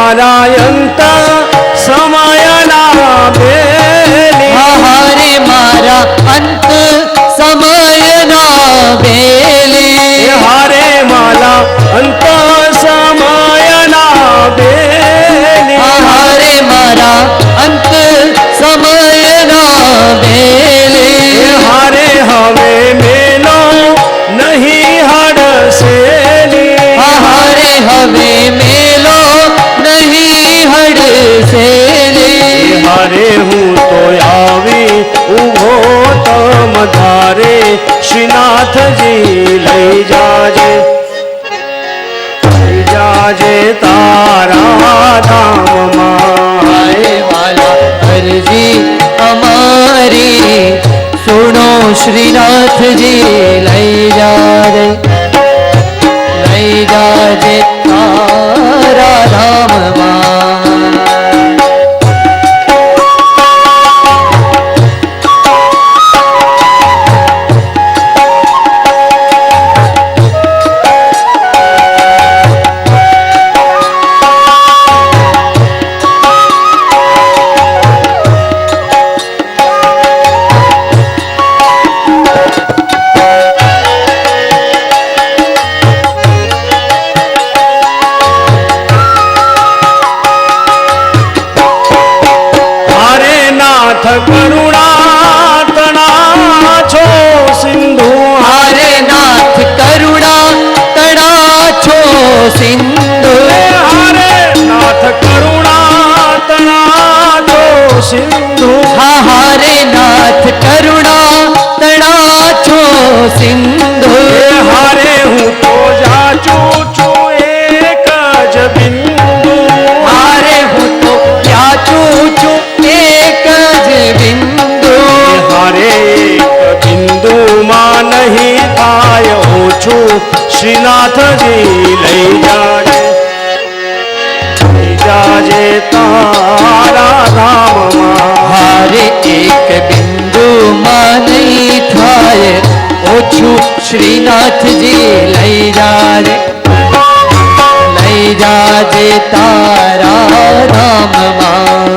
नारायणत समयना बेली। हरे मारा अंत समयना बेली। हरे माला अंत समयना बेली। हरे मारा अंत समयना बेली। हरे हमें मेलो नहीं हड़सेली। हरे हमें मेलो नहीं हड़सेली। हरे हूँ तो आवी उभो तम धारे, श्रीनाथ जी लई जाजे तारा धाम माए। वाला अर्जी हमारी सुनो श्रीनाथ जी, लई जाजे तारा धाम मां। करुणा तना छो सिंधु। हरे नाथ करुणा तना छो सिंधु। हरे नाथ करुणा तना छो सिंधु। हरे नाथ करुणा तना छो सिंधु। हरे हूँ तो जाचू छू एक ज बिंदु। हरे हूँ तो जाचू छू एक ज बिंदु। हरे एक बिंदु मां नहीं थाय ओछू, श्रीनाथ जी लई जाजे तारा धाम मां। हरे एक बिंदु मां नहीं थाय ओछू, श्रीनाथ जी लई जाजे तारा धाम मां।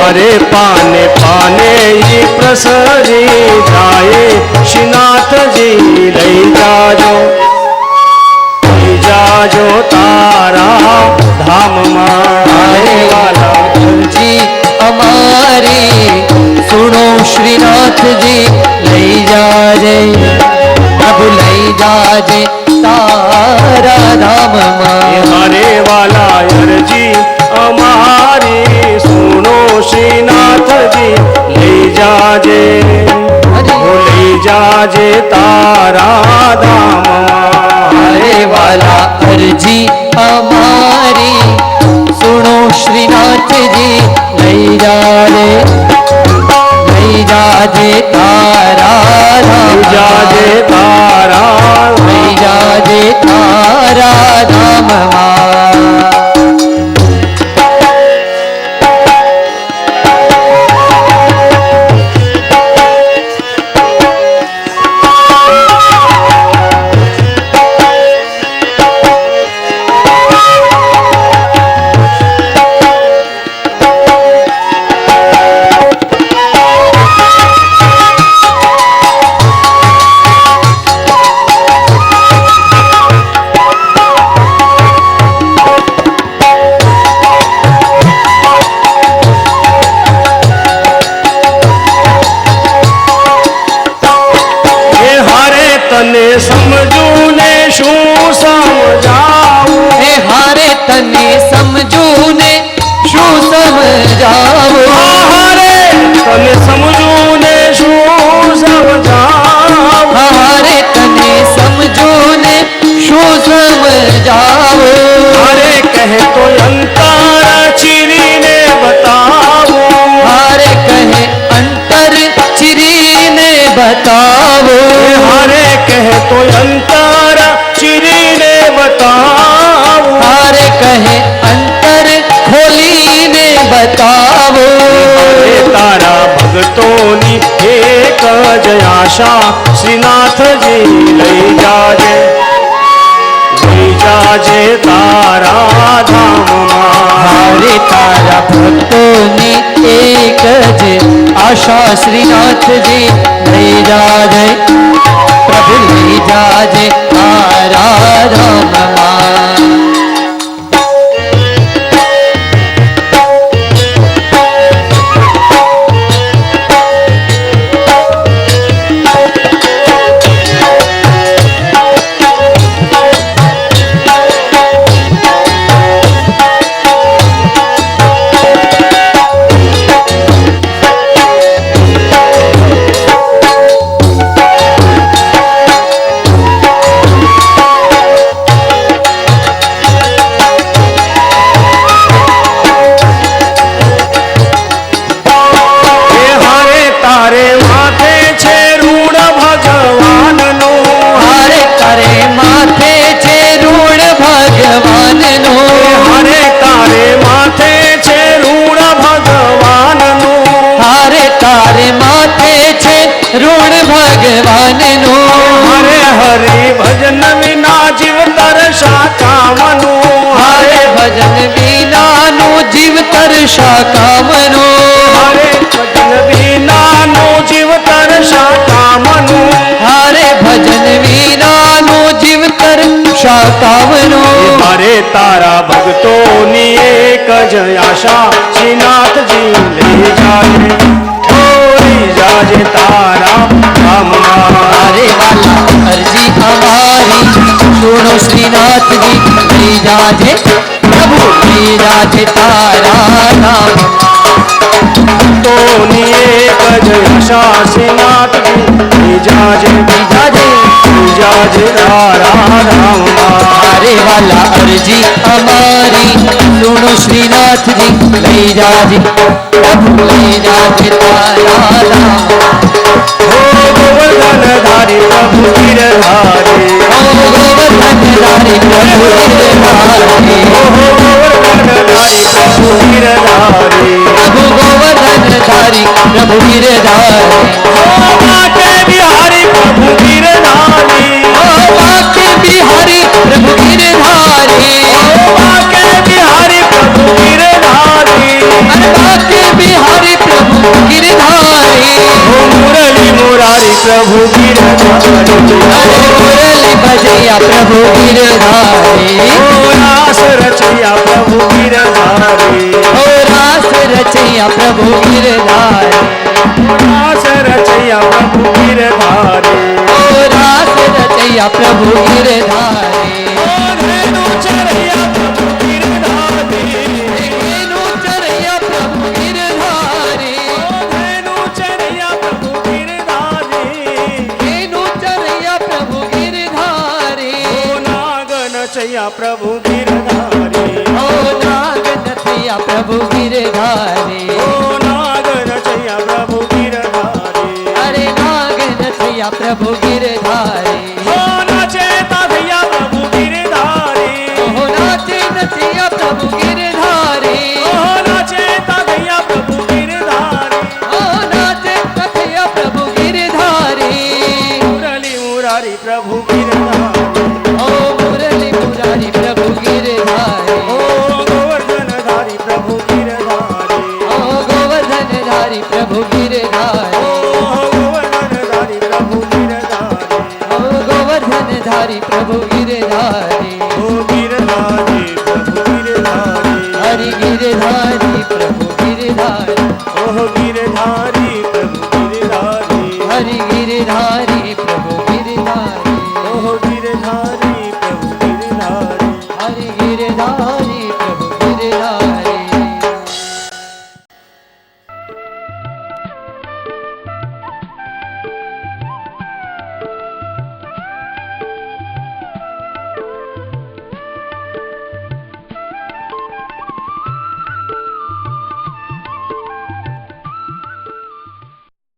हरे पाने पाने ये प्रसरी जाए श्रीनाथ जी लई जाजो तारा धाम मारे वाला जी हमारी सुनो श्रीनाथ जी लई जाजे प्रभु लई जाजे तारा धाम हरे वाला अर्जी हमारी सुनो श्रीनाथ जी ले जाजे तारा धाम हरे वाला अर्जी हमारी सुनो श्रीनाथ जी लई जाजे तारा धाम लई जाजे तारा धाम समझू ने शू समझाऊं हे हारे तने समझू ने शू समझाऊं हारे तने समझू ने शू समझाऊं हारे तने समझू ने शू समझाऊं हारे कहे तो अंतर चिरी ने बताऊं हारे कहे अंतर चिरी ने बताओ हारे कहे तो अंतर चिरी ने बताओ हारे कहे अंतर खोली ने बताओ तारा भगतोनी एक जयाशा श्रीनाथ जी लई जाजे तारा धाम हारे तारा भक्तोनी एक जे आशा श्रीनाथ जी लई जाजे प्रभु लई जाजे तारा धाम ભગવાન નું હરે હરે ભજન વિના જીવ તરસા કામનું હરે ભજન વિનાનું જીવ તરસા કામનું હરે ભજન વિનાનું જીવ તરસા કામનું હરે ભજન વિનાનું જીવ તરસા કામનું મારે તારા ભક્તોની એક જ આશા શ્રીનાથજી લઈ જાય जाजे तारा हमारे वाला अर्जी हमारी सुनो श्रीनाथ जी ले जाजे प्रभु ले जाजे तारा नाम तो एक जयशा श्रीनाथ जी ले जाजे तारा नाम हमारे वाला अर्जी हमारी सुनो श्रीनाथ जी ले जाजे प्रभु ले जाजे तारा नाम गोवर्धनधारी प्रभु गिरधारी गोवर्धनधारी प्रभु गिरधारी गोवर्धनधारी प्रभु गिरधारी प्रभु गोवर्धनधारी प्रभु गिरधारी बाके बिहारी प्रभु गिरधारी बाके बिहारी प्रभु गिरधारी बाके बिहारी प्रभु गिरधारी बाके बिहारी गिरधारी मुरली मुरारी प्रभु गिरधारी अरे मुरली बजैया प्रभु गिरधारी रास रचैया प्रभु गिरधारी ओ रास रचैया प्रभु गिरधारी रास रचैया प्रभु गिरधारी ओ रास रचैया प्रभु गिरधारी धेनु चरैया प्रभु गिरधारी धेनु चरैया प्रभु गिरधारी धेनु चरैया प्रभु गिरधारी धेनु चरैया प्रभु गिरधारी नाग नचैया प्रभु गिरधारी ओ नाग नचैया प्रभु गिरधारी नाग नचैया प्रभु गिरधारी अरे नाग नचैया प्रभु गिरधारी नाचे ताधैया प्रभु गिरधारी ओ नाचे नचैया प्रभु गिरधारी नाचे ताधैया प्रभु गिरधारी ओ नाचे नचैया प्रभु गिरधारी मुरली मुरारी प्रभु गिरधारी ओ मुरली मुरारी प्रभु गिरधारी गोवर्धनधारी प्रभु गिरधारी ओ गोवर्धनधारी प्रभु गिरधारी गोवर्धनधारी प्रभु गिरधारी ओ गोवर्धनधारी प्रभु गिरधारी ओ गिरधारी प्रभु गिरधारी हरि गिरधारी प्रभु गिरधारी ओह गिरधारी प्रभु गिरधारी हरि गिरधारी प्रभु गिरधारी ओह गिरधारी प्रभु गिरधारी